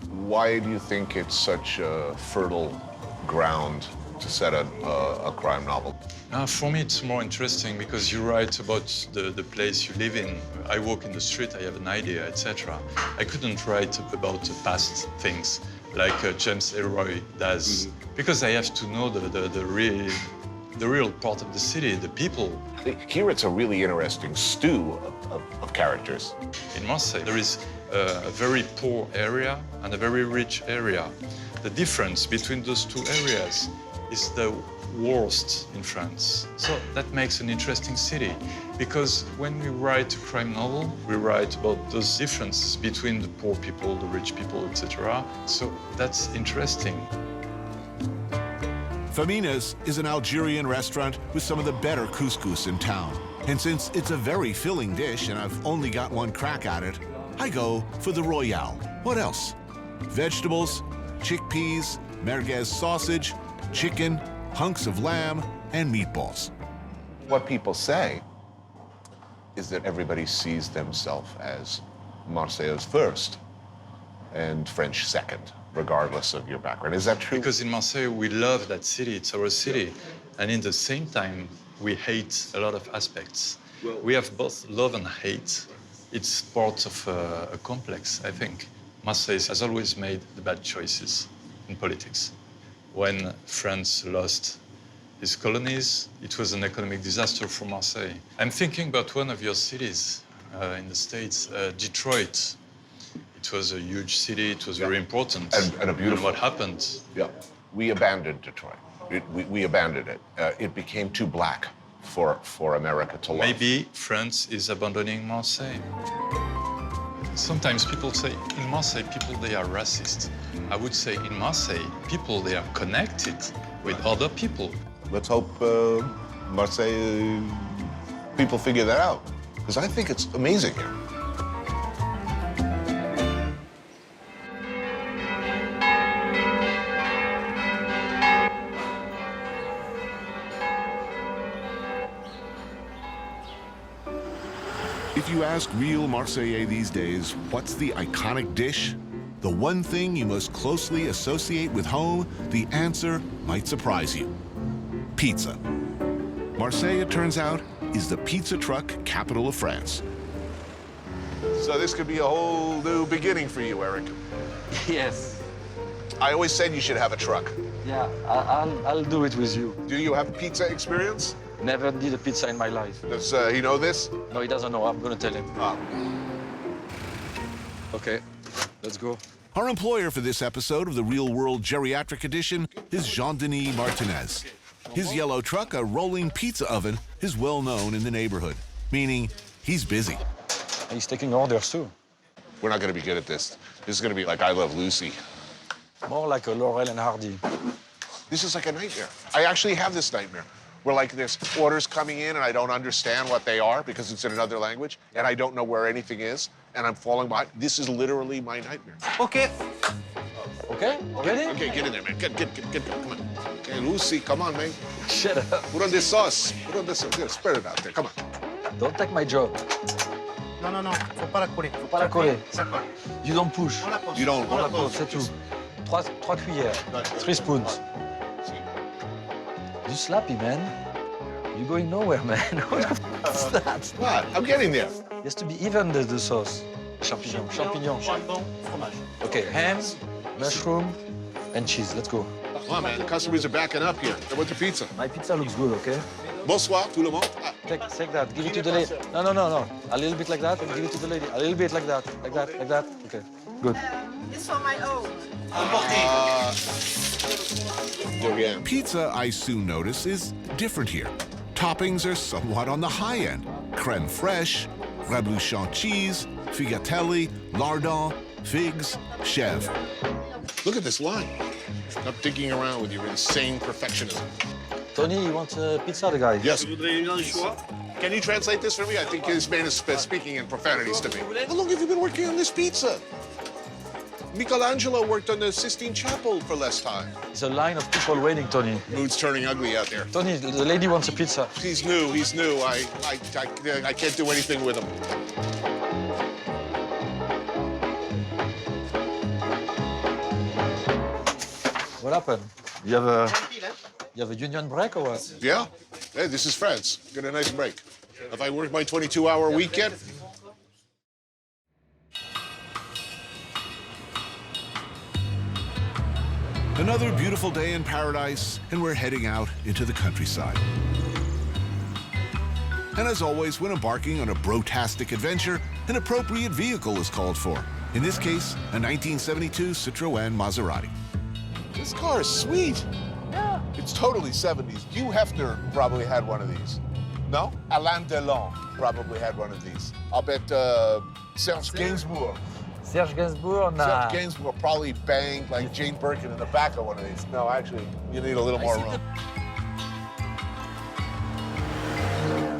Why do you think it's such a fertile ground to set a crime novel? For me, it's more interesting because you write about the place you live in. I walk in the street, I have an idea, etc. I couldn't write about the past things like James Elroy does, because I have to know the real part of the city, the people. Here it's a really interesting stew of characters. In Marseille, there is a very poor area and a very rich area. The difference between those two areas is the worst in France. So that makes an interesting city, because when we write a crime novel, we write about those differences between the poor people, the rich people, etc. So that's interesting. Famina's is an Algerian restaurant with some of the better couscous in town. And since it's a very filling dish and I've only got one crack at it, I go for the Royale. What else? Vegetables, chickpeas, merguez sausage, chicken, hunks of lamb, and meatballs. What people say is that everybody sees themselves as Marseillais first and French second, regardless of your background. Is that true? Because in Marseille, we love that city, it's our city. And in the same time, we hate a lot of aspects. We have both love and hate. It's part of a complex, I think. Marseille has always made the bad choices in politics. When France lost his colonies. It was an economic disaster for Marseille. I'm thinking about one of your cities in the States, Detroit. It was a huge city, it was very important. And a beautiful. And what happened? Yeah, we abandoned Detroit. We abandoned it. It became too black for America to love. Maybe France is abandoning Marseille. Sometimes people say, in Marseille, people, they are racist. I would say, in Marseille, people, they are connected with other people. Let's hope Marseille people figure that out, because I think it's amazing here. If you ask real Marseillais these days, what's the iconic dish? The one thing you most closely associate with home, the answer might surprise you. Pizza. Marseille, it turns out, is the pizza truck capital of France. So this could be a whole new beginning for you, Eric. Yes. I always said you should have a truck. Yeah, I'll do it with you. Do you have pizza experience? Never did a pizza in my life. Does he know this? No, he doesn't know. I'm gonna tell him. Oh. Okay, let's go. Our employer for this episode of the Real World Geriatric Edition is Jean-Denis Martinez. His yellow truck, a rolling pizza oven, is well known in the neighborhood, meaning he's busy. He's taking orders too. We're not going to be good at this. This is going to be like I Love Lucy. More like a Laurel and Hardy. This is like a nightmare. I actually have this nightmare where like there's orders coming in and I don't understand what they are because it's in another language and I don't know where anything is and I'm falling behind. This is literally my nightmare. Okay. Okay? Ready? Okay, get in there, man. Get. Come on. Okay, Lucy, come on, man. Shut up. Put on this sauce. Put on this sauce. Good, spread it out there. Come on. Don't take my job. Non, faut pas la coller. Faut pas la coller. You don't push. You don't. On la pose, c'est tout. 3 cuillères. 3 spoons. You slappy, man. You're going nowhere, man. What the f is that? What? I'm getting there. It has to be even, the sauce. Champignon. Jambon, fromage. Okay, ham, mushroom, and cheese. Let's go. Come on, man. The customers are backing up here. They want the pizza. My pizza looks good, okay? Bonsoir, tout le monde. Take that. Give it to the lady. No. A little bit like that, and give it to the lady. A little bit like that. Like that. Okay. Good. It's for my own. Pizza, I soon notice, is different here. Toppings are somewhat on the high end. Crème fraîche, reblochon cheese, figatelli, lardon, figs, chèvre. Look at this line. Stop digging around with your insane perfectionism. Tony, you want pizza, the guy? Yes. Can you translate this for me? I think this man is speaking in profanities to me. How long have you been working on this pizza? Michelangelo worked on the Sistine Chapel for less time. It's a line of people waiting, Tony. Mood's turning ugly out there. Tony, the lady wants a pizza. He's new. I can't do anything with him. What happened? You have a union break or what? Yeah. Hey, this is France. Get a nice break. Have I worked my 22-hour week yet? Another beautiful day in paradise, and we're heading out into the countryside. And as always, when embarking on a brotastic adventure, an appropriate vehicle is called for. In this case, a 1972 Citroën Maserati. This car is sweet. Yeah. It's totally 70s. Hugh Hefner probably had one of these. No? Alain Delon probably had one of these. I'll bet Serge Gainsbourg. Serge Gainsbourg? Nah. Serge Gainsbourg probably banged like Jane Birkin in the back of one of these. No, actually, you need a little more room.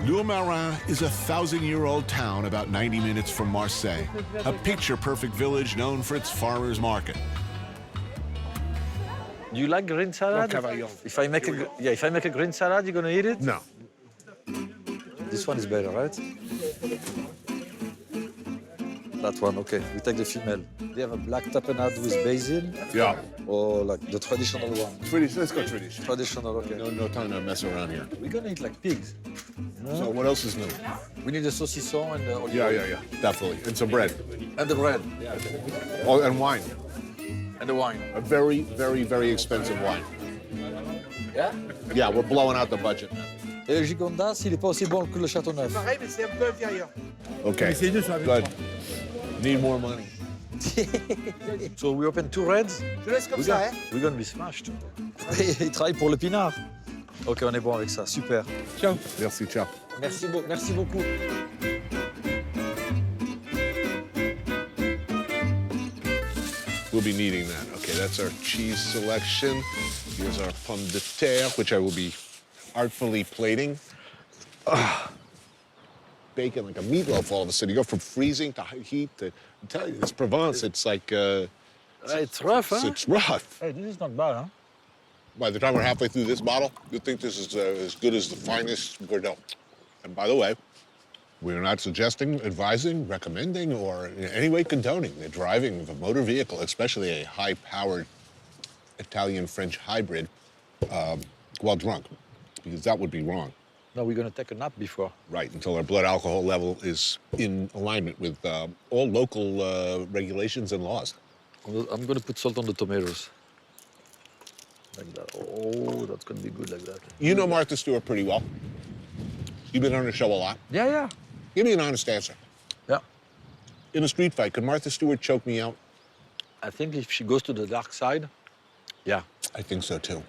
Lourmarin is a 1,000-year-old town about 90 minutes from Marseille, a picture-perfect village known for its farmers' market. Do you like green salad? If I make a green salad, you're gonna eat it? No. This one is better, right? That one, okay. We take the female. They have a black tapenade with basil. Yeah. Or like the traditional one. Let's go traditional. Traditional, okay. No time to mess around here. We're gonna eat like pigs. You know? So what else is new? We need the saucisson and the olive Yeah, oil. definitely. And some bread. And the bread. Oh, and wine. And the wine. A very, very, very expensive wine. Yeah? Yeah, we're blowing out the budget. Et le Gigondas, il n'est pas aussi bon que le Châteauneuf. Pareil, mais c'est un peu inférieur. Okay, Mais ces deux sont la même good. chose. Need more money. So we open 2 reds. Je laisse comme ça, hein. We're gonna be smashed. Il travaille pour le pinard. Ok, on est bon avec ça, super. Ciao. Merci, ciao. Merci beaucoup. We'll be needing that. Okay, that's our cheese selection. Here's our pomme de terre, which I will be artfully plating. Bacon like a meatloaf all of a sudden. You go from freezing to high heat to, I'm telling you, it's Provence. It's like... it's rough, huh? It's rough. Hey, this is not bad, huh? By the time we're halfway through this bottle, you'll think this is as good as the finest Bordeaux. And by the way, we're not suggesting, advising, recommending, or in any way condoning the driving of a motor vehicle, especially a high-powered Italian-French hybrid, while drunk, because that would be wrong. No, we're gonna take a nap before. Right, until our blood alcohol level is in alignment with all local regulations and laws. I'm gonna put salt on the tomatoes. Like that. Oh, that's gonna be good like that. You know Martha Stewart pretty well. You've been on her show a lot. Yeah. Give me an honest answer. Yeah. In a street fight, could Martha Stewart choke me out? I think if she goes to the dark side, yeah. I think so, too.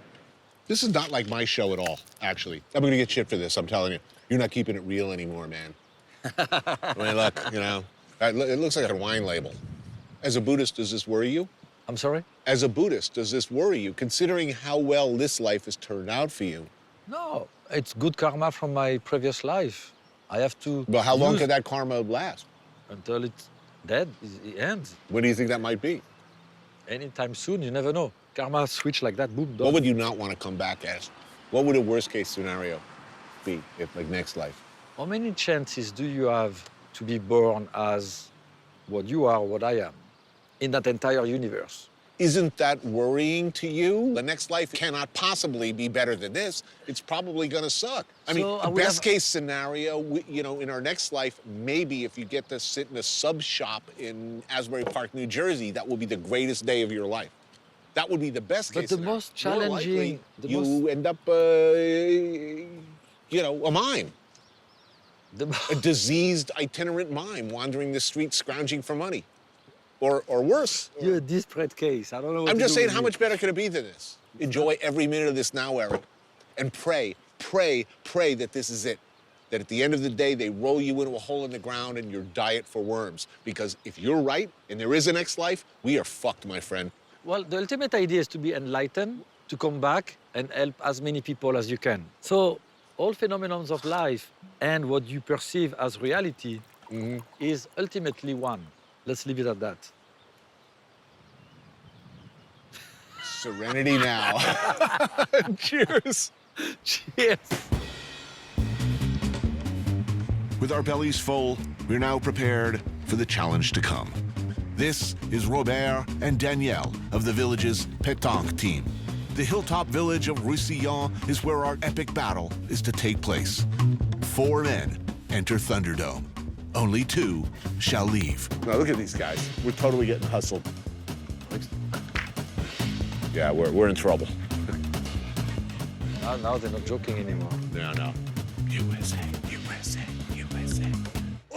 This is not like my show at all, actually. I'm gonna get shit for this, I'm telling you. You're not keeping it real anymore, man. I mean, look, you know, it looks like a wine label. As a Buddhist, does this worry you? I'm sorry? As a Buddhist, does this worry you, considering how well this life has turned out for you? No, it's good karma from my previous life. I have to... But how long could that karma last? Until it's dead, it ends. When do you think that might be? Anytime soon, you never know. Karma switch like that, boom, done. What would you not want to come back as? What would a worst-case scenario be, if like next life? How many chances do you have to be born as what you are, what I am, in that entire universe? Isn't that worrying to you? The next life cannot possibly be better than this. It's probably gonna suck. I mean, best case scenario, you know, in our next life, maybe if you get to sit in a sub shop in Asbury Park, New Jersey, that will be the greatest day of your life. That would be the best case scenario. But the most challenging... You end up, you know, a mime. A diseased itinerant mime wandering the streets scrounging for money. Or worse. You're a desperate case. I don't know what I'm to just do saying, with how you. much better could it be than this? Enjoy every minute of this now, Eric. And pray that this is it. That at the end of the day, they roll you into a hole in the ground and you're diet for worms. Because if you're right, and there is a next life, we are fucked, my friend. Well, the ultimate idea is to be enlightened, to come back and help as many people as you can. So all phenomena of life and what you perceive as reality is ultimately one. Let's leave it at that. Serenity now. Cheers. Cheers. With our bellies full, we're now prepared for the challenge to come. This is Robert and Danielle of the village's Pétanque team. The hilltop village of Roussillon is where our epic battle is to take place. 4 men enter Thunderdome. Only 2 shall leave. Now look at these guys. We're totally getting hustled. Yeah, we're in trouble. Now they're not joking anymore. No. USA.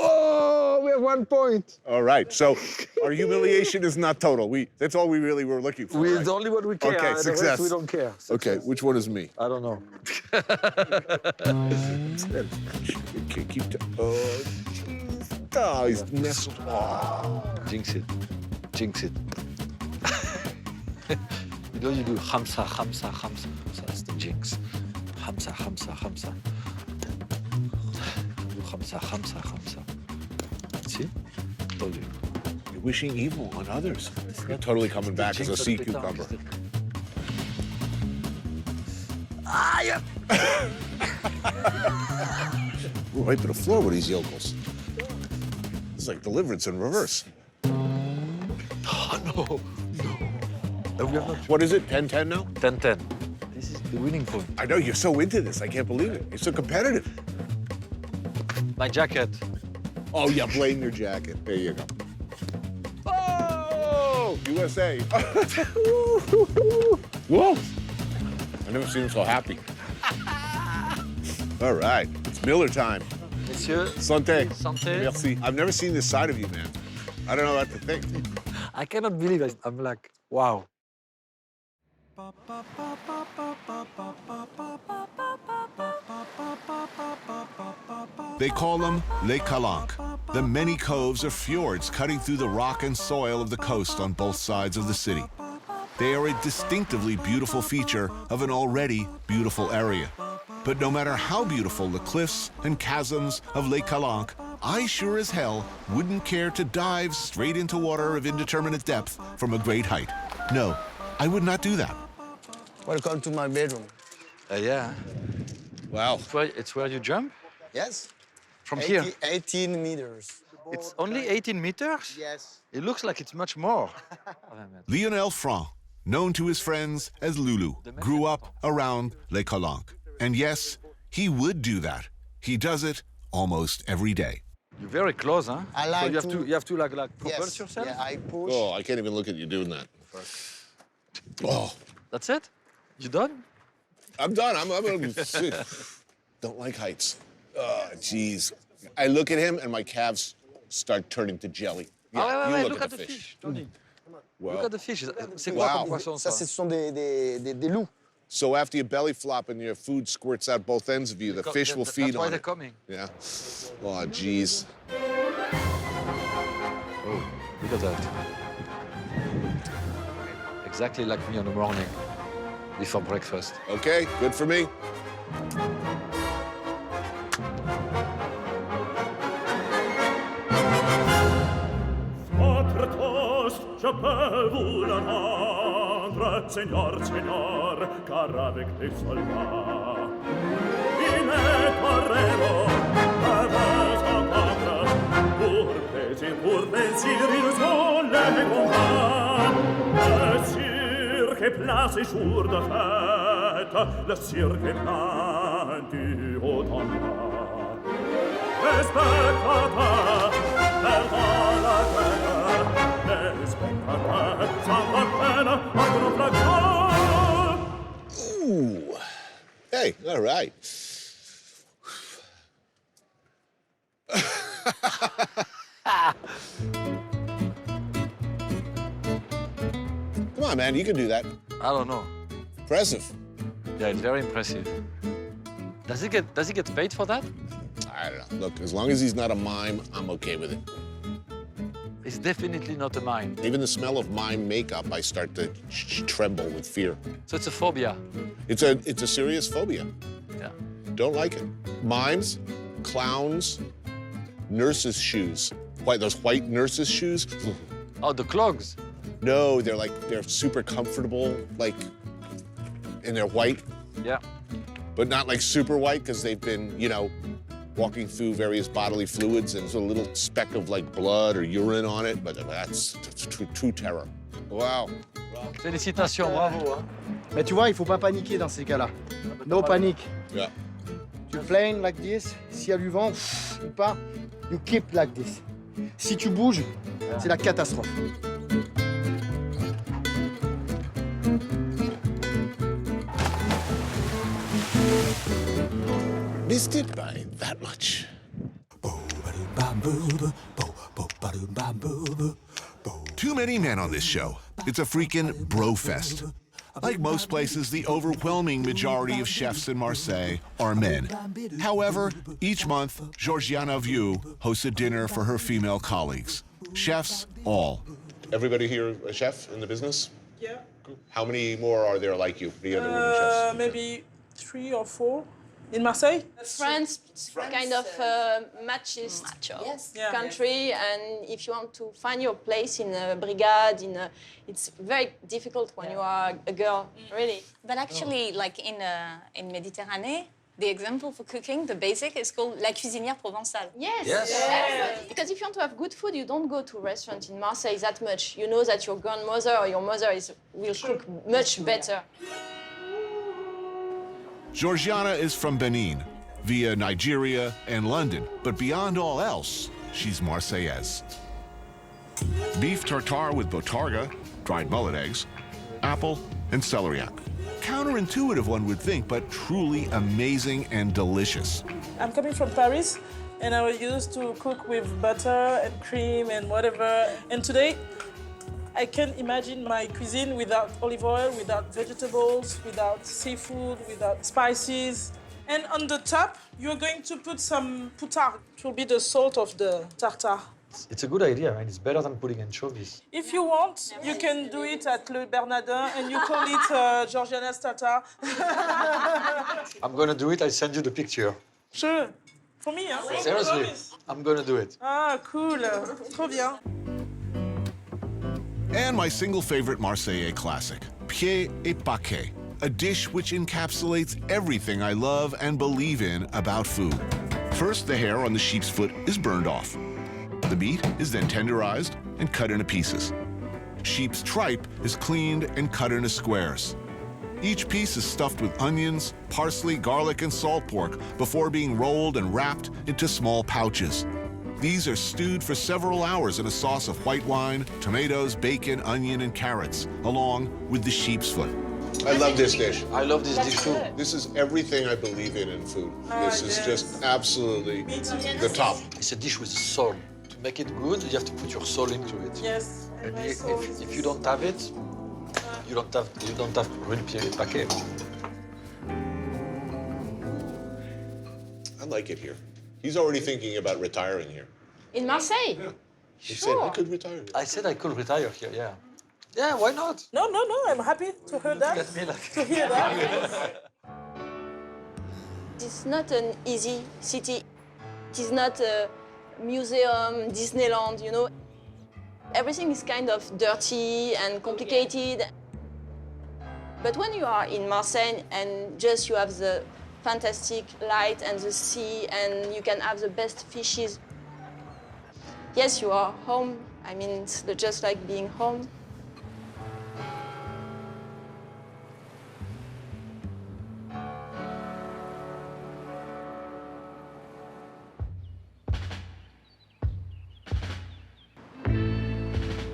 Oh, we have 1 point. All right, so our humiliation is not total. That's all we really were looking for. It's only what we care. Okay, The success. rest we don't care. Okay, which one is me? I don't know. Keep oh, jeez. Oh, he's nestled. Oh. Jinx it. You know you do hamsa. That's the jinx. Hamsa. Do hamsa. See? Told you. You're wishing evil on others. You're totally coming back as a sea cucumber. Yeah. We're right to the floor with these yokels. It's like Deliverance in reverse. Oh, no. We have not... What is it, 10-10 now? 10-10. This is the winning point. I know, you're so into this. I can't believe it. You're so competitive. My jacket. Oh, yeah, blame your jacket. There you go. Oh! USA. Whoa! I've never seen him so happy. All right, it's Miller time. Monsieur. Santé. Santé. Merci. I've never seen this side of you, man. I don't know what to think. I cannot believe it. I'm like, wow. They call them Les Calanques, the many coves or fjords cutting through the rock and soil of the coast on both sides of the city. They are a distinctively beautiful feature of an already beautiful area. But no matter how beautiful the cliffs and chasms of Les Calanques, I sure as hell wouldn't care to dive straight into water of indeterminate depth from a great height. No, I would not do that. Welcome to my bedroom. Yeah. Wow. It's where you jump? Yes. From here? 18 meters. It's only 18 meters? Yes. It looks like it's much more. Lionel Franc, known to his friends as Lulu, grew up around Les Calanques. And yes, he would do that. He does it almost every day. You're very close, huh? I like so you have to like propulse Yes. yourself? Yeah, I push. Oh, I can't even look at you doing that. Oh. That's it? You done? I'm done. I'm don't like heights. Oh, jeez. I look at him and my calves start turning to jelly. Yeah, you look at the fish. Tony. Wow. Look at the fish. C'est quoi comme poisson, Ça, ce sont des loups. So after you belly flop and your food squirts out both ends of you, the fish will feed That's why on they're it. coming. Yeah. Oh, jeez. Oh, look at that. Exactly like me in the morning, before breakfast. Okay, good for me. Votre toast, je peux vous le rendre, Seigneur, car avec des soldats, il est torero, devez entendre, pour plaisir, ils sont les combats. Le cirque est place et jour de fête, le cirque est plein du haut en bas. Les spectateurs, perdant la guerre, les spectateurs, sans la peine, en flagrant. Ooh. Hey, all right. Come on, man, you can do that. I don't know. Impressive. Yeah, it's very impressive. Does he get paid for that? I don't know. Look, as long as he's not a mime, I'm okay with it. It's definitely not a mime. Even the smell of mime makeup, I start to tremble with fear. So it's a phobia. It's a serious phobia. Yeah. Don't like it. Mimes, clowns, nurses' shoes. Those white nurses' shoes? Oh, the clogs? No, they're super comfortable, and they're white. Yeah. But not like super white, because they've been, walking through various bodily fluids, and there's a little speck of blood or urine on it, but that's true terror. Wow. Félicitations, bravo. Hein. Mais tu vois, il faut pas paniquer dans ces cas-là. No panic. Yeah. Tu plane like this, s'il y a du vent ou pas, you keep like this. Si tu bouges, c'est la catastrophe. Missed it by that much. Too many men on this show. It's a freaking bro fest. Like most places, the overwhelming majority of chefs in Marseille are men. However, each month, Georgiana Vieux hosts a dinner for her female colleagues. Chefs, all. Everybody here a chef in the business? Yeah. How many more are there like you? The other women chefs? Maybe 3 or 4 in Marseille. France kind of matches country, and if you want to find your place in a brigade, it's very difficult when you are a girl, really. But actually, like in Mediterranean, the example for cooking, the basic, is called la cuisinière provençale. Yes. Because if you want to have good food, you don't go to a restaurant in Marseille that much. You know that your grandmother or your mother will cook much better. Georgiana is from Benin, via Nigeria and London, but beyond all else, she's Marseillaise. Beef tartare with botarga, dried mullet eggs, apple, and celeriac. Counterintuitive, one would think, but truly amazing and delicious. I'm coming from Paris, and I was used to cook with butter and cream and whatever. And today, I can't imagine my cuisine without olive oil, without vegetables, without seafood, without spices. And on the top, you're going to put some poutard. It will be the salt of the tartare. It's a good idea, and it's better than putting anchovies. If you want, you can do it at Le Bernardin, and you call it Georgiana's tartare. I'm gonna do it, I'll send you the picture. Sure. For me, hein? Seriously, I'm gonna do it. Ah, cool. Trop bien. And my single favorite Marseillais classic, pied et paquet, a dish which encapsulates everything I love and believe in about food. First, the hair on the sheep's foot is burned off. The meat is then tenderized and cut into pieces. Sheep's tripe is cleaned and cut into squares. Each piece is stuffed with onions, parsley, garlic, and salt pork before being rolled and wrapped into small pouches. These are stewed for several hours in a sauce of white wine, tomatoes, bacon, onion, and carrots, along with the sheep's foot. I love this dish. I love this dish too. This is everything I believe in food. This is just absolutely the top. It's a dish with soul. To make it good, you have to put your soul into it. Yes. And if you don't have it, you don't have real pied et paquet. I like it here. He's already thinking about retiring here. In Marseille? Yeah. He said I could retire here. I said I could retire here, yeah. Yeah, why not? No, I'm happy to hear that. Get me like... To hear that. It's not an easy city. It is not a museum, Disneyland, you know. Everything is kind of dirty and complicated. But when you are in Marseille and just you have the fantastic light and the sea and you can have the best fishes, yes, you are home. I mean, it's just like being home.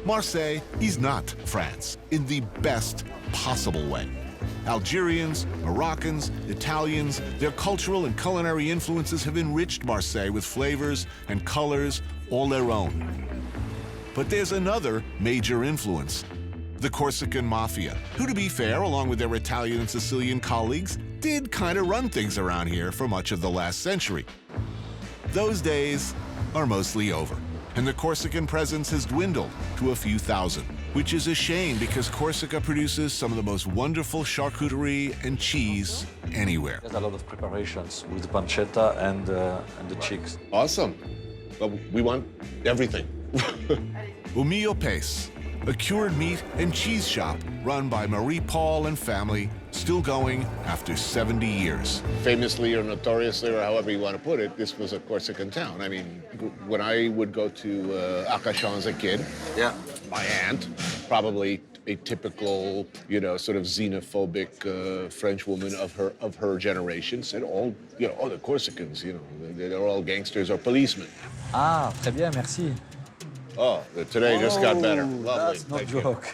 Marseille is not France in the best possible way. Algerians, Moroccans, Italians, their cultural and culinary influences have enriched Marseille with flavors and colors all their own. But there's another major influence, the Corsican mafia, who, to be fair, along with their Italian and Sicilian colleagues, did kind of run things around here for much of the last century. Those days are mostly over, and the Corsican presence has dwindled to a few thousand, which is a shame because Corsica produces some of the most wonderful charcuterie and cheese anywhere. There's a lot of preparations with the pancetta and the chicks. Awesome. But we want everything. Umio Pace, a cured meat and cheese shop run by Marie Paul and family, still going after 70 years. Famously or notoriously, or however you want to put it, this was a Corsican town. I mean, when I would go to Arcachon as a kid, yeah, my aunt, probably a typical, you know, sort of xenophobic French woman of her generation, said all, you know, oh, the Corsicans, you know, they're all gangsters or policemen. Ah, très bien, merci. Oh, today just got better. Lovely. That's no joke.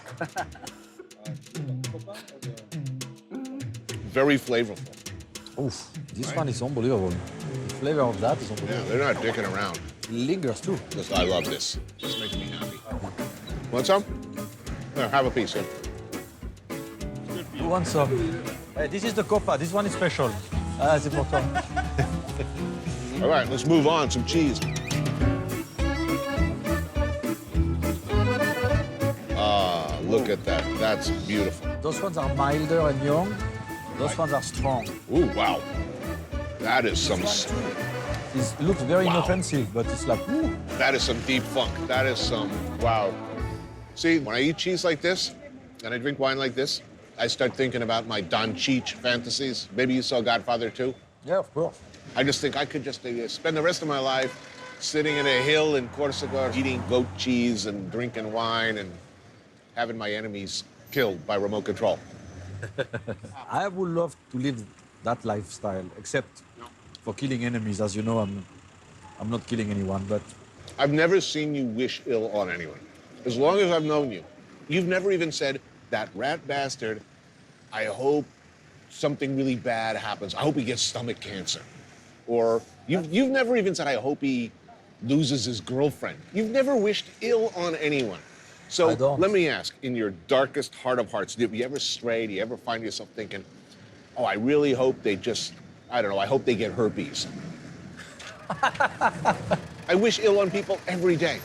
Very flavorful. Oof, this one is unbelievable. The flavor of that is unbelievable. Yeah, they're not dicking around. It lingers too. I love this. This makes me happy. Want some? Yeah, have a piece, yeah. Who wants some? Hey, this is the copa. This one is special. Ah, c'est pour toi. All right, let's move on. Some cheese. Ah, look at that. That's beautiful. Those ones are milder and young. Those ones are strong. Ooh, wow. That is some... It looks very inoffensive, but it's like, ooh. That is some deep funk. That is some... Wow. See, when I eat cheese like this, and I drink wine like this, I start thinking about my Don Cheech fantasies. Maybe you saw Godfather 2? Yeah, of course. I just think I could just spend the rest of my life sitting in a hill in Corsica, eating goat cheese and drinking wine and having my enemies killed by remote control. I would love to live that lifestyle, except for killing enemies. As you know, I'm not killing anyone, but... I've never seen you wish ill on anyone. As long as I've known you, you've never even said, that rat bastard, I hope something really bad happens. I hope he gets stomach cancer. Or you've never even said, I hope he loses his girlfriend. You've never wished ill on anyone. So let me ask, in your darkest heart of hearts, do you ever stray? Do you ever find yourself thinking, oh, I really hope they just, I don't know, I hope they get herpes. I wish ill on people every day.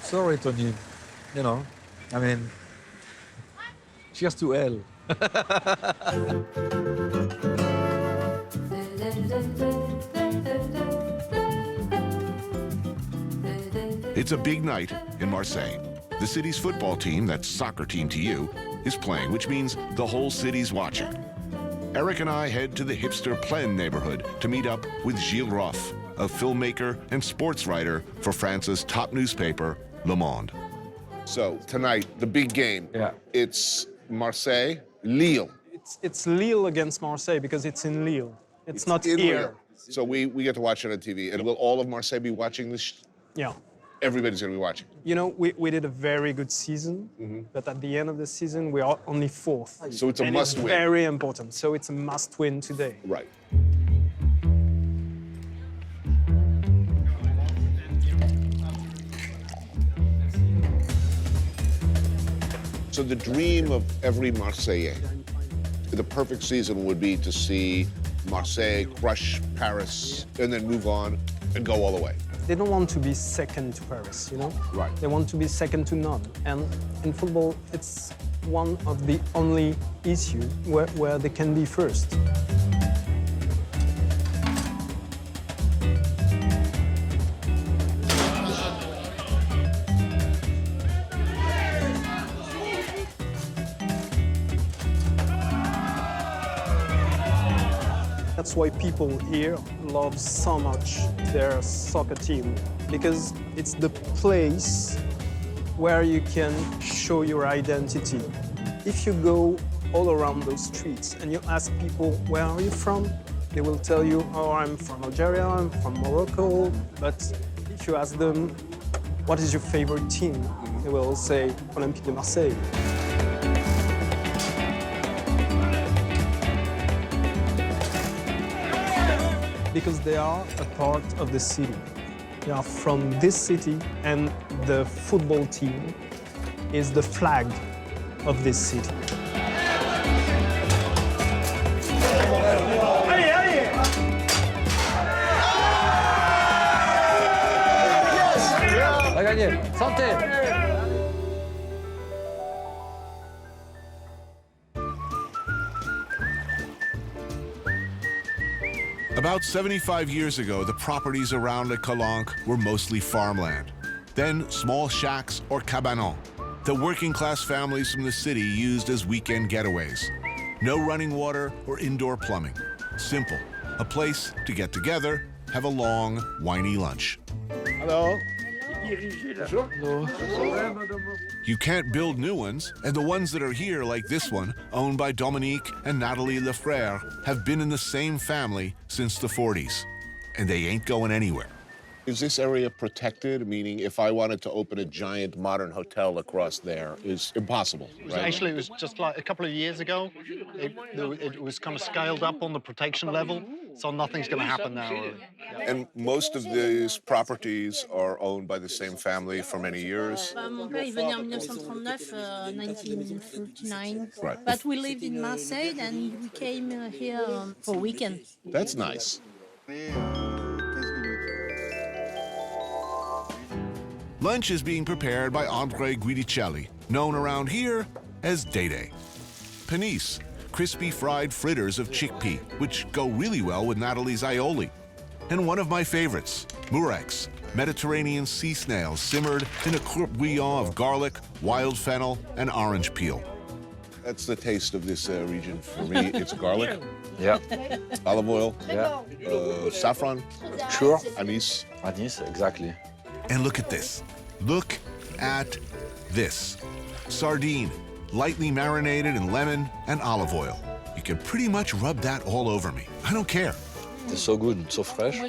Sorry, Tony. You know, I mean, cheers to hell. It's a big night in Marseille. The city's football team, that's soccer team to you, is playing, which means the whole city's watching. Eric and I head to the hipster Plaine neighborhood to meet up with Gilles Roff, a filmmaker and sports writer for France's top newspaper, Le Monde. So tonight, the big game. Yeah. It's Marseille, Lille. It's Lille against Marseille because it's in Lille. It's not in here. Lille. So we get to watch it on TV. And will all of Marseille be watching this? Yeah. Everybody's going to be watching. You know, we did a very good season, but at the end of the season, we are only fourth. So it's a must-win. It's very important. So it's a must-win today. Right. So the dream of every Marseillais, the perfect season would be to see Marseille crush Paris and then move on and go all the way. They don't want to be second to Paris, you know? Right. They want to be second to none. And in football, it's one of the only issues where they can be first. That's why people here love so much their soccer team, because it's the place where you can show your identity. If you go all around those streets and you ask people, where are you from? They will tell you, oh, I'm from Algeria, I'm from Morocco. But if you ask them, what is your favorite team? They will say, Olympique de Marseille. Because they are a part of the city. They are from this city, and the football team is the flag of this city. On a gagné. Santé. About 75 years ago, the properties around Les Calanques were mostly farmland. Then small shacks or cabanons that working-class families from the city used as weekend getaways. No running water or indoor plumbing. Simple. A place to get together, have a long, whiny lunch. Hello. You can't build new ones, and the ones that are here, like this one, owned by Dominique and Nathalie Lefrère, have been in the same family since the 40s, and they ain't going anywhere. Is this area protected? Meaning, if I wanted to open a giant modern hotel across there, is impossible, right? Actually, it was just like a couple of years ago. It was kind of scaled up on the protection level, so nothing's going to happen now. And most of these properties are owned by the same family for many years. Mon père, il venait en 1939, 1939. Right. But we lived in Marseille, and we came here for a weekend. That's nice. Lunch is being prepared by Andre Guidicelli, known around here as Day-Day. Panisse, crispy fried fritters of chickpea, which go really well with Natalie's aioli. And one of my favorites, murex, Mediterranean sea snails simmered in a courte bouillon of garlic, wild fennel, and orange peel. That's the taste of this region for me. It's garlic. Yeah. Olive oil. Yeah. Saffron. Sure. Anise. Anise, exactly. And look at this. Look at this. Sardine, lightly marinated in lemon and olive oil. You can pretty much rub that all over me. I don't care. It's so good, so fresh.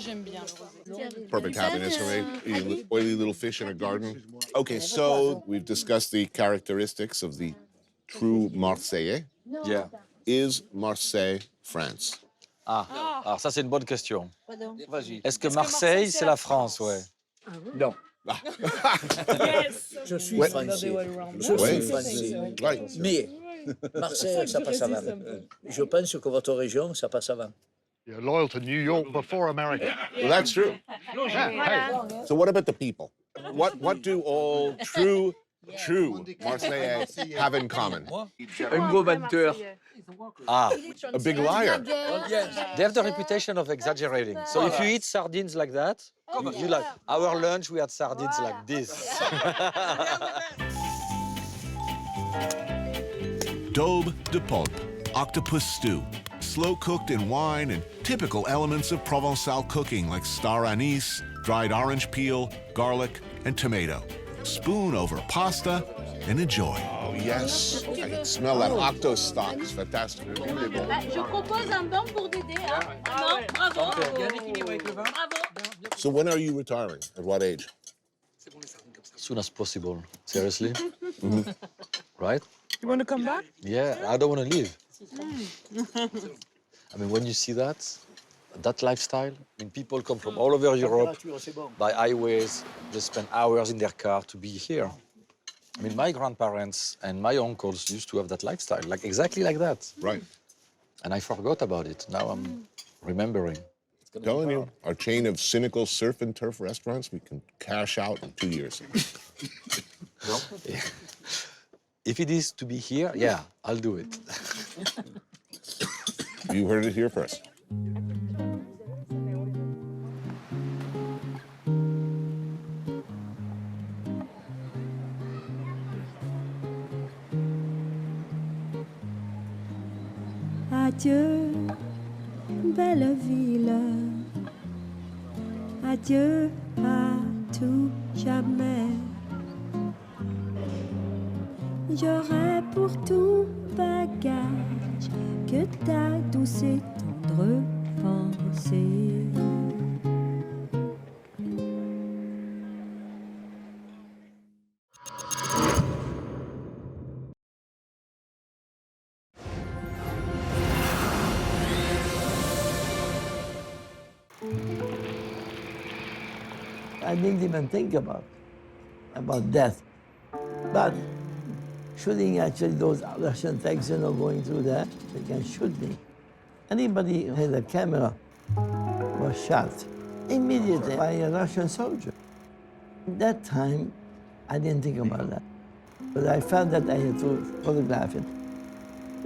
Perfect happiness for me. Eating oily little fish in a garden. Okay, so we've discussed the characteristics of the true Marseillais. Yeah. Is Marseille France? Alors ça c'est une bonne question. Est-ce que Marseille c'est la France, ouais? Non. Je suis français. Je suis français. Mais Marseille, ça passe avant. Je pense que votre région, ça passe avant. You're loyal to New York before America. Well, that's true. So what about the people? What do all true Marseillais have in common? Un gros menteur. Ah, a big liar. Yes. They have the reputation of exaggerating. So if you eat sardines like that, you like our lunch we had sardines like this. Daube de pulp, octopus stew, slow-cooked in wine and typical elements of Provençal cooking like star anise, dried orange peel, garlic, and tomato. Spoon over pasta and enjoy. Oh, yes. I can smell that octo stock. It's fantastic. Je propose un banc pour Dédé. Non, bravo. Bravo. So when are you retiring? At what age? As soon as possible. Seriously? Right? You want to come back? Yeah, I don't want to leave. I mean, when you see that lifestyle, I mean, people come from all over Europe by highways, they spend hours in their car to be here. I mean, my grandparents and my uncles used to have that lifestyle, like exactly like that. Right. And I forgot about it. Now I'm remembering. Telling you, our chain of cynical surf and turf restaurants, we can cash out in 2 years. If it is to be here, yeah, I'll do it. You heard it here first. Adieu, belle ville. Adieu à tout jamais. J'aurai pour tout bagage que ta douce et tendre pensée. I didn't even think about death. But shooting actually those Russian tanks, going through there, they can shoot me. Anybody who had a camera was shot immediately by a Russian soldier. At that time, I didn't think about that. But I felt that I had to photograph it.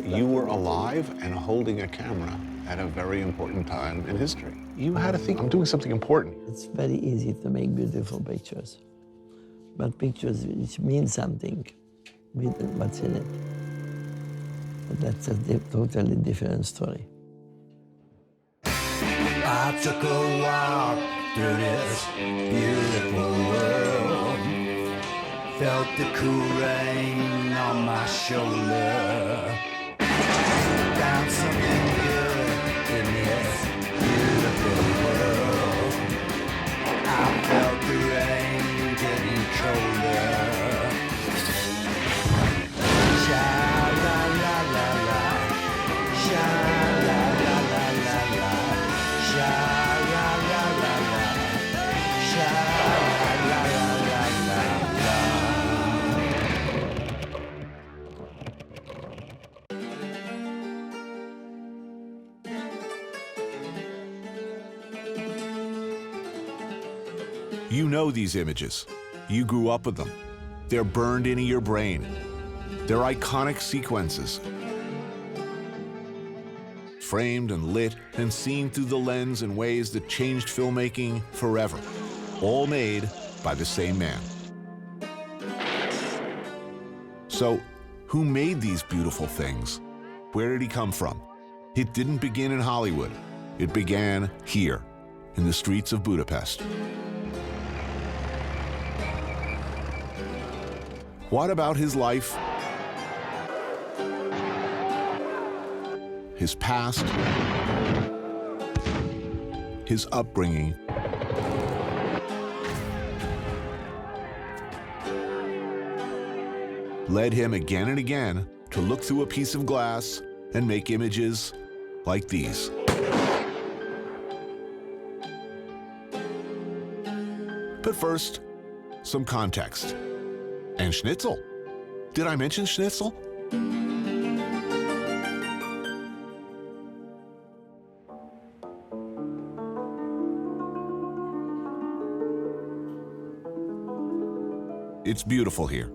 You were alive and holding a camera at a very important time in history. You had to think, I'm doing something important. It's very easy to make beautiful pictures, but pictures which mean something with what's in it. But that's a totally different story. I took a walk through this beautiful world, felt the cool rain on my shoulder, found something good in this beautiful world. I felt the rain getting colder. Sha la la la la, sha la la la la la, sha la la la la, sha la la la la la. You know these images. You grew up with them. They're burned into your brain. They're iconic sequences. Framed and lit and seen through the lens in ways that changed filmmaking forever. All made by the same man. So, who made these beautiful things? Where did he come from? It didn't begin in Hollywood. It began here, in the streets of Budapest. What about his life, his past, his upbringing, led him again and again to look through a piece of glass and make images like these. But first, some context. And schnitzel. Did I mention schnitzel? It's beautiful here.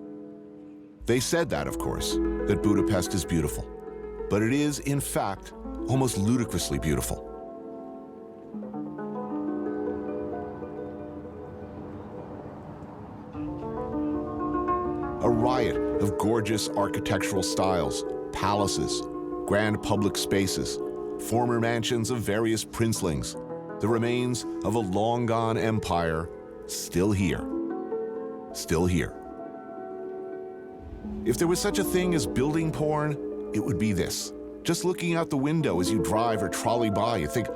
They said that, of course, that Budapest is beautiful. But it is, in fact, almost ludicrously beautiful. A riot of gorgeous architectural styles, palaces, grand public spaces, former mansions of various princelings, the remains of a long-gone empire, still here. Still here. If there was such a thing as building porn, it would be this. Just looking out the window as you drive or trolley by, you think,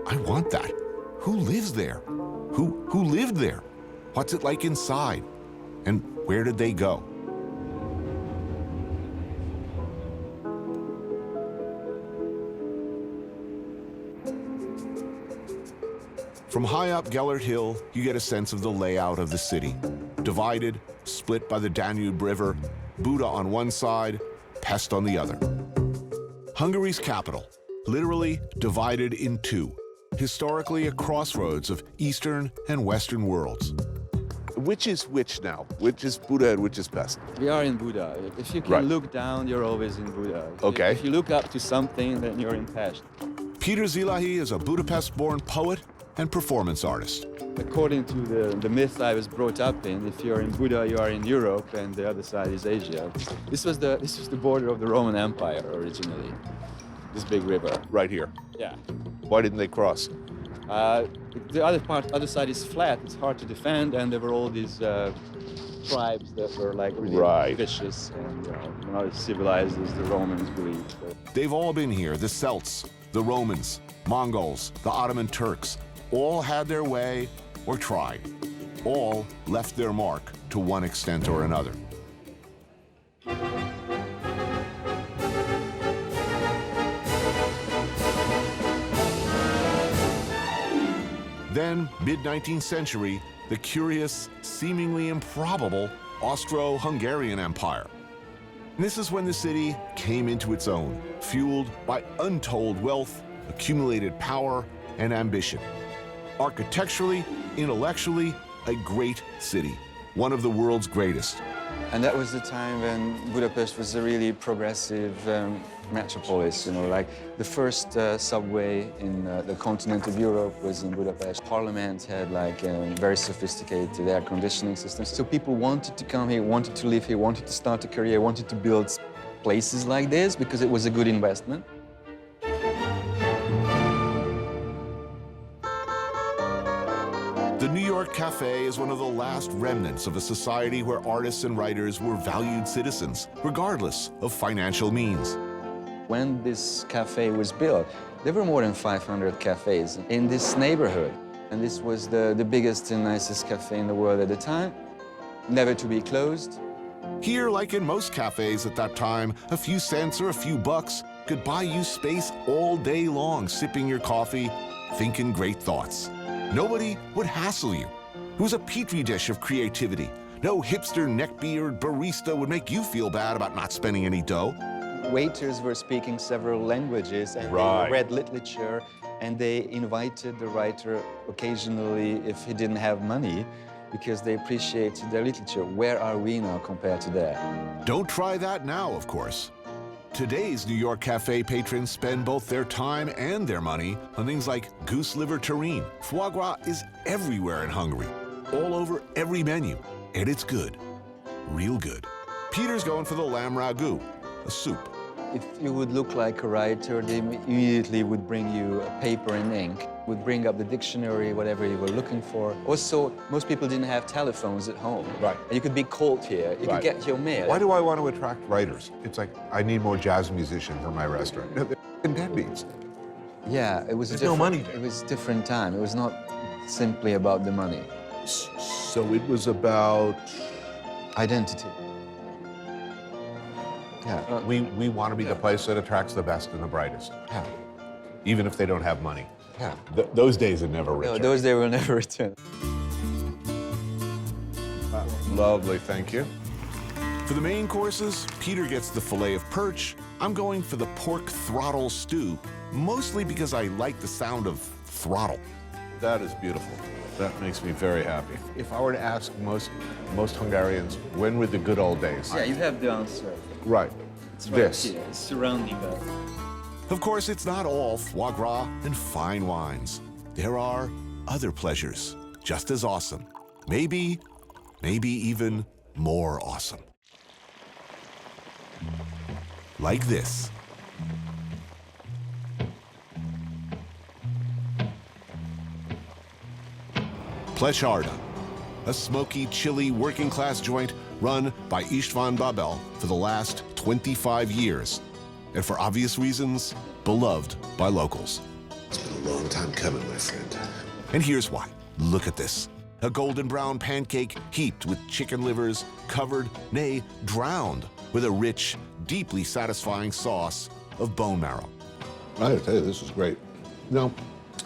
I want that. Who lives there? Who lived there? What's it like inside? And where did they go? From high up Gellert Hill, you get a sense of the layout of the city. Divided, split by the Danube River, Buda on one side, Pest on the other. Hungary's capital, literally divided in two. Historically a crossroads of Eastern and Western worlds. Which is which now? Which is Buda and which is Pest? We are in Buda. If you can look down, you're always in Buda. Okay. If you look up to something, then you're in Pest. Peter Zilahi is a Budapest-born poet and performance artist. According to the myth I was brought up in, if you're in Buda, you are in Europe, and the other side is Asia. This was the border of the Roman Empire originally. This big river. Right here. Yeah. Why didn't they cross? The other side is flat. It's hard to defend, and there were all these tribes that were like really vicious and not as civilized as the Romans believed. So. They've all been here: the Celts, the Romans, Mongols, the Ottoman Turks. All had their way or tried. All left their mark to one extent or another. Then, mid-19th century, the curious, seemingly improbable Austro-Hungarian Empire. And this is when the city came into its own, fueled by untold wealth, accumulated power, and ambition. Architecturally, intellectually, a great city, one of the world's greatest. And that was the time when Budapest was a really progressive metropolis, like the first subway in the continent of Europe was in Budapest. Parliament had like a very sophisticated air conditioning system. So people wanted to come here, wanted to live here, wanted to start a career, wanted to build places like this because it was a good investment. The New York Cafe is one of the last remnants of a society where artists and writers were valued citizens, regardless of financial means. When this cafe was built, there were more than 500 cafes in this neighborhood. And this was the biggest and nicest cafe in the world at the time, never to be closed. Here, like in most cafes at that time, a few cents or a few bucks could buy you space all day long, sipping your coffee, thinking great thoughts. Nobody would hassle you. It was a petri dish of creativity. No hipster neckbeard barista would make you feel bad about not spending any dough. Waiters were speaking several languages and they read literature, and they invited the writer occasionally if he didn't have money because they appreciated their literature. Where are we now compared to that? Don't try that now, of course. Today's New York Cafe patrons spend both their time and their money on things like goose liver terrine. Foie gras is everywhere in Hungary, all over every menu, and it's good, real good. Peter's going for the lamb ragu, a soup. If you would look like a writer, they immediately would bring you a paper and ink, would bring up the dictionary, whatever you were looking for. Also, most people didn't have telephones at home. Right. And you could be called here, you could get your mail. Why do I want to attract writers? It's like, I need more jazz musicians in my restaurant. No, they're deadbeats. Yeah, it was There's no money there. It was a different time. It was not simply about the money. So it was about? Identity. Yeah, we want to be the place that attracts the best and the brightest. Yeah. Even if they don't have money. Yeah. Those days will never return. No, those days will never return. Lovely, thank you. For the main courses, Peter gets the fillet of perch. I'm going for the pork throttle stew, mostly because I like the sound of throttle. That is beautiful. That makes me very happy. If I were to ask most Hungarians, when were the good old days? Yeah, you have the answer. Right. It's this. Right here. It's surrounding us. Of course, it's not all foie gras and fine wines. There are other pleasures just as awesome. Maybe even more awesome. Like this. Plesharda, a smoky, chilly, working-class joint run by István Babel for the last 25 years. And for obvious reasons, beloved by locals. It's been a long time coming, my friend. And here's why. Look at this. A golden brown pancake heaped with chicken livers, covered, nay, drowned with a rich, deeply satisfying sauce of bone marrow. I gotta tell you, this is great. Now,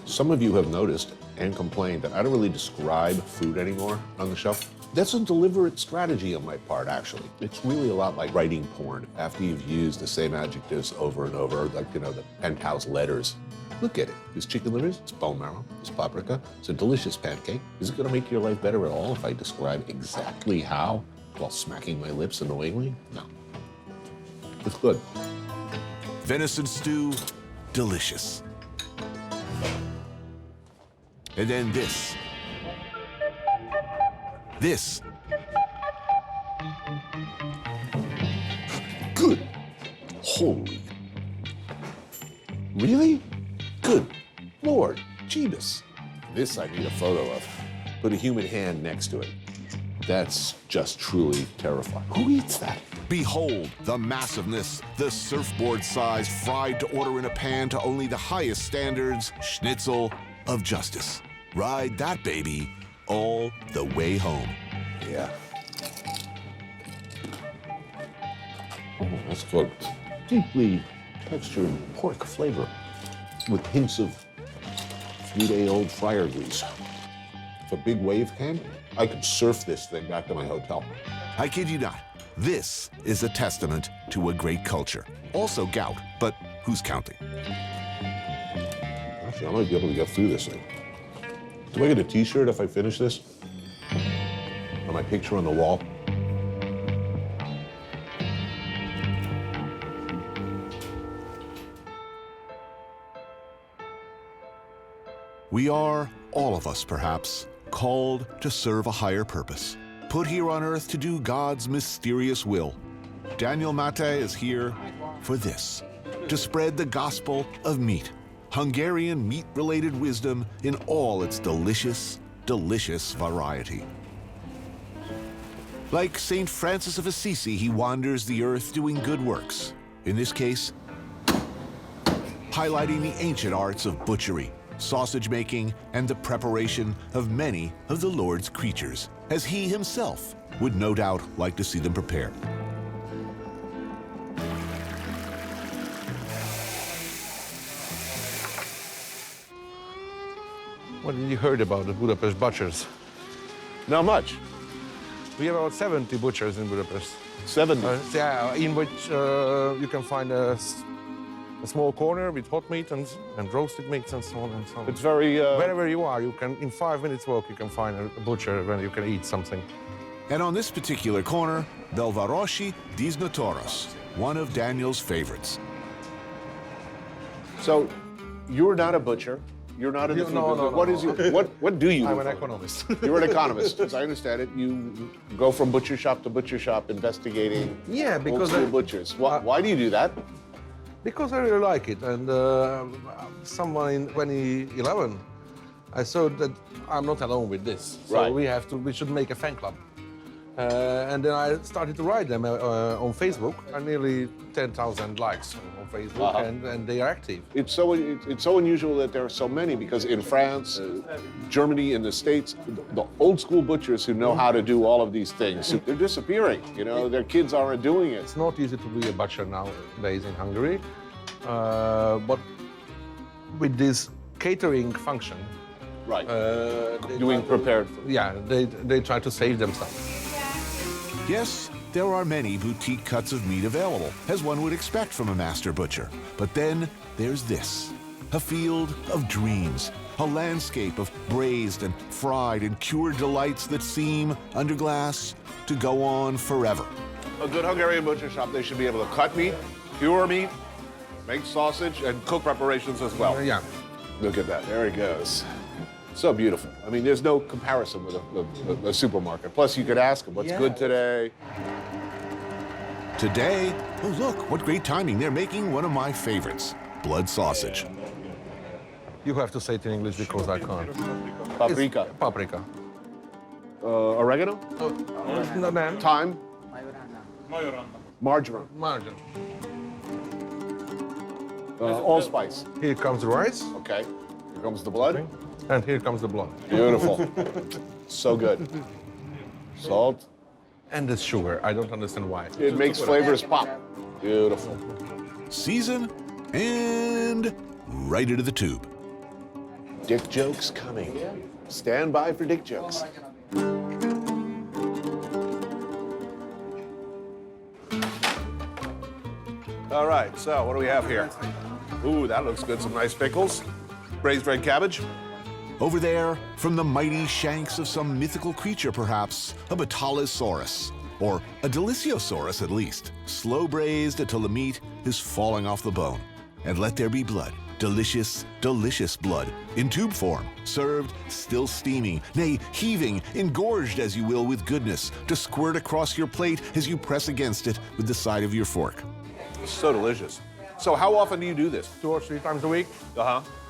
some of you have noticed and complained that I don't really describe food anymore on the shelf. That's a deliberate strategy on my part, actually. It's really a lot like writing porn. After you've used the same adjectives over and over, like, the penthouse letters. Look at it. It's chicken livers, it's bone marrow, it's paprika, it's a delicious pancake. Is it gonna make your life better at all if I describe exactly how while smacking my lips annoyingly? No. It's good. Venison stew, delicious. And then this. This. Good. Holy. Really? Good Lord, Jeebus. This I need a photo of. Put a human hand next to it. That's just truly terrifying. Who eats that? Behold the massiveness, the surfboard-sized, fried to order in a pan to only the highest standards, schnitzel of justice. Ride that baby all the way home. Yeah. Oh, that's good. Deeply textured pork flavor with hints of 3-day-old fryer grease. If a big wave came, I could surf this thing back to my hotel. I kid you not. This is a testament to a great culture. Also gout, but who's counting? Actually, I might be able to get through this thing. Do I get a t-shirt if I finish this? Or my picture on the wall? We are, all of us perhaps, called to serve a higher purpose. Put here on earth to do God's mysterious will. Daniel Mate is here for this, to spread the gospel of meat, Hungarian meat-related wisdom in all its delicious, delicious variety. Like St. Francis of Assisi, he wanders the earth doing good works. In this case, highlighting the ancient arts of butchery, sausage making, and the preparation of many of the Lord's creatures, as he himself would no doubt like to see them prepared. What have you heard about the Budapest butchers? Not much. We have about 70 butchers in Budapest. 70? Yeah, in which you can find a small corner with hot meat and roasted meats and so on and so on. It's very... Wherever you are, you can, in 5 minutes walk, you can find a butcher where you can eat something. And on this particular corner, Belvaroshi Disnotoros, one of Daniel's favorites. So, you're not a butcher. You're not in the food business. What do you do? I'm an economist. You're an economist, as I understand it. You go from butcher shop to butcher shop investigating old school butchers. Why do you do that? Because I really like it. And someone in 2011, I saw that I'm not alone with this. So Right. we should make a fan club. And then I started to write them on Facebook, and nearly 10,000 likes on Facebook, and they are active. It's so unusual that there are so many, because in France, Germany, in the States, the old school butchers who know how to do all of these things, they're disappearing. You know, their kids aren't doing it. It's not easy to be a butcher nowadays in Hungary, but with this catering function, right? Doing prepared food. Yeah, they try to save themselves. Yes, there are many boutique cuts of meat available, as one would expect from a master butcher. But then there's this, a field of dreams, a landscape of braised and fried and cured delights that seem, under glass, to go on forever. A good Hungarian butcher shop, they should be able to cut meat, cure meat, make sausage, and cook preparations as well. Yeah. Look at that, there he goes. So beautiful. I mean, there's no comparison with a supermarket. Plus, you could ask them, what's good today? Today, oh look, what great timing. They're making one of my favorites, blood sausage. You have to say it in English because I can't. Paprika. It's paprika. Oregano? No, man. Thyme? Marjoram. Marjoram. Allspice. Here comes the rice. Okay. Here comes the blood. And here comes the blood. Beautiful. So good. Salt. And the sugar. I don't understand why. It makes flavors pop. Beautiful. Season and right into the tube. Dick jokes coming. Stand by for dick jokes. All right, so what do we have here? Ooh, that looks good. Some nice pickles. Braised red cabbage. Over there, from the mighty shanks of some mythical creature, perhaps, a Batalosaurus, or a Deliciosaurus at least, slow braised until the meat is falling off the bone. And let there be blood, delicious, delicious blood, in tube form, served still steaming, nay, heaving, engorged as you will with goodness, to squirt across your plate as you press against it with the side of your fork. So delicious. So how often do you do this? 2 or 3 times a week.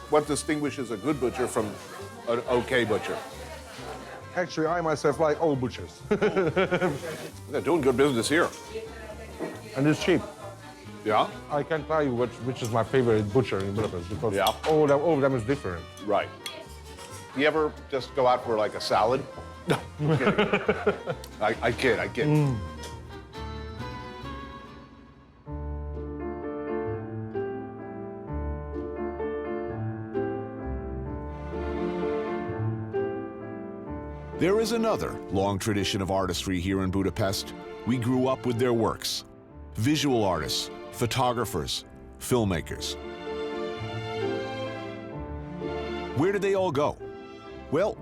What distinguishes a good butcher from an okay butcher? Actually, I myself like all butchers. They're doing good business here. And it's cheap. Yeah? I can't tell you which is my favorite butcher in Budapest because all of them is different. Right. Do you ever just go out for like a salad? No, I'm kidding. I kid. There is another long tradition of artistry here in Budapest. We grew up with their works. Visual artists, photographers, filmmakers. Where did they all go? Well,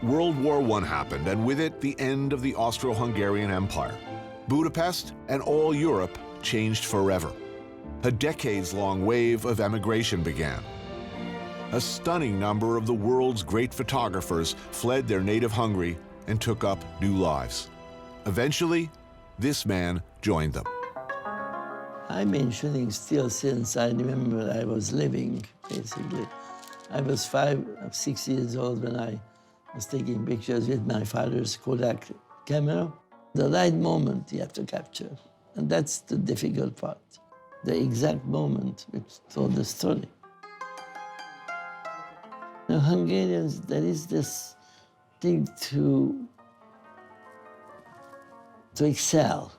World War I happened, and with it, the end of the Austro-Hungarian Empire. Budapest and all Europe changed forever. A decades-long wave of emigration began. A stunning number of the world's great photographers fled their native Hungary and took up new lives. Eventually, this man joined them. I'm mentioning still since I remember I was living, basically. I was 5 or 6 years old when I was taking pictures with my father's Kodak camera. The right moment you have to capture, and that's the difficult part. The exact moment which told the story. The Hungarians, there is this thing to excel.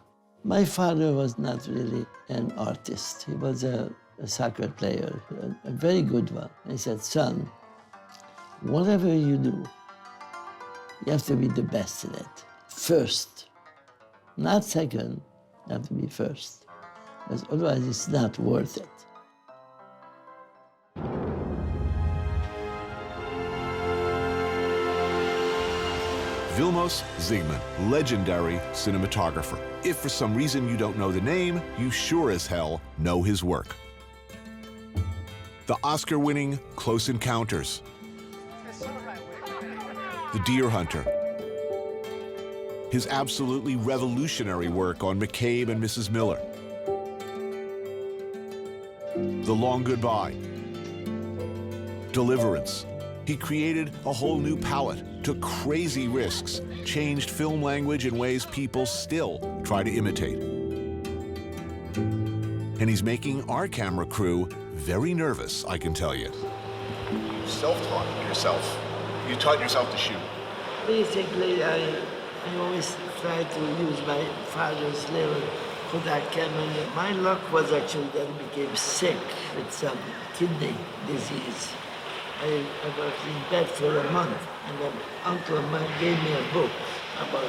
My father was not really an artist. He was a soccer player, a very good one. He said, son, whatever you do, you have to be the best in it. First, not second, you have to be first. Because otherwise it's not worth it. Vilmos Zsigmond, legendary cinematographer. If for some reason you don't know the name, you sure as hell know his work. The Oscar-winning Close Encounters, The Deer Hunter, his absolutely revolutionary work on McCabe and Mrs. Miller, The Long Goodbye, Deliverance. He created a whole new palette took crazy risks, changed film language in ways people still try to imitate. And he's making our camera crew very nervous, I can tell you. You self-taught yourself. You taught yourself to shoot. Basically, I always try to use my father's little Kodak camera. My luck was actually that I became sick with some kidney disease. I was in bed for a month, and then Uncle of mine gave me a book about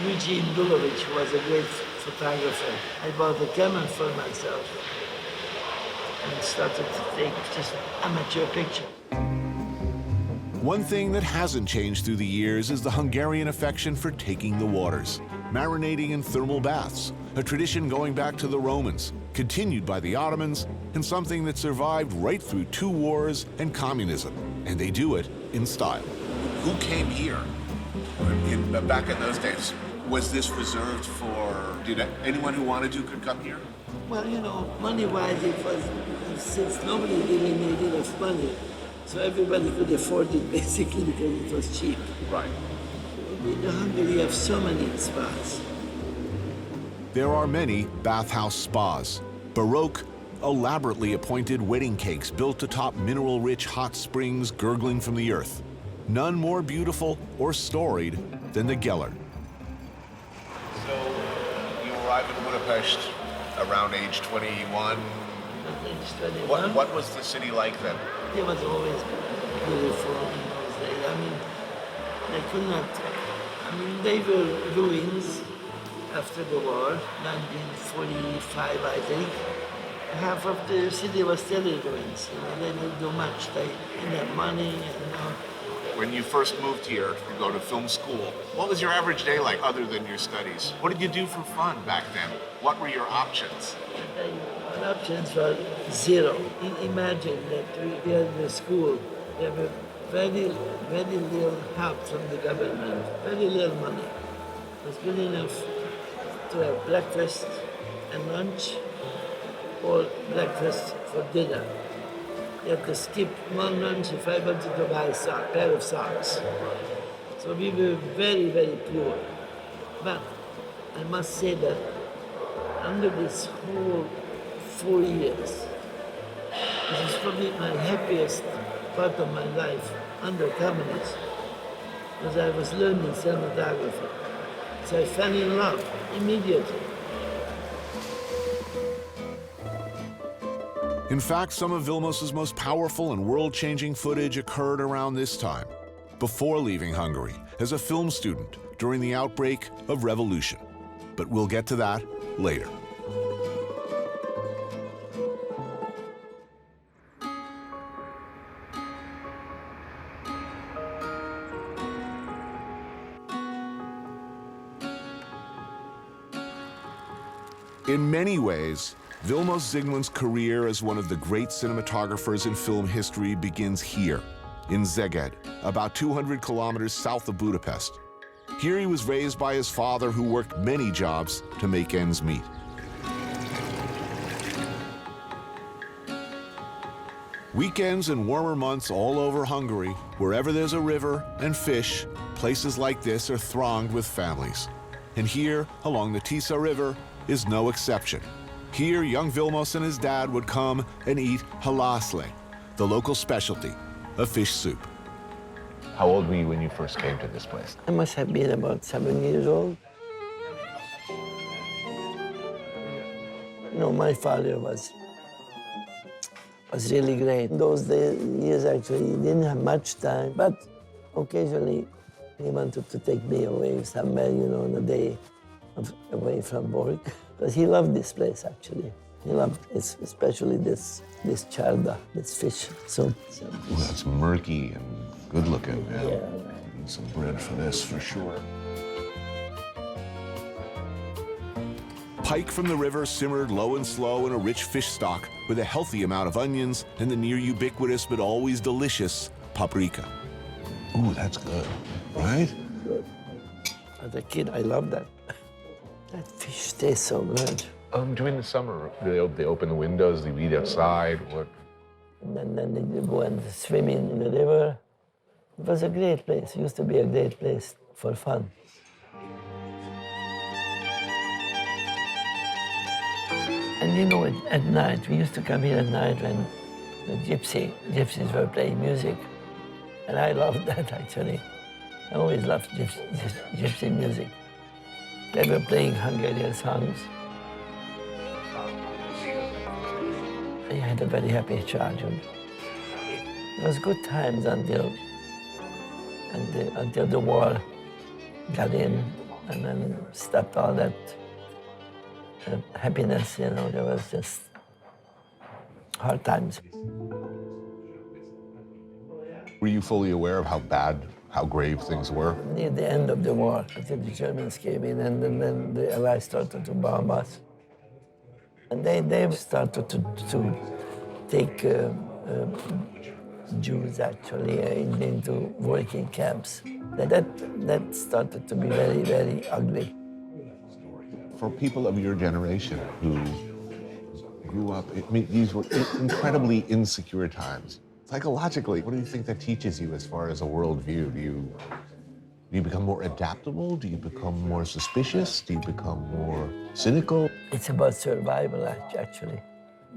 Eugene Dulovich, who was a great photographer. I bought a camera for myself and started to take just amateur pictures. One thing that hasn't changed through the years is the Hungarian affection for taking the waters, marinating in thermal baths, a tradition going back to the Romans, continued by the Ottomans, and something that survived right through 2 wars and communism. And they do it in style. Who came here back in those days? Was this reserved for, did anyone who wanted to could come here? Well, you know, money-wise, it was, since nobody really needed enough money, so everybody could afford it basically because it was cheap. Right. In Hungary, you have so many spots. There are many bathhouse spas, Baroque, elaborately appointed wedding cakes built atop mineral-rich hot springs gurgling from the earth. None more beautiful or storied than the Geller. So you arrived in Budapest around age 21. What was the city like then? It was always beautiful in those days. I mean, they could not, they were ruins after the war, 1945, I think. Half of the city was still in ruins. They didn't do much. They didn't have money, When you first moved here to go to film school, what was your average day like other than your studies? What did you do for fun back then? What were your options? My options were zero. Imagine that we had the school. There were very little help from the government, very little money. It was good enough to have breakfast and lunch, or breakfast for dinner. You had to skip one lunch if I wanted to buy a pair of socks. So we were very, very poor. But I must say that under this whole 4 years, this is probably my happiest part of my life under communism, because I was learning cinematography. So I fell in love immediately. In fact, some of Vilmos's most powerful and world-changing footage occurred around this time, before leaving Hungary, as a film student during the outbreak of revolution. But we'll get to that later. In many ways, Vilmos Zsigmond's career as one of the great cinematographers in film history begins here, in Szeged, about 200 kilometers south of Budapest. Here he was raised by his father, who worked many jobs to make ends meet. Weekends and warmer months all over Hungary, wherever there's a river and fish, places like this are thronged with families. And here, along the Tisza River, is no exception. Here, young Vilmos and his dad would come and eat halászlé, the local specialty, a fish soup. How old were you when you first came to this place? I must have been about 7 years old. You know, my father was really great. In those years, actually, he didn't have much time, but occasionally he wanted to take me away somewhere, you know, on a day away from work. Because he loved this place, actually. He loved especially this charda, this fish soup. Ooh, that's murky and good looking. Yeah. Need some bread for this, for sure. Pike from the river simmered low and slow in a rich fish stock with a healthy amount of onions and the near ubiquitous but always delicious paprika. Ooh, that's good, right? Good. As a kid, I loved that. That fish tastes so good. During the summer, they open the windows, they eat outside, what? And then they go and swim in the river. It was a great place. It used to be a great place for fun. And you know, at night, we used to come here at night when the gypsies were playing music. And I loved that, actually. I always loved gypsy music. They were playing Hungarian songs. I had a very happy childhood. It was good times until the war got in and then stopped all that happiness, you know. There was just hard times. Were you fully aware of how bad, how grave things were? Near the end of the war, until the Germans came in, and then the Allies started to bomb us. And they started to take Jews, actually, into working camps. That started to be very, very ugly. For people of your generation who grew up, these were incredibly insecure times. Psychologically, what do you think that teaches you as far as a worldview? Do you become more adaptable? Do you become more suspicious? Do you become more cynical? It's about survival, actually.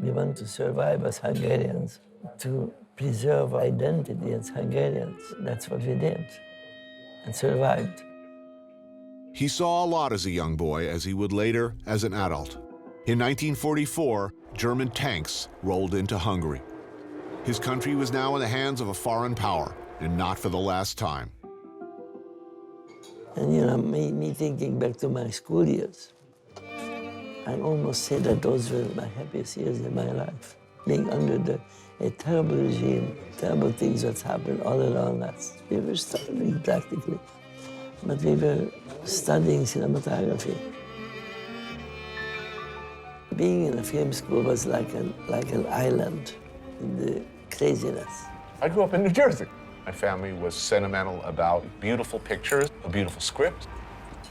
We want to survive as Hungarians, to preserve our identity as Hungarians. That's what we did, and survived. He saw a lot as a young boy, as he would later as an adult. In 1944, German tanks rolled into Hungary. His country was now in the hands of a foreign power, and not for the last time. And you know, me thinking back to my school years, I almost say that those were my happiest years in my life. Being under a terrible regime, terrible things that happened all around us. We were starving practically, but we were studying cinematography. Being in a film school was like an island in the craziness. I grew up in New Jersey. My family was sentimental about beautiful pictures, a beautiful script.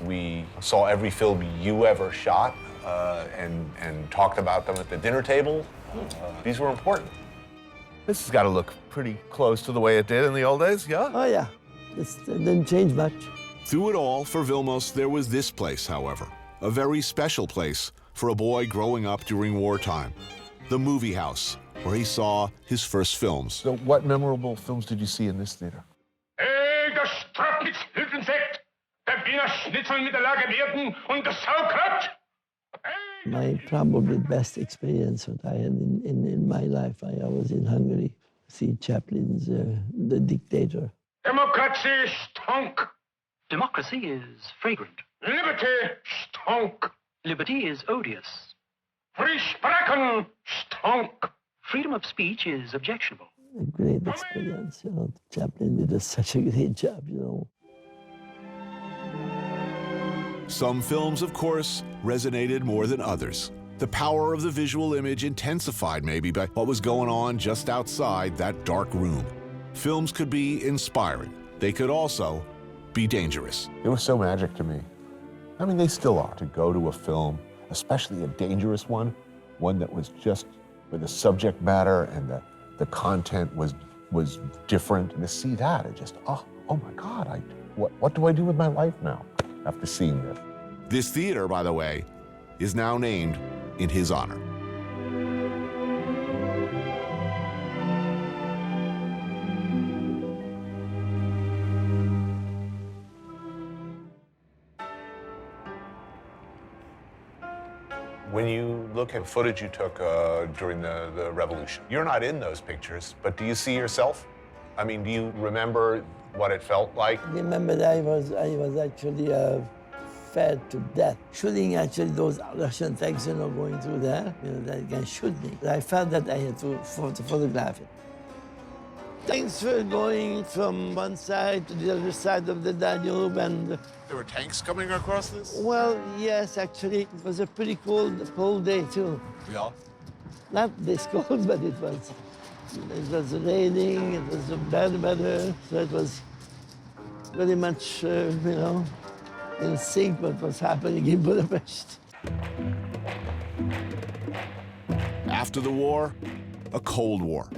We saw every film you ever shot and talked about them at the dinner table. These were important. This has got to look pretty close to the way it did in the old days, yeah? Oh, yeah. It didn't change much. Through it all, for Vilmos, there was this place, however, a very special place for a boy growing up during wartime, the movie house, where he saw his first films. So what memorable films did you see in this theater? Das Strafnitzhülsensekt, der Wiener Schnitzel mit der Lagerwirten und das Sauerkraut. My probably best experience that I had in my life, I was in Hungary, see Chaplin's The Dictator. Democracy stunk. Democracy is fragrant. Liberty stunk. Liberty is odious. Free sprechen stunk. Freedom of speech is objectionable. A great experience, you know. Chaplin did such a great job, you know. Some films, of course, resonated more than others. The power of the visual image intensified maybe by what was going on just outside that dark room. Films could be inspiring. They could also be dangerous. It was so magic to me. I mean, they still are. To go to a film, especially a dangerous one that was just where the subject matter and the content was different, and to see that, it just, oh my God, what do I do with my life now after seeing this? This theater, by the way, is now named in his honor. When you look at footage you took during the revolution, you're not in those pictures, but do you see yourself? I mean, do you remember what it felt like? I remember that I was actually fed to death. Shooting actually those Russian tanks, you know, going through there, you know, that can shoot me. I felt that I had to photograph it. Tanks were going from one side to the other side of the Danube, and there were tanks coming across this? Well, yes, actually, it was a pretty cold day too. Yeah. Not this cold, but it was raining. It was bad weather, so it was very much, you know, in sync with what was happening in Budapest. After the war, a Cold War.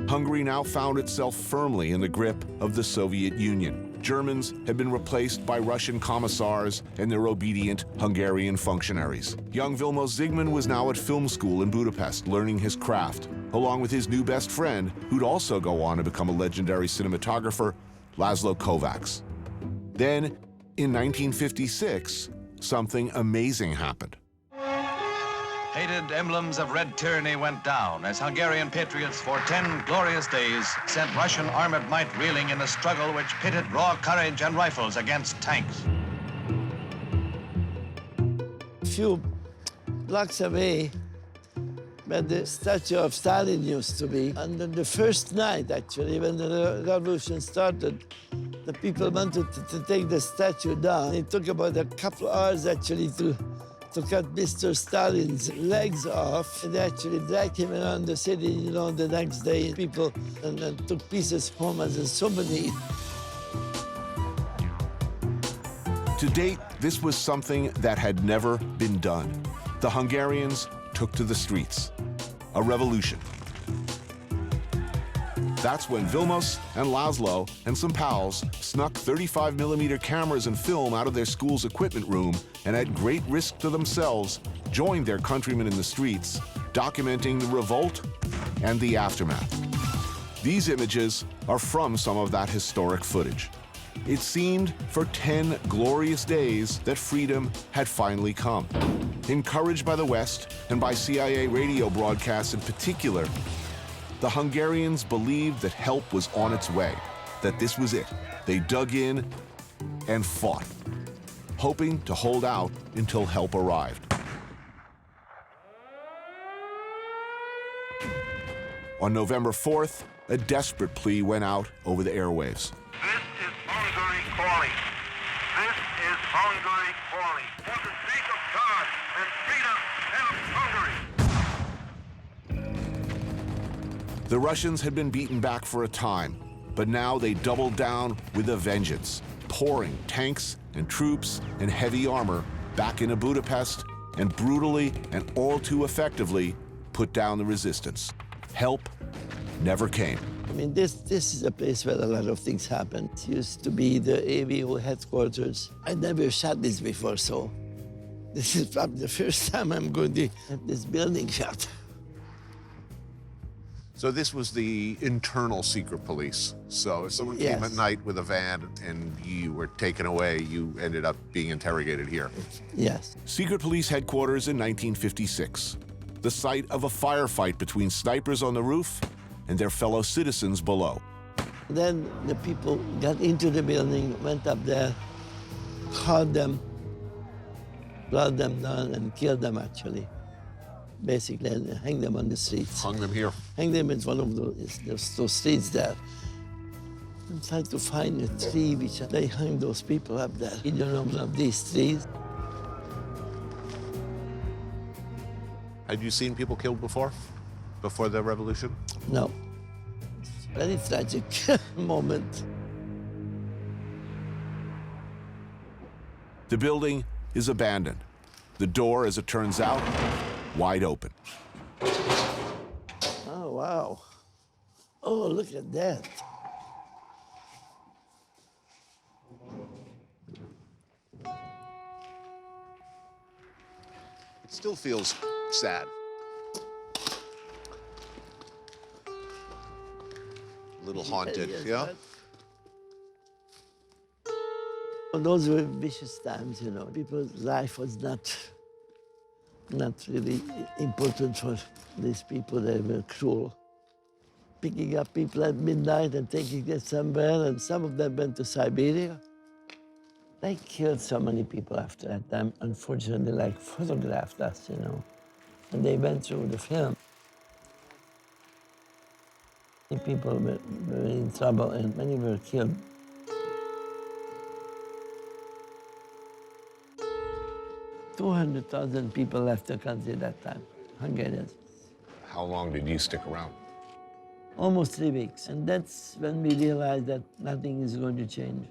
Hungary now found itself firmly in the grip of the Soviet Union. Germans had been replaced by Russian commissars and their obedient Hungarian functionaries. Young Vilmos Zsigmond was now at film school in Budapest, learning his craft, along with his new best friend, who'd also go on to become a legendary cinematographer, Laszlo Kovacs. Then, in 1956, something amazing happened. Hated emblems of red tyranny went down as Hungarian patriots for 10 glorious days sent Russian armored might reeling in a struggle which pitted raw courage and rifles against tanks. A few blocks away, where the statue of Stalin used to be, and on the first night, actually, when the revolution started, the people wanted to take the statue down. It took about a couple hours, actually, to cut Mr. Stalin's legs off. And they actually dragged him around the city, you know, the next day. People and took pieces home as a souvenir. To date, this was something that had never been done. The Hungarians took to the streets. A revolution. That's when Vilmos and Laszlo and some pals snuck 35mm cameras and film out of their school's equipment room and at great risk to themselves, joined their countrymen in the streets, documenting the revolt and the aftermath. These images are from some of that historic footage. It seemed for 10 glorious days that freedom had finally come. Encouraged by the West and by CIA radio broadcasts in particular, the Hungarians believed that help was on its way, that this was it. They dug in and fought, hoping to hold out until help arrived. On November 4th, a desperate plea went out over the airwaves. This is Hungary calling. This is Hungary calling. For the sake of God and freedom and Hungary. The Russians had been beaten back for a time, but now they doubled down with a vengeance, pouring tanks and troops and heavy armor back into Budapest and brutally and all too effectively put down the resistance. Help never came. I mean, this is a place where a lot of things happened. It used to be the AVO headquarters. I never shot this before, so this is probably the first time I'm going to have this building shot. So this was the internal secret police. So if someone came at night with a van and you were taken away, you ended up being interrogated here. Yes. Secret police headquarters in 1956. The site of a firefight between snipers on the roof and their fellow citizens below. Then the people got into the building, went up there, caught them, brought them down, and killed them, actually. Basically, and hang them on the streets. Hung them here? Hang them in one of those streets there. I'm trying to find a tree which they hung those people up there. You don't know one of these trees. Had you seen people killed before the revolution? No. It's a very tragic moment. The building is abandoned. The door, as it turns out, wide open. Oh, wow. Oh, look at that. It still feels sad. A little haunted, yeah? Well, those were vicious times, you know. People's life was not really important for these people. They were cruel. Picking up people at midnight and taking them somewhere, and some of them went to Siberia. They killed so many people after that time, unfortunately, like photographed us, you know. And they went through the film. Many people were in trouble and many were killed. $200,000 people left the country that time, Hungarians. How long did you stick around? Almost 3 weeks. And that's when we realized that nothing is going to change.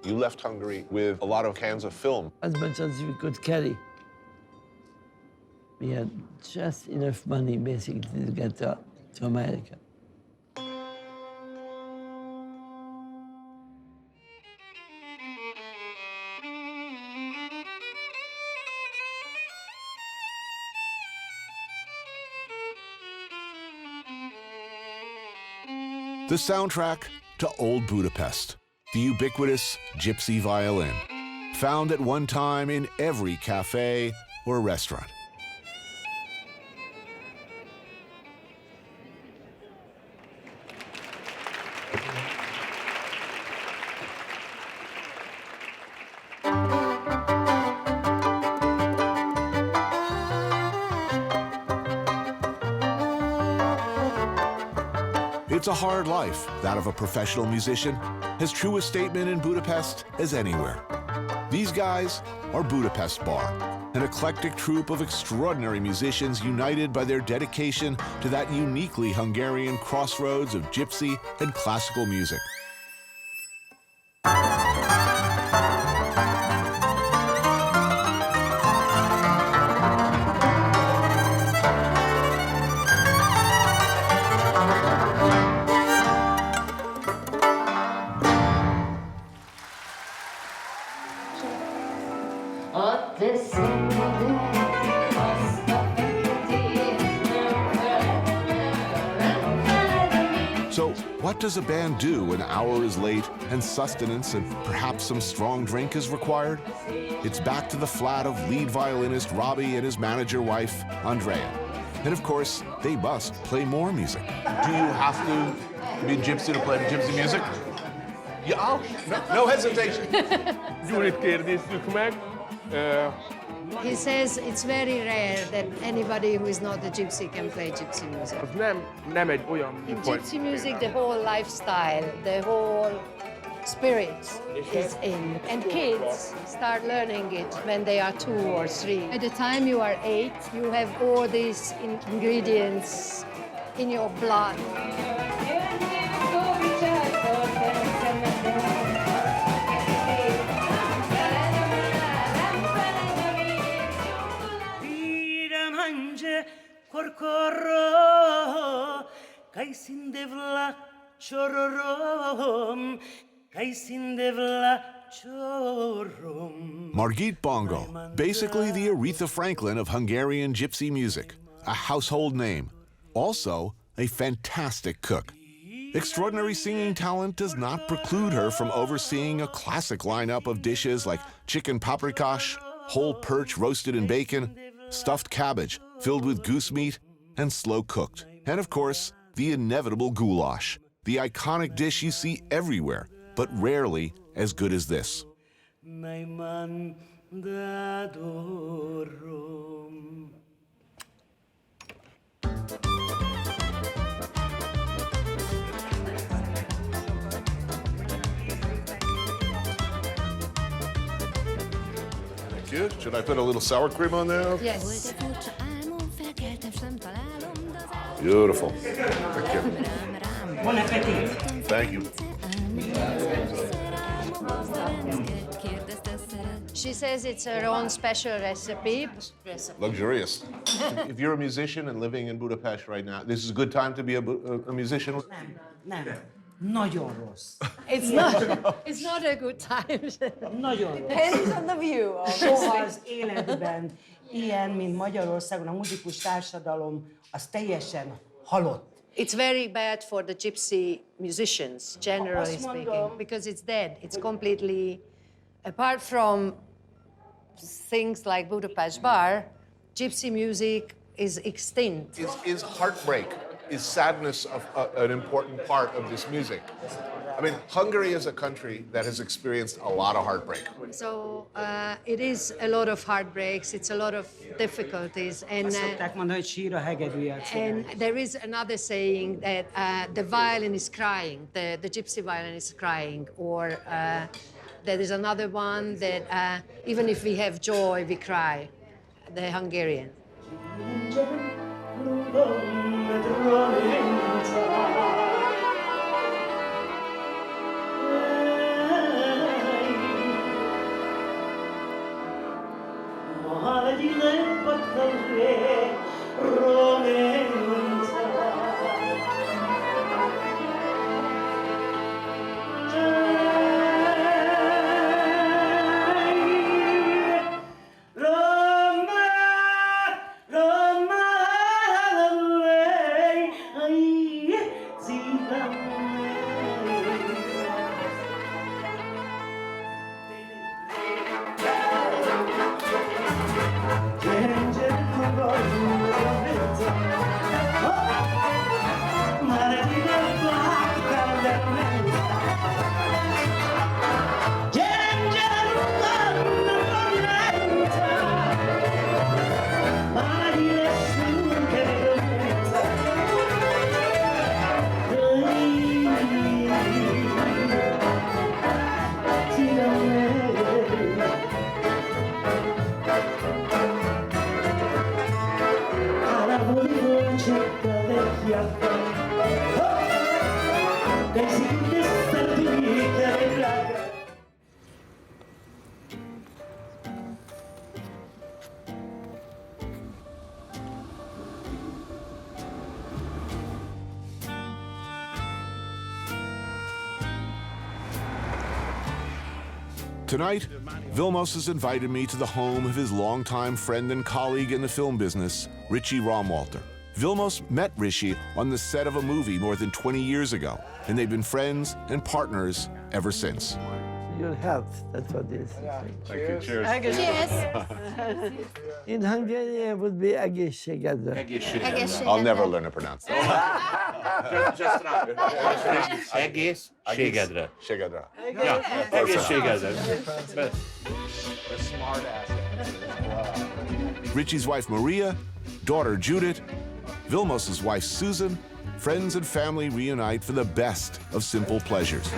You left Hungary with a lot of cans of film. As much as we could carry. We had just enough money, basically, to get to America. The soundtrack to Old Budapest, the ubiquitous gypsy violin, found at one time in every cafe or restaurant. It's a hard life, that of a professional musician, as true a statement in Budapest as anywhere. These guys are Budapest Bar, an eclectic troupe of extraordinary musicians united by their dedication to that uniquely Hungarian crossroads of gypsy and classical music. So, what does a band do when an hour is late and sustenance and perhaps some strong drink is required? It's back to the flat of lead violinist Robbie and his manager wife, Andrea. And of course, they must play more music. Do you have to be gypsy to play gypsy music? Yeah, no hesitation. Gyurit kérdeztük meg. He says it's very rare that anybody who is not a gypsy can play gypsy music. Az nem egy olyan... In gypsy music, the whole lifestyle, the whole spirit is in. And kids start learning it when they are 2 or 3. By the time you are 8, you have all these ingredients in your blood. Margit Bongo, basically the Aretha Franklin of Hungarian gypsy music, a household name, also a fantastic cook. Extraordinary singing talent does not preclude her from overseeing a classic lineup of dishes like chicken paprikash, whole perch roasted in bacon, stuffed cabbage filled with goose meat, and slow cooked. And of course, the inevitable goulash, the iconic dish you see everywhere, but rarely as good as this. Thank you. Should I put a little sour cream on there? Yes. Beautiful. Thank you. Bon appetit. Thank you. She says it's her own special recipe. Luxurious. If you're a musician and living in Budapest right now, this is a good time to be a musician? Nem. Nagyon rossz. It's not a good time. Nagyon rossz. Depends on the view. Soha az életben ilyen, mint Magyarországon, a muzikus társadalom, az teljesen halott. It's very bad for the gypsy musicians, generally speaking, because it's dead. It's completely, apart from things like Budapest Bar, gypsy music is extinct. Is heartbreak, is sadness an important part of this music? I mean, Hungary is a country that has experienced a lot of heartbreak. So it is a lot of heartbreaks, it's a lot of difficulties. And, szokták mondani, hogy sír a hegedűje. and there is another saying that the violin is crying, the gypsy violin is crying, or there is another one that even if we have joy, we cry, the Hungarian. Tonight, Vilmos has invited me to the home of his longtime friend and colleague in the film business, Richie Romwalter. Vilmos met Richie on the set of a movie more than 20 years ago, and they've been friends and partners ever since. Your health, that's what it is. Thank you. Cheers. Cheers. In Hungarian, it would be egészségedre. I'll never learn to pronounce that. Just egészségedre. Shigedra. Yeah, egészségedre. A smart ass. Richie's wife Maria, daughter Judith, Vilmos's wife Susan, friends and family reunite for the best of simple pleasures.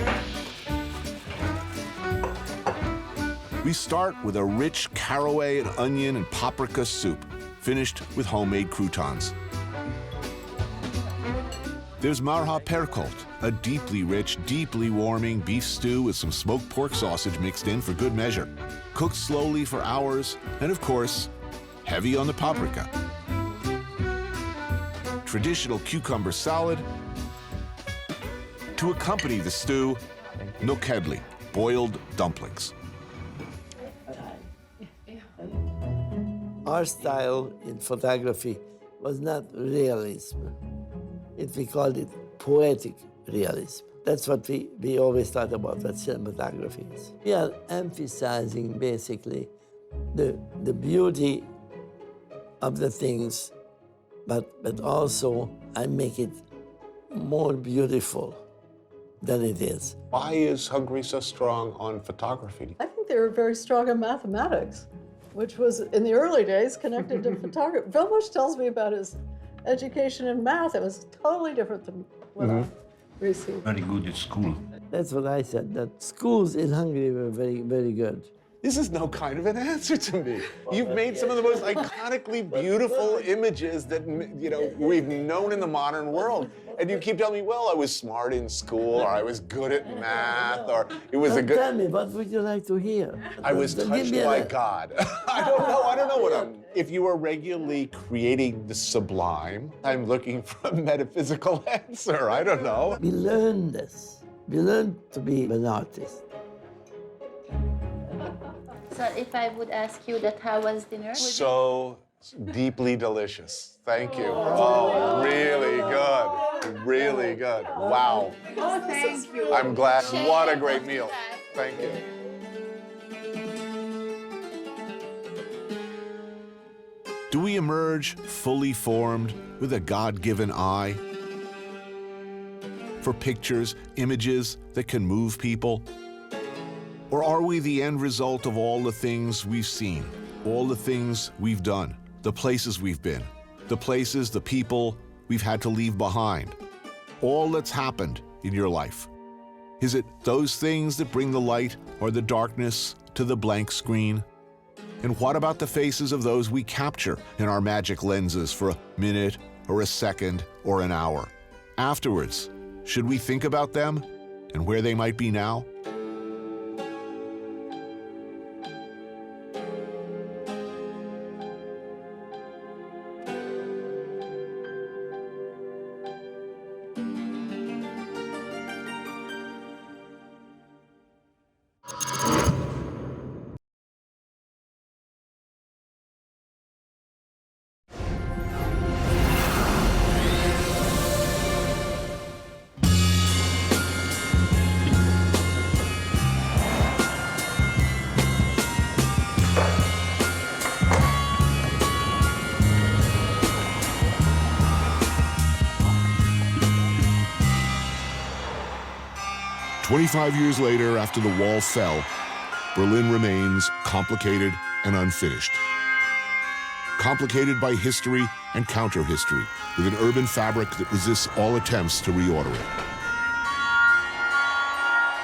We start with a rich caraway and onion and paprika soup, finished with homemade croutons. There's marha perkolt, a deeply rich, deeply warming beef stew with some smoked pork sausage mixed in for good measure, cooked slowly for hours, and of course, heavy on the paprika. Traditional cucumber salad. To accompany the stew, nokedli, boiled dumplings. Our style in photography was not realism. We called it poetic realism. That's what we always thought about what cinematography is. We are emphasizing basically the beauty of the things, but also I make it more beautiful than it is. Why is Hungary so strong on photography? I think they were very strong in mathematics, which was, in the early days, connected to photography. Vilmos tells me about his education in math. It was totally different than what I received. Very good at school. That's what I said, that schools in Hungary were very, very good. This is no kind of an answer to me. You've made some of the most iconically beautiful images that we've known in the modern world. And you keep telling me, well, I was smart in school, or I was good at math, or it was a good... Tell me, what would you like to hear? I was touched by God. I don't know what I'm... If you are regularly creating the sublime, I'm looking for a metaphysical answer. I don't know. We learned this. We learned to be an artist. So if I would ask you that, how was dinner? So deeply delicious. Thank you. Oh, really good. Really good. Wow. Oh, thank you. I'm glad. What a great meal. Thank you. Do we emerge fully formed with a God-given eye for pictures, images that can move people? Or are we the end result of all the things we've seen, all the things we've done, the places we've been, the places, the people we've had to leave behind, all that's happened in your life? Is it those things that bring the light or the darkness to the blank screen? And what about the faces of those we capture in our magic lenses for a minute or a second or an hour? Afterwards, should we think about them and where they might be now? 25 years later, after the wall fell, Berlin remains complicated and unfinished. Complicated by history and counter-history, with an urban fabric that resists all attempts to reorder it.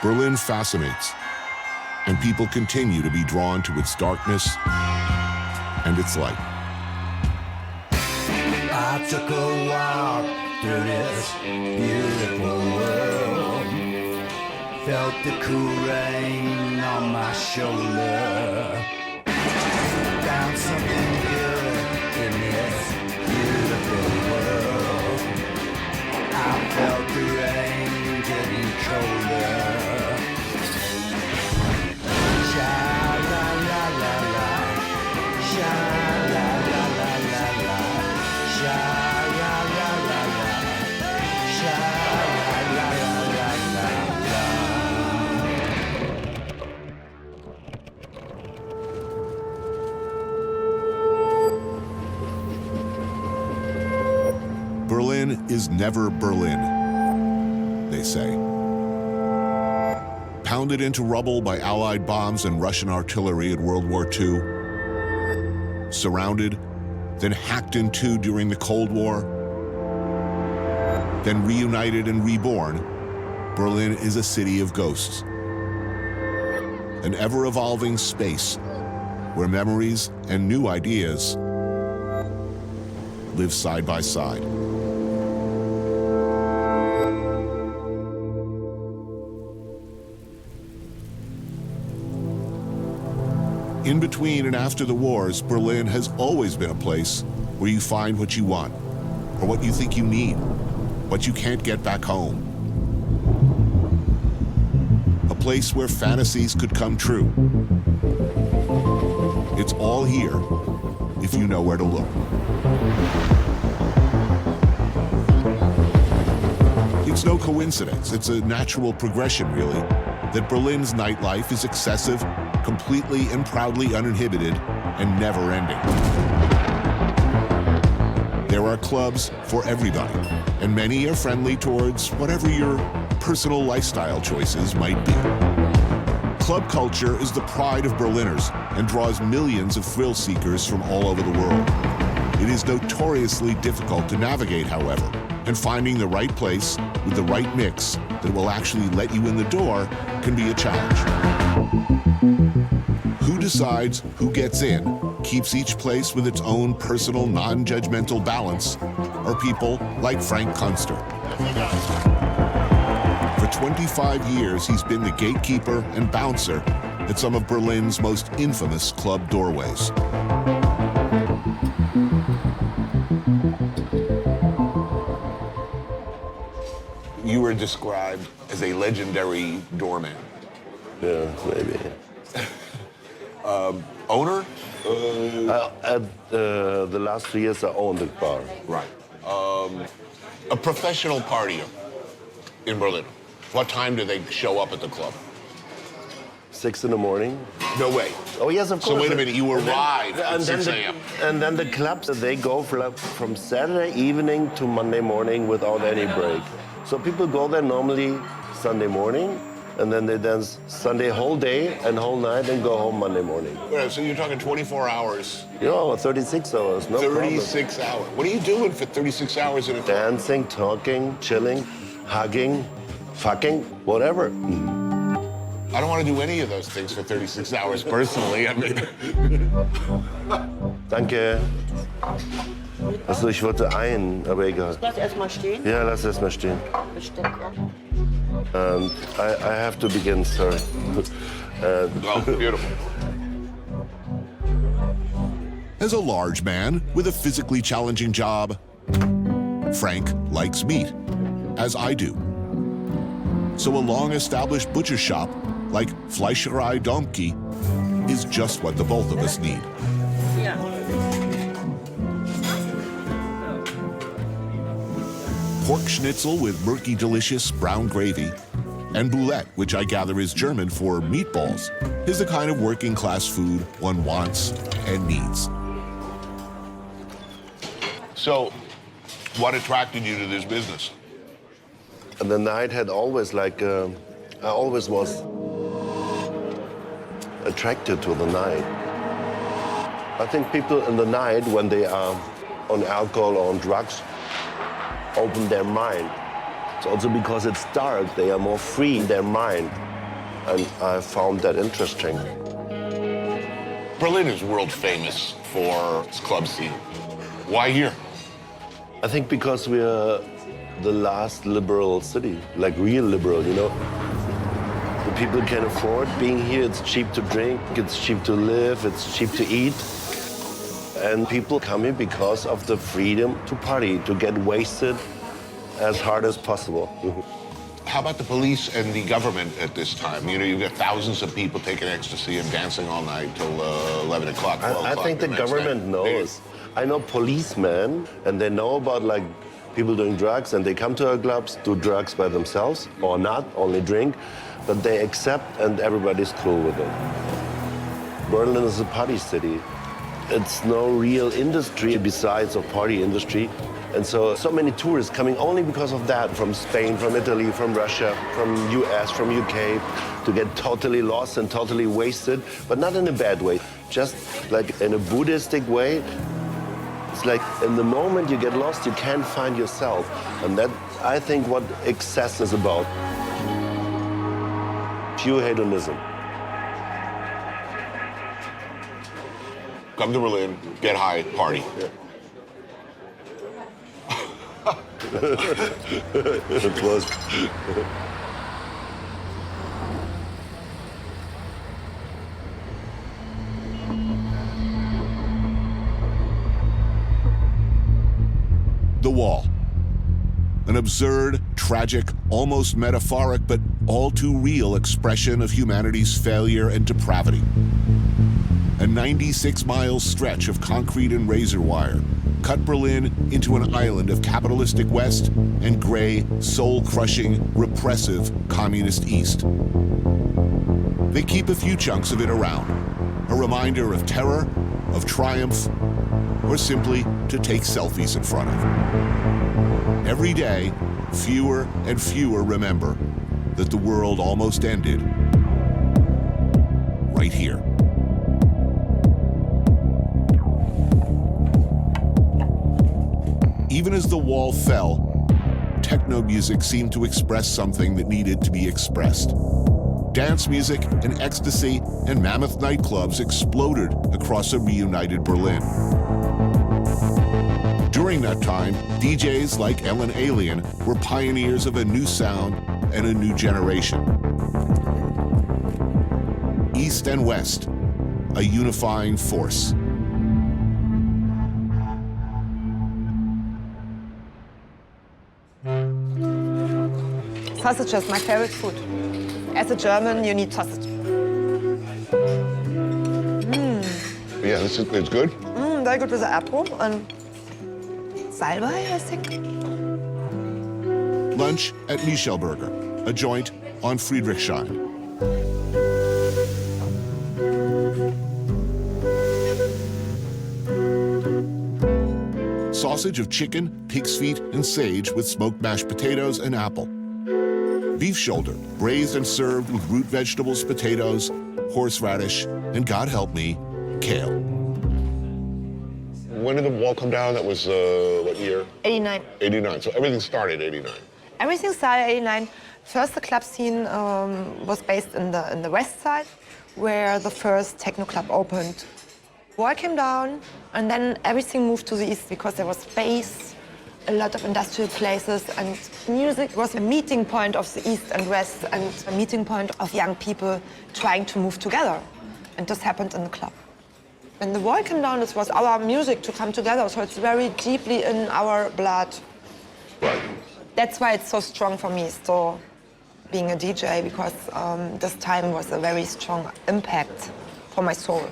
Berlin fascinates, and people continue to be drawn to its darkness and its light. I took a walk through this beautiful world, felt the cool rain on my shoulder, found something good in this beautiful world. I felt the rain getting colder. Sha la la la la, sha la la la la la, sha la la la la, sha la la la la la. Berlin is never Berlin, they say. Pounded into rubble by Allied bombs and Russian artillery in World War II, surrounded, then hacked in two during the Cold War, then reunited and reborn, Berlin is a city of ghosts. An ever-evolving space where memories and new ideas live side by side. In between and after the wars, Berlin has always been a place where you find what you want, or what you think you need, what you can't get back home. A place where fantasies could come true. It's all here if you know where to look. It's no coincidence, it's a natural progression, really, that Berlin's nightlife is excessive, completely and proudly uninhibited, and never-ending. There are clubs for everybody, and many are friendly towards whatever your personal lifestyle choices might be. Club culture is the pride of Berliners and draws millions of thrill seekers from all over the world. It is notoriously difficult to navigate, however, and finding the right place with the right mix that will actually let you in the door can be a challenge. Who decides who gets in, keeps each place with its own personal, non-judgmental balance, are people like Frank Kunster. For 25 years, he's been the gatekeeper and bouncer at some of Berlin's most infamous club doorways. You were described as a legendary doorman. Yeah, maybe. Owner? The last 3 years I owned the bar. Right. A professional partier in Berlin. What time do they show up at the club? 6 in the morning. No way. Oh, yes, of course. So wait a minute, you arrive at 6 a.m. And then the clubs, they go from Saturday evening to Monday morning without any break. So people go there normally Sunday morning, and then they dance Sunday whole day and whole night and go home Monday morning. Right, so you're talking 24 hours. You know, 36 hours, no problem. 36 hours. What are you doing for 36 hours in a club? Dancing, talking, chilling, hugging, fucking, whatever. I don't want to do any of those things for 36 hours personally. I mean. Danke. Achso, ich wollte ein, aber egal. Lass erstmal stehen. Ja, lass erstmal stehen. I have to begin, sorry. Oh, beautiful. As a large man with a physically challenging job, Frank likes meat, as I do. So a long-established butcher shop like Fleischerei Domke is just what the both of us need. Pork schnitzel with murky, delicious brown gravy, and boulette, which I gather is German for meatballs, is the kind of working-class food one wants and needs. So, what attracted you to this business? And the night had always like a I always was attracted to the night. I think people in the night, when they are on alcohol or on drugs, open their mind. It's also because it's dark, they are more free in their mind. And I found that interesting. Berlin is world famous for its club scene. Why here? I think because we're the last liberal city, like real liberal, you know. The people can afford being here. It's cheap to drink, it's cheap to live, it's cheap to eat. And people come here because of the freedom to party, to get wasted as hard as possible. How about the police and the government at this time? You know, you've got thousands of people taking ecstasy and dancing all night till 11 o'clock, 12 o'clock. I think the government knows. I know policemen, and they know about like people doing drugs, and they come to our clubs, do drugs by themselves, or not, only drink, but they accept, and everybody's cool with it. Berlin is a party city. It's no real industry besides a party industry. And so many tourists coming only because of that, from Spain, from Italy, from Russia, from US, from UK, to get totally lost and totally wasted, but not in a bad way, just like in a Buddhistic way. It's like in the moment you get lost, you can't find yourself. And that, I think, what excess is about. Pure hedonism. Come to Berlin, get high, party. Yeah. It was. The Wall. An absurd, tragic, almost metaphoric, but all too real expression of humanity's failure and depravity. A 96-mile stretch of concrete and razor wire cut Berlin into an island of capitalistic West and gray, soul-crushing, repressive communist East. They keep a few chunks of it around, a reminder of terror, of triumph, or simply to take selfies in front of. Every day, fewer and fewer remember that the world almost ended right here. Even as the wall fell, techno music seemed to express something that needed to be expressed. Dance music and ecstasy and mammoth nightclubs exploded across a reunited Berlin. During that time, DJs like Ellen Alien were pioneers of a new sound and a new generation. East and West, a unifying force. Sausage is my favorite food. As a German, you need sausage. Yeah, it's good. Very good with the apple and salbei, I think. Lunch at Michelberger, a joint on Friedrichshain. Sausage of chicken, pig's feet, and sage with smoked mashed potatoes and apple. Beef shoulder, braised and served with root vegetables, potatoes, horseradish, and God help me, kale. When did the wall come down? That was, what year? 89. 89, so everything started in 89. Everything started in 89. First, the club scene was based in the west side, where the first techno club opened. Wall came down, and then everything moved to the east because there was space, a lot of industrial places, and music was a meeting point of the east and west, and a meeting point of young people trying to move together. And this happened in the club. When the wall came down, it was our music to come together, so it's very deeply in our blood. Right. That's why it's so strong for me, so being a DJ, because this time was a very strong impact for my soul.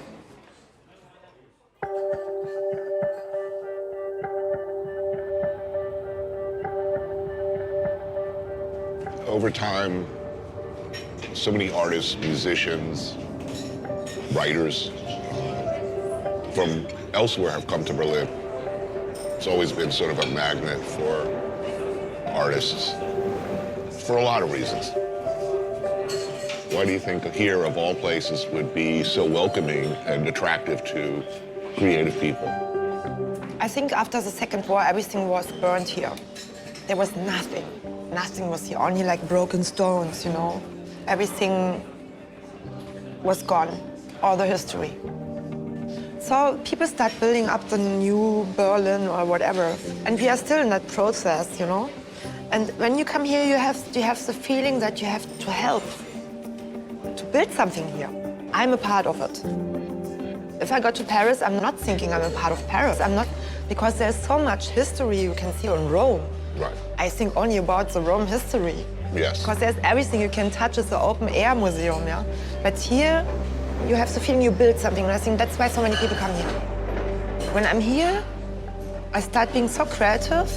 Over time, so many artists, musicians, writers from elsewhere have come to Berlin. It's always been sort of a magnet for artists, for a lot of reasons. Why do you think here, of all places, would be so welcoming and attractive to creative people? I think after the Second War, everything was burned here. There was nothing. Nothing was here, only like broken stones, you know. Everything was gone, all the history. So people start building up the new Berlin or whatever, and we are still in that process, you know. And when you come here, you have the feeling that you have to help, to build something here. I'm a part of it. If I go to Paris, I'm not thinking I'm a part of Paris. I'm not, because there's so much history you can see on Rome. Right. I think only about the Rome history. Yes. Because there's everything you can touch. It's an open air museum, yeah. But here, you have the feeling you build something, and I think that's why so many people come here. When I'm here, I start being so creative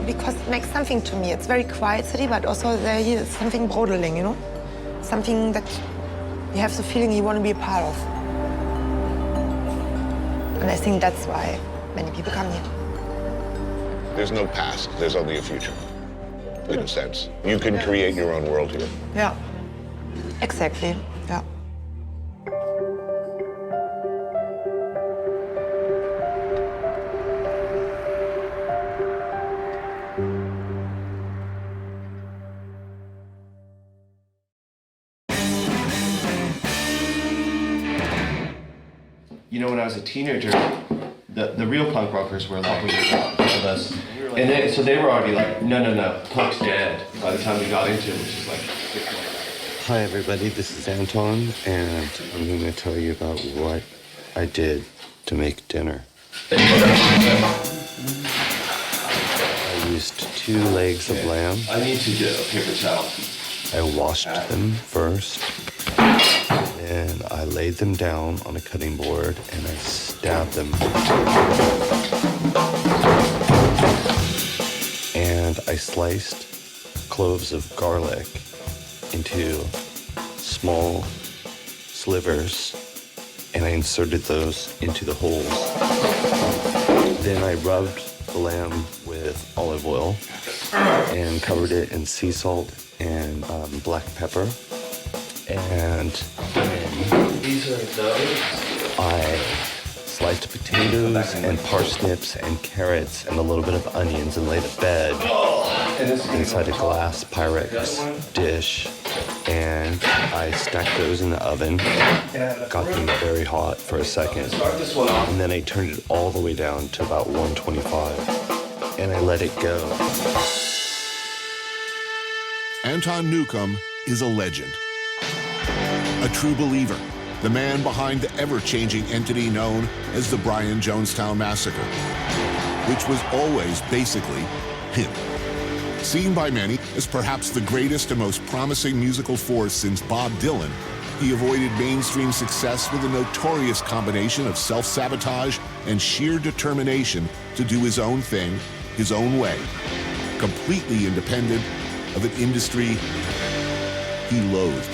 because it makes something to me. It's a very quiet city, but also there is something brodeling, you know? Something that you have the feeling you want to be a part of. And I think that's why many people come here. There's no past, there's only a future, in a sense. You can create your own world here. Yeah, exactly, yeah. You know, when I was a teenager, the real punk rockers were like with us. And so they were already like, no, punk's dead by the time we got into it, which is like 6 months. Hi everybody, this is Anton, and I'm going to tell you about what I did to make dinner. I used 2 legs of lamb. I need to get a paper towel. I washed them first, and I laid them down on a cutting board, and I stabbed them. And I sliced cloves of garlic into small slivers, and I inserted those into the holes. Then I rubbed the lamb with olive oil and covered it in sea salt and black pepper. And then These are those? I sliced potatoes and parsnips and carrots and a little bit of onions and laid a bed inside a glass Pyrex dish. And I stacked those in the oven, got them very hot for a second, and then I turned it all the way down to about 125, and I let it go. Anton Newcomb is a legend, a true believer, the man behind the ever-changing entity known as the Bryan Jonestown Massacre, which was always basically him. Seen by many as perhaps the greatest and most promising musical force since Bob Dylan, he avoided mainstream success with a notorious combination of self-sabotage and sheer determination to do his own thing, his own way, completely independent of an industry he loathed.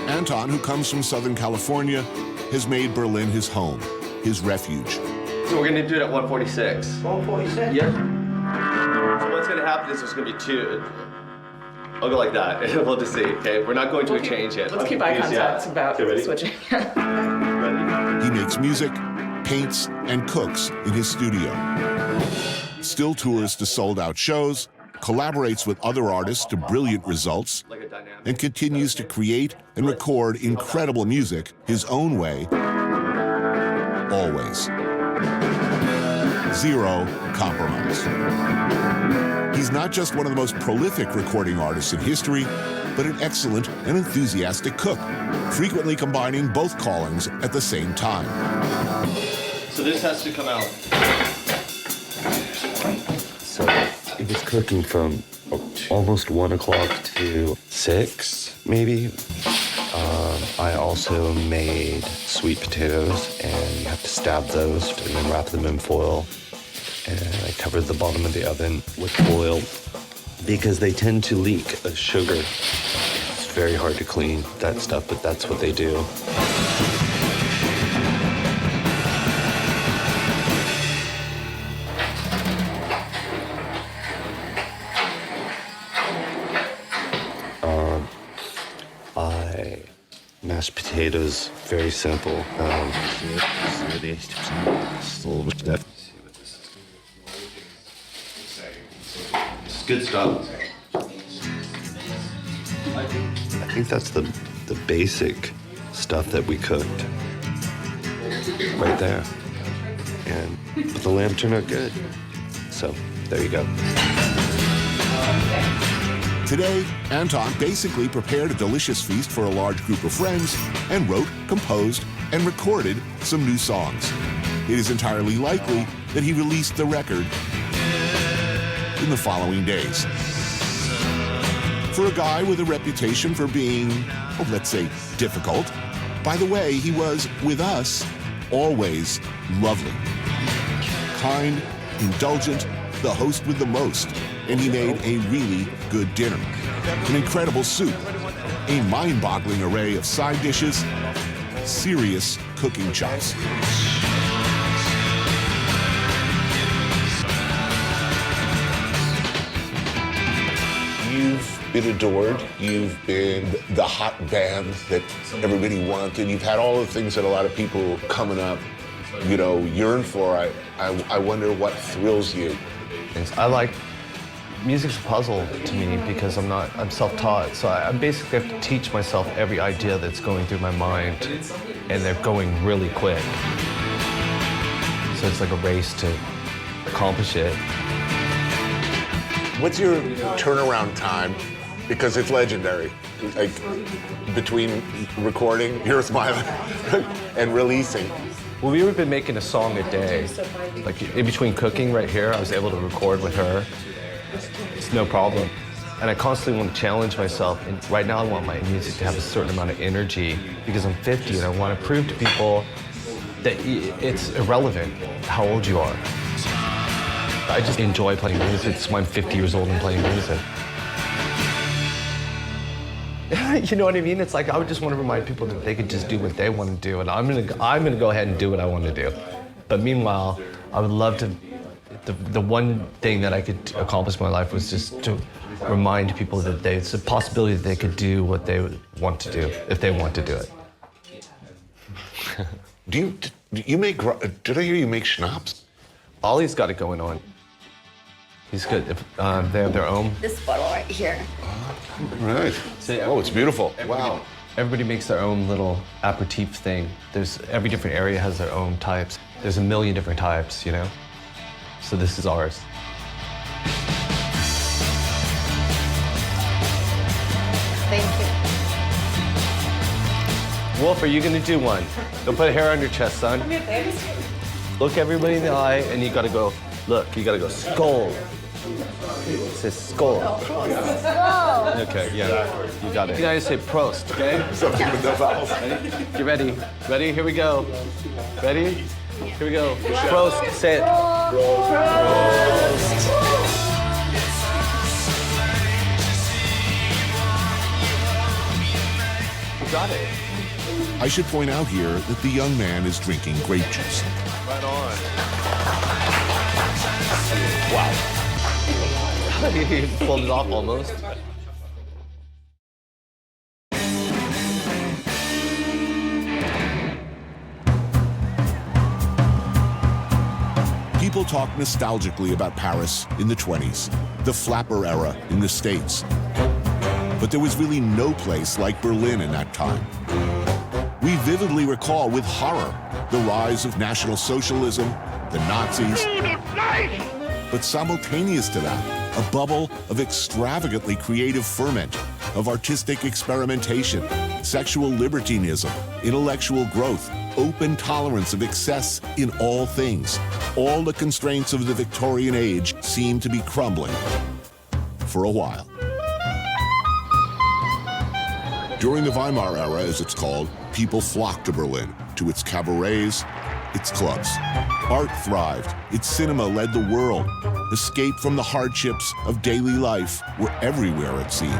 Anton, who comes from Southern California, has made Berlin his home, his refuge. So we're gonna do it at 146. 146? Yep. So what's gonna happen is there's gonna be 2. I'll go like that, and we'll just see, okay? We're not going to a change yet. Let's keep eye contact about switching. He makes music, paints, and cooks in his studio. Still tours to sold-out shows, collaborates with other artists to brilliant results, and continues to create and record incredible music his own way, always. Zero compromise. He's not just one of the most prolific recording artists in history, but an excellent and enthusiastic cook, frequently combining both callings at the same time. So this has to come out. So it was cooking from almost 1 o'clock to 6, maybe. I also made sweet potatoes, and you have to stab those and then wrap them in foil. And I covered the bottom of the oven with foil because they tend to leak sugar. It's very hard to clean that stuff, but that's what they do. mashed potatoes, very simple. It's good stuff. I think that's the basic stuff that we cooked right there. But the lamb turned out good. So there you go. Today, Anton basically prepared a delicious feast for a large group of friends and wrote, composed, and recorded some new songs. It is entirely likely that he released the record in the following days. For a guy with a reputation for being, well, let's say, difficult, by the way, he was, with us, always lovely. Kind, indulgent, the host with the most, and he made a really good dinner. An incredible soup, a mind-boggling array of side dishes, serious cooking chops. You've been adored. You've been the hot band that everybody wanted. You've had all the things that a lot of people coming up, yearn for. I wonder what thrills you. I like music's a puzzle to me because I'm self-taught. So I basically have to teach myself every idea that's going through my mind, and they're going really quick. So it's like a race to accomplish it. What's your turnaround time? Because it's legendary. Like between recording, you're smiling, and releasing. Well, we've been making a song a day. Like in between cooking right here, I was able to record with her. It's no problem. And I constantly want to challenge myself. And right now I want my music to have a certain amount of energy because I'm 50 and I want to prove to people that it's irrelevant how old you are. I just enjoy playing music. It's why I'm 50 years old and playing music. You know what I mean? It's like I would just want to remind people that they could just do what they want to do, and I'm gonna go ahead and do what I want to do. But meanwhile, I would love to. The one thing that I could accomplish in my life was just to remind people that it's a possibility that they could do what they want to do if they want to do it. Do you make? Did I hear you make schnapps? Ollie's got it going on. He's good. They have their own. This bottle right here. Right. Oh, it's beautiful. Wow. Everybody makes their own little aperitif thing. Every different area has their own types. There's a million different types, So this is ours. Thank you. Wolf, are you gonna do one? Don't put a hair on your chest, son. Look everybody in the eye, and you gotta go, look, you gotta go, skull. It says skull. Okay, yeah, you got it. You gotta say Prost, okay? Something with no vowels. Get ready. Ready? Here we go. Ready? Here we go. Prost, say it. Prost. You got it. I should point out here that the young man is drinking grape juice. Right on. Wow. He pulled it off almost. People talk nostalgically about Paris in the 20s, the flapper era in the States. But there was really no place like Berlin in that time. We vividly recall with horror the rise of National Socialism, the Nazis, but simultaneous to that, a bubble of extravagantly creative ferment, of artistic experimentation, sexual libertinism, intellectual growth, open tolerance of excess in all things. All the constraints of the Victorian age seem to be crumbling for a while. During the Weimar era, as it's called, people flocked to Berlin, to its cabarets, its clubs. Art thrived, its cinema led the world. Escape from the hardships of daily life were everywhere, it seemed.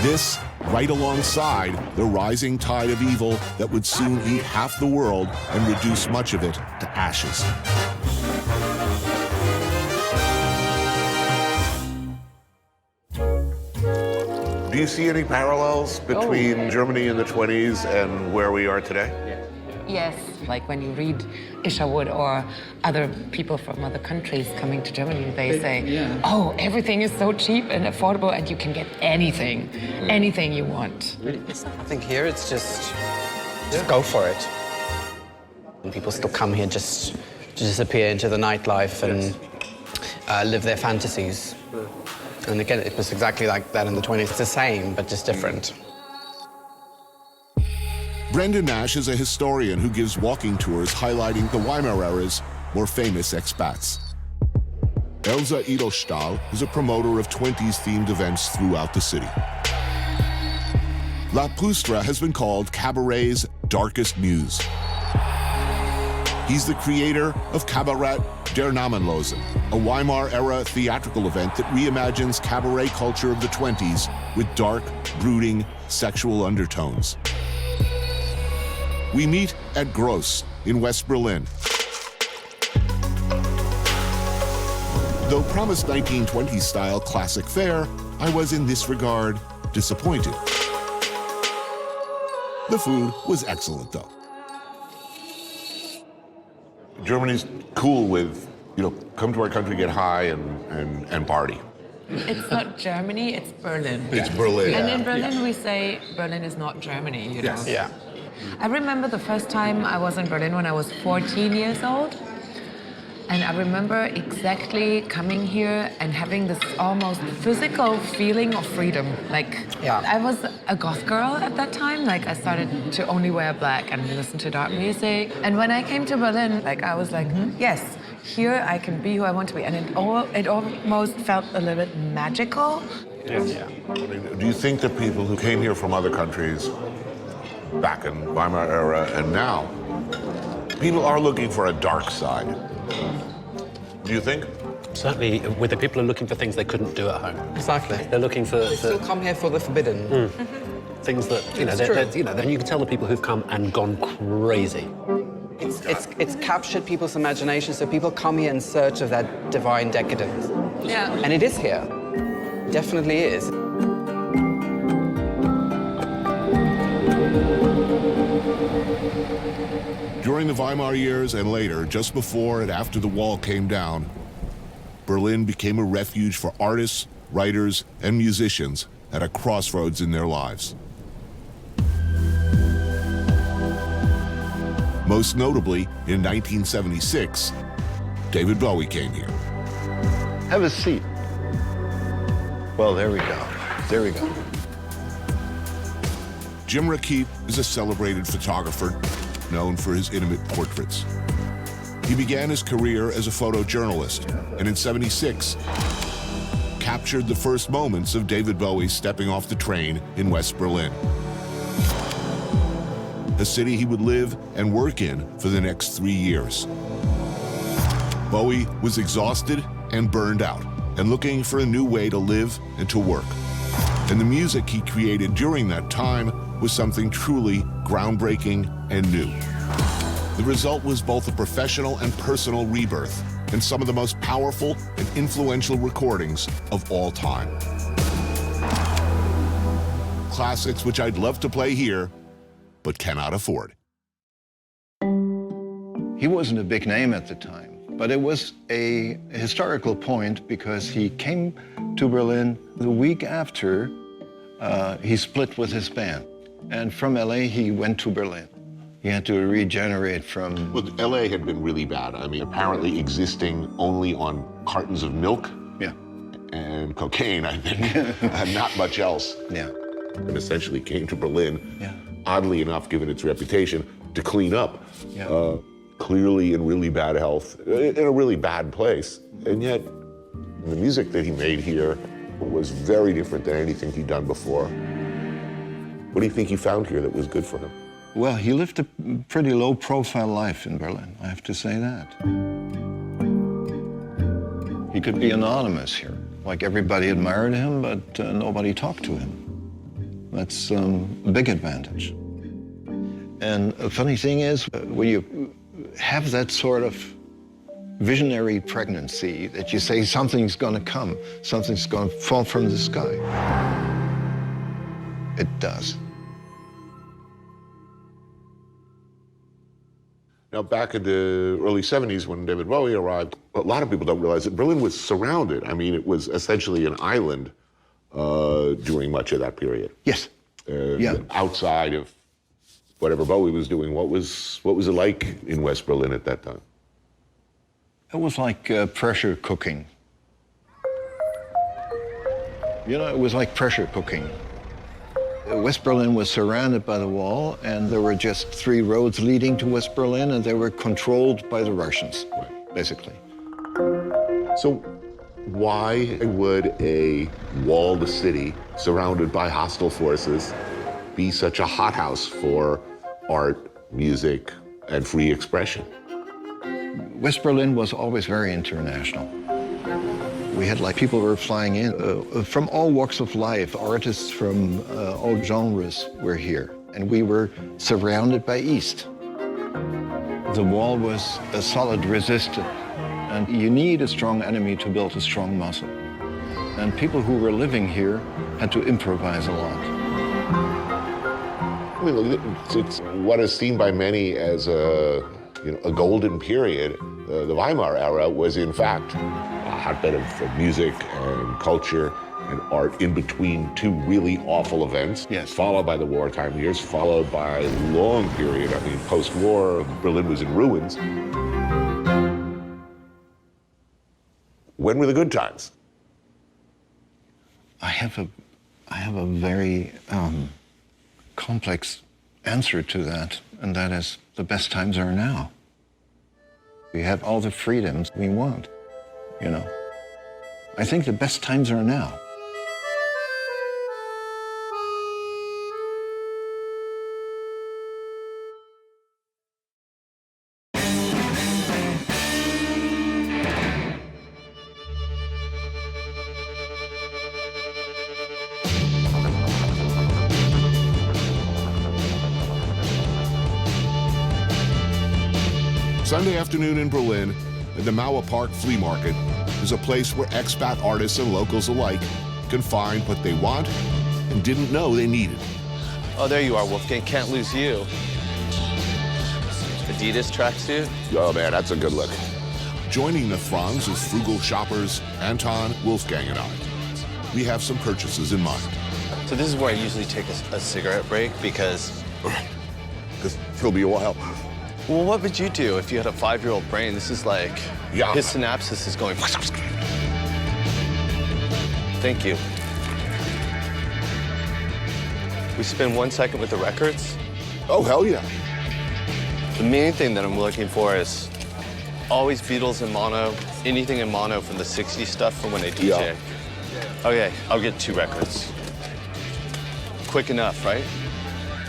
This, right alongside the rising tide of evil that would soon eat half the world and reduce much of it to ashes. Do you see any parallels between Germany in the 20s and where we are today? Yes, like when you read Isherwood or other people from other countries coming to Germany, they say, oh, everything is so cheap and affordable and you can get anything, anything you want. I think here it's just go for it. And people still come here just to disappear into the nightlife and live their fantasies. And again, it was exactly like that in the 20s. It's the same, but just different. Brendan Nash is a historian who gives walking tours highlighting the Weimar era's more famous expats. Elsa Edelstahl is a promoter of 20s-themed events throughout the city. La Pustra has been called Cabaret's darkest muse. He's the creator of Kabarett der Namenlosen, a Weimar-era theatrical event that reimagines cabaret culture of the 20s with dark, brooding, sexual undertones. We meet at Gross in West Berlin. Though promised 1920s-style classic fare, I was in this regard disappointed. The food was excellent, though. Germany's cool with, come to our country, get high, and party. It's not Germany, it's Berlin. It's Berlin. And in Berlin, we say Berlin is not Germany, you know? Yeah. I remember the first time I was in Berlin when I was 14 years old. And I remember exactly coming here and having this almost physical feeling of freedom. Like, I was a goth girl at that time. Like, I started to only wear black and listen to dark music. And when I came to Berlin, I was like, yes, here I can be who I want to be. And it almost felt a little bit magical. Yeah. Do you think that people who came here from other countries back in Weimar era and now, people are looking for a dark side? Do you think? Certainly, with the people who are looking for things they couldn't do at home. Exactly. They're looking for... They still come here for the forbidden. Things that, then you can tell the people who've come and gone crazy. It's captured people's imagination, so people come here in search of that divine decadence. Yeah. And it is here. Definitely is. During the Weimar years and later, just before and after the wall came down, Berlin became a refuge for artists, writers, and musicians at a crossroads in their lives. Most notably, in 1976, David Bowie came here. Have a seat. Well, there we go. There we go. Jim Rakip is a celebrated photographer known for his intimate portraits. He began his career as a photojournalist, and in '76, captured the first moments of David Bowie stepping off the train in West Berlin, a city he would live and work in for the next 3 years. Bowie was exhausted and burned out, and looking for a new way to live and to work. And the music he created during that time was something truly groundbreaking and new. The result was both a professional and personal rebirth, and some of the most powerful and influential recordings of all time. Classics which I'd love to play here, but cannot afford. He wasn't a big name at the time, but it was a historical point because he came to Berlin the week after he split with his band. And from LA, he went to Berlin. He had to regenerate from... Well, LA had been really bad. I mean, apparently existing only on cartons of milk. Yeah. And cocaine, I think, and not much else. Yeah. And essentially came to Berlin, oddly enough, given its reputation, to clean up. Yeah. Clearly in really bad health, in a really bad place. And yet, the music that he made here was very different than anything he'd done before. What do you think he found here that was good for him? Well, he lived a pretty low-profile life in Berlin, I have to say that. He could be anonymous here. Like, everybody admired him, but nobody talked to him. That's a big advantage. And the funny thing is, when you have that sort of visionary pregnancy, that you say something's gonna come, something's gonna fall from the sky. it does. Now, back in the early 70s when David Bowie arrived, a lot of people don't realize that Berlin was surrounded. I mean, it was essentially an island during much of that period. Yes. Yeah. Outside of whatever Bowie was doing, what was it like in West Berlin at that time? It was like pressure cooking. You know, it was like pressure cooking. West Berlin was surrounded by the wall, and there were just 3 roads leading to West Berlin, and they were controlled by the Russians, basically. So why would a walled city surrounded by hostile forces be such a hothouse for art, music, and free expression? West Berlin was always very international. We had people who were flying in from all walks of life. Artists from all genres were here, and we were surrounded by East. The wall was a solid resistance, and you need a strong enemy to build a strong muscle. And people who were living here had to improvise a lot. I mean, it's what is seen by many as a golden period. The Weimar era was, in fact, a hotbed of music and culture and art in between 2 really awful events, followed by the wartime years, followed by a long period. I mean, post-war, Berlin was in ruins. When were the good times? I have a very complex answer to that, and that is the best times are now. We have all the freedoms we want, you know. I think the best times are now. Sunday afternoon in Berlin, at the Mauer Park Flea Market, is a place where expat artists and locals alike can find what they want and didn't know they needed. Oh, there you are, Wolfgang. Can't lose you. Adidas tracksuit? Oh, man, that's a good look. Joining the throngs as frugal shoppers, Anton, Wolfgang, and I. We have some purchases in mind. So this is where I usually take a cigarette break because it'll be a while. Well, what would you do if you had a 5-year-old brain? This is like, his synapses is going. Thank you. We spend 1 second with the records. Oh, hell yeah. The main thing that I'm looking for is always Beatles in mono, anything in mono from the 60s stuff from when I DJ. Yeah. Okay, I'll get 2 records. Quick enough, right?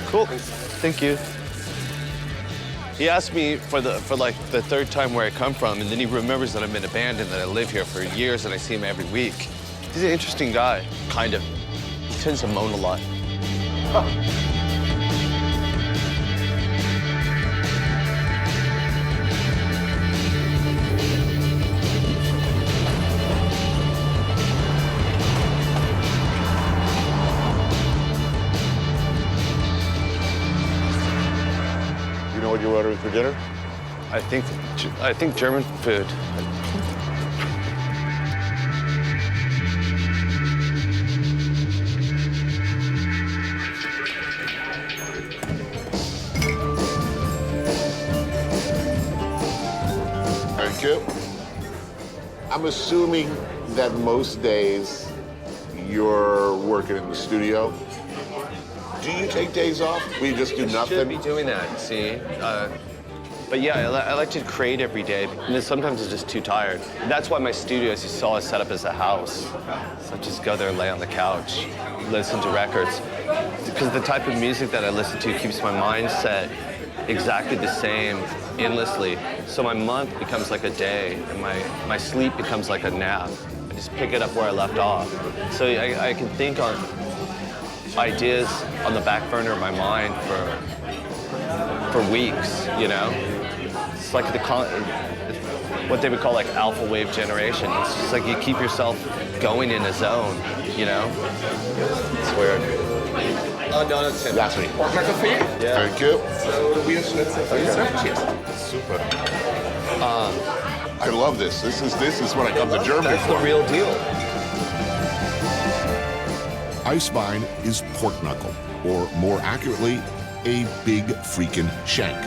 Cool, thank you. He asked me for like the 3rd time where I come from, and then he remembers that I'm in a band and that I live here for years and I see him every week. He's an interesting guy, kind of. He tends to moan a lot. You know what you're ordering for dinner? I think German food. Thank you. I'm assuming that most days you're working in the studio. Do you take days off? We just do nothing? I should be doing that, see? But yeah, I like to create every day, and then sometimes I'm just too tired. That's why my studio, as you saw, is set up as a house. So I just go there, lay on the couch, listen to records. Because the type of music that I listen to keeps my mindset exactly the same endlessly. So my month becomes like a day, and my sleep becomes like a nap. I just pick it up where I left off. So I can think on ideas on the back burner of my mind for weeks, you know? It's like what they would call like alpha wave generation. It's just like you keep yourself going in a zone, you know? It's weird. No, that's him. That's me. Pork knuckle for you? Yeah. Thank you. So we have Cheers. Super. I love this. This is what I come to Germany That's for. the real deal. Eisbein is pork knuckle, or more accurately, a big freaking shank.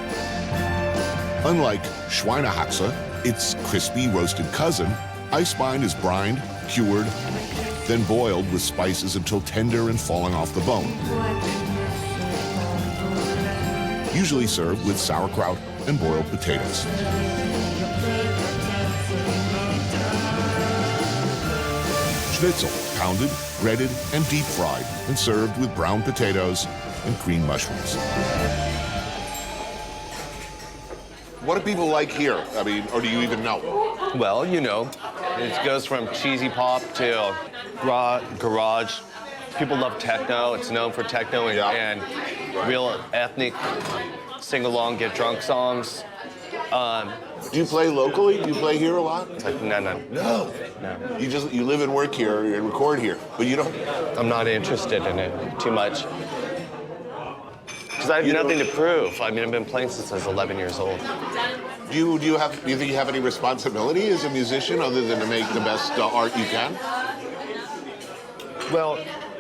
Unlike Schweinehaxe, its crispy roasted cousin, Eisbein is brined, cured, then boiled with spices until tender and falling off the bone. Usually served with sauerkraut and boiled potatoes. Schnitzel, pounded, breaded, and deep fried, and served with brown potatoes and green mushrooms. What do people like here? I mean, or do you even know? Well, you know, it goes from cheesy pop to garage. People love techno. It's known for techno and real ethnic sing-along, get drunk songs. Do you play locally? Do you play here a lot? It's like, no. No. You live and work here and record here, but you don't. I'm not interested in it too much. Because I have nothing to prove. I mean, I've been playing since I was 11 years old. Do you think you have any responsibility as a musician other than to make the best art you can? Well,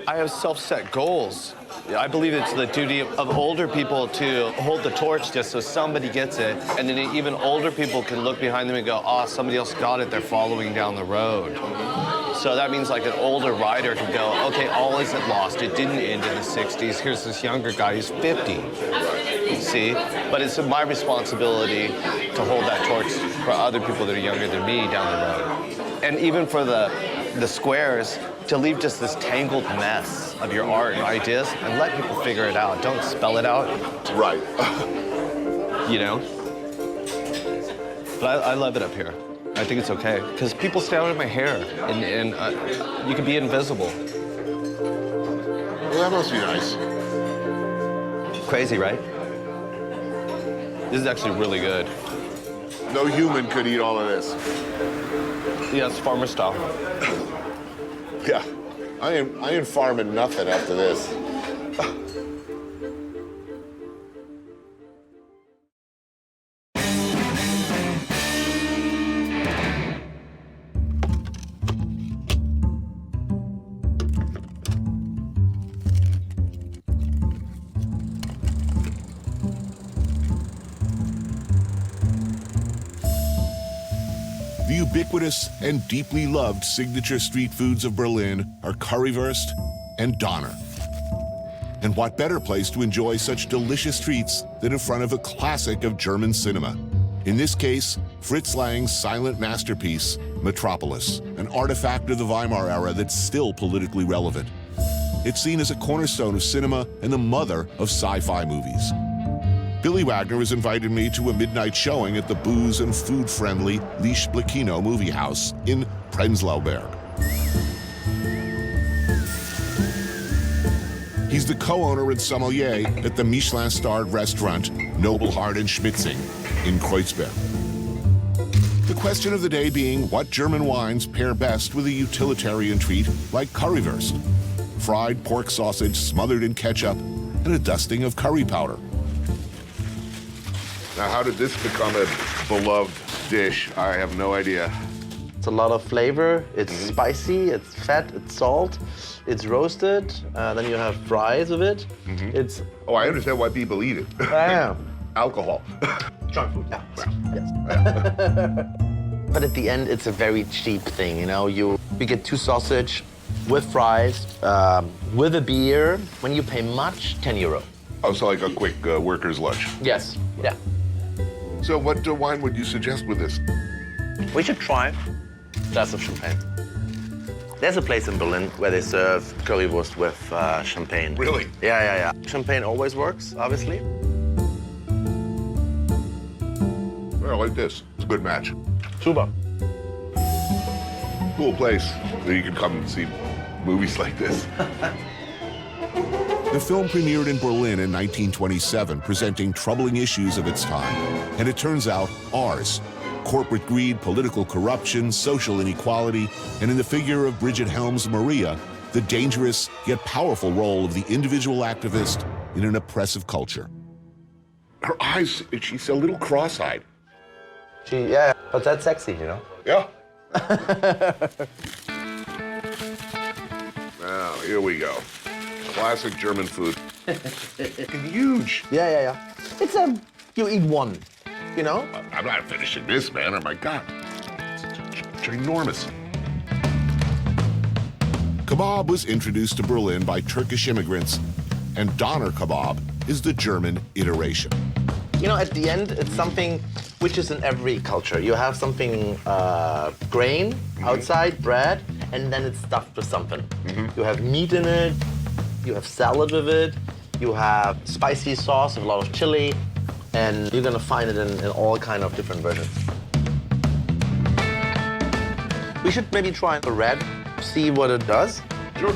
I have self-set goals. I believe it's the duty of older people to hold the torch just so somebody gets it, and then even older people can look behind them and go, oh, somebody else got it, they're following down the road. So that means like an older rider can go, okay, all isn't lost. It didn't end in the 60s. Here's this younger guy who's 50. See? But it's my responsibility to hold that torch for other people that are younger than me down the road. And even for the squares, to leave just this tangled mess of your art and ideas and let people figure it out. Don't spell it out. Right. You know? But I love it up here. I think it's okay. Because people stare at my hair, and you can be invisible. Well, that must be nice. Crazy, right? This is actually really good. No human could eat all of this. Yeah, it's farmer style. Yeah, I ain't farming nothing after this. The ubiquitous and deeply loved signature street foods of Berlin are currywurst and Donner. And what better place to enjoy such delicious treats than in front of a classic of German cinema? In this case, Fritz Lang's silent masterpiece, Metropolis, an artifact of the Weimar era that's still politically relevant. It's seen as a cornerstone of cinema and the mother of sci-fi movies. Billy Wagner has invited me to a midnight showing at the booze and food-friendly Lichtblickino movie house in Prenzlauer Berg. He's the co-owner and sommelier at the Michelin-starred restaurant Nobelhart and Schmitzing in Kreuzberg. The question of the day being what German wines pair best with a utilitarian treat like currywurst, fried pork sausage smothered in ketchup and a dusting of curry powder. Now, how did this become a beloved dish? I have no idea. It's a lot of flavor. It's spicy, it's fat, it's salt, it's roasted. Then you have fries with it. It's. Oh, I understand why people eat it. Yeah. Alcohol. Junk food. Yeah. Yes. But at the end, it's a very cheap thing. You know, you get 2 sausage with fries, with a beer. When you pay much, 10 euro. Oh, so like a quick worker's lunch. Yes. Yeah. So what wine would you suggest with this? We should try a glass of champagne. There's a place in Berlin where they serve currywurst with champagne. Really? Yeah. Champagne always works, obviously. I like this. It's a good match. Super. Cool place that you can come and see movies like this. The film premiered in Berlin in 1927, presenting troubling issues of its time. And it turns out, ours. Corporate greed, political corruption, social inequality, and in the figure of Bridget Helms' Maria, the dangerous yet powerful role of the individual activist in an oppressive culture. Her eyes, she's a little cross-eyed. Yeah, but that's sexy, you know? Yeah. Now, here we go. Classic German food. Huge. Yeah. It's you eat one, you know? I'm not finishing this, man. Oh my God. It's enormous. Kebab was introduced to Berlin by Turkish immigrants, and Doner kebab is the German iteration. You know, at the end, it's something which is in every culture. You have something grain outside, bread, and then it's stuffed with something. You have meat in it, you have salad with it, you have spicy sauce with a lot of chili, and you're gonna find it in all kind of different versions. We should maybe try the red, see what it does. Sure.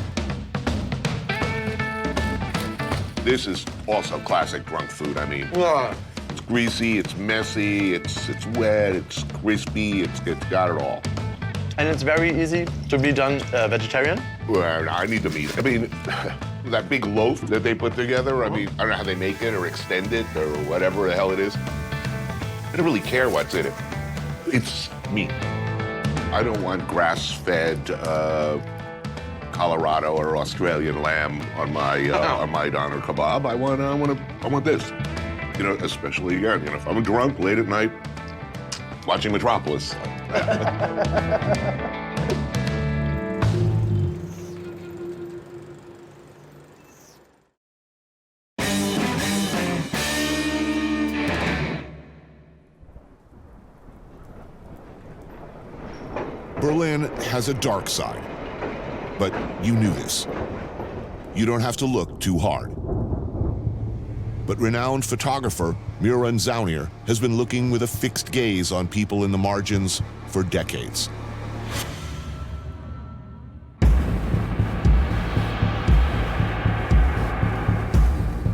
This is also classic drunk food. I mean, it's greasy, it's messy, it's wet, it's crispy, it's got it all. And it's very easy to be done vegetarian? Well, I need the meat. I mean, that big loaf that they put together, I mean, I don't know how they make it or extend it or whatever the hell it is. I don't really care what's in it. It's meat. I don't want grass-fed Colorado or Australian lamb on my doner kebab. I want this. You know, especially again, you know, if I'm drunk late at night, watching Metropolis. Berlin has a dark side, but you knew this. You don't have to look too hard. But renowned photographer Miran Zaunier has been looking with a fixed gaze on people in the margins for decades.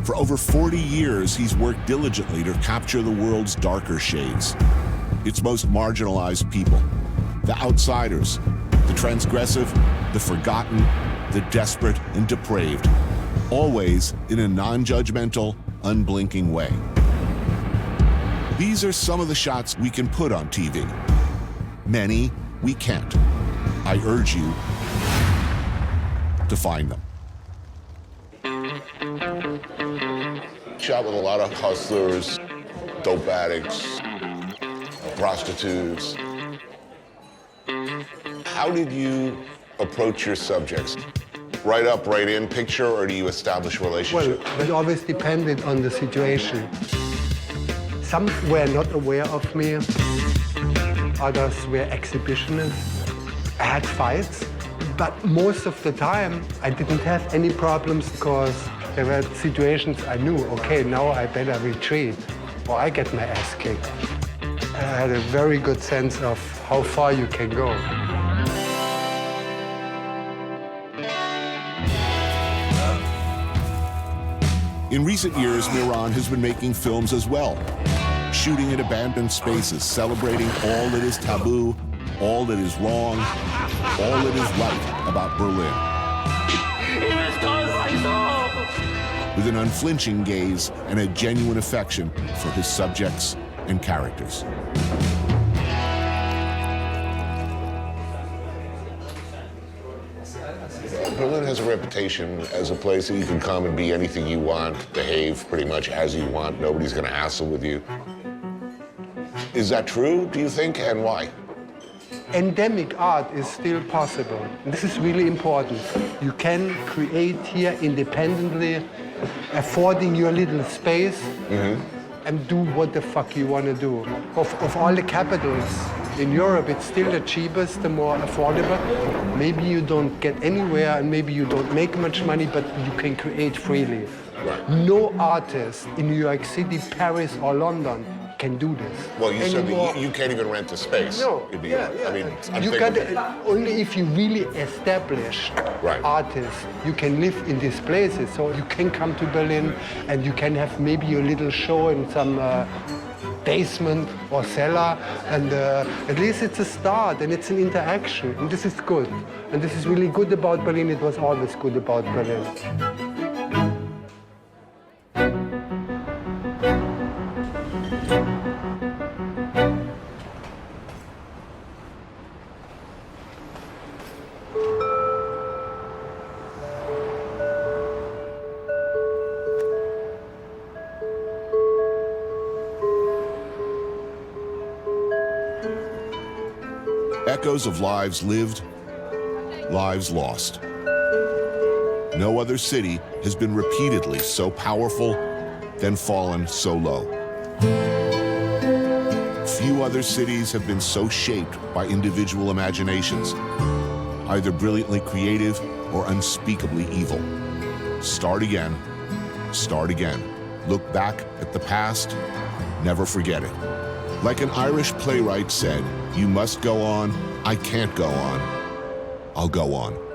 For over 40 years, he's worked diligently to capture the world's darker shades, its most marginalized people, the outsiders, the transgressive, the forgotten, the desperate and depraved, always in a non-judgmental, unblinking way. These are some of the shots we can put on TV. Many we can't. I urge you to find them. Shot with a lot of hustlers, dope addicts, prostitutes. How did you approach your subjects? Right up, right in picture, or do you establish relationships? Well, it always depended on the situation. Some were not aware of me. Others were exhibitionists. I had fights, but most of the time I didn't have any problems because there were situations I knew, okay, now I better retreat or I get my ass kicked. I had a very good sense of how far you can go. In recent years, Miran has been making films as well, shooting in abandoned spaces, celebrating all that is taboo, all that is wrong, all that is right about Berlin. With an unflinching gaze and a genuine affection for his subjects and characters. Berlin has a reputation as a place that you can come and be anything you want, behave pretty much as you want. Nobody's going to hassle with you. Is that true, do you think, and why? Endemic art is still possible. This is really important. You can create here independently, affording your little space, and do what the fuck you want to do. Of all the capitals in Europe, it's still the cheapest, the more affordable. Maybe you don't get anywhere, and maybe you don't make much money, but you can create freely. Right. No artist in New York City, Paris, or London can do this. Well, you said anymore. that you can't even rent a space. No, I mean, you got only if you really established artists, you can live in these places. So you can come to Berlin and you can have maybe a little show in some basement or cellar, and at least it's a start and it's an interaction, and this is good. And this is really good about Berlin. It was always good about Berlin. Echoes of lives lived, lives lost. No other city has been repeatedly so powerful, then fallen so low. Few other cities have been so shaped by individual imaginations, either brilliantly creative or unspeakably evil. Start again, start again. Look back at the past, never forget it. Like an Irish playwright said, you must go on, I can't go on, I'll go on.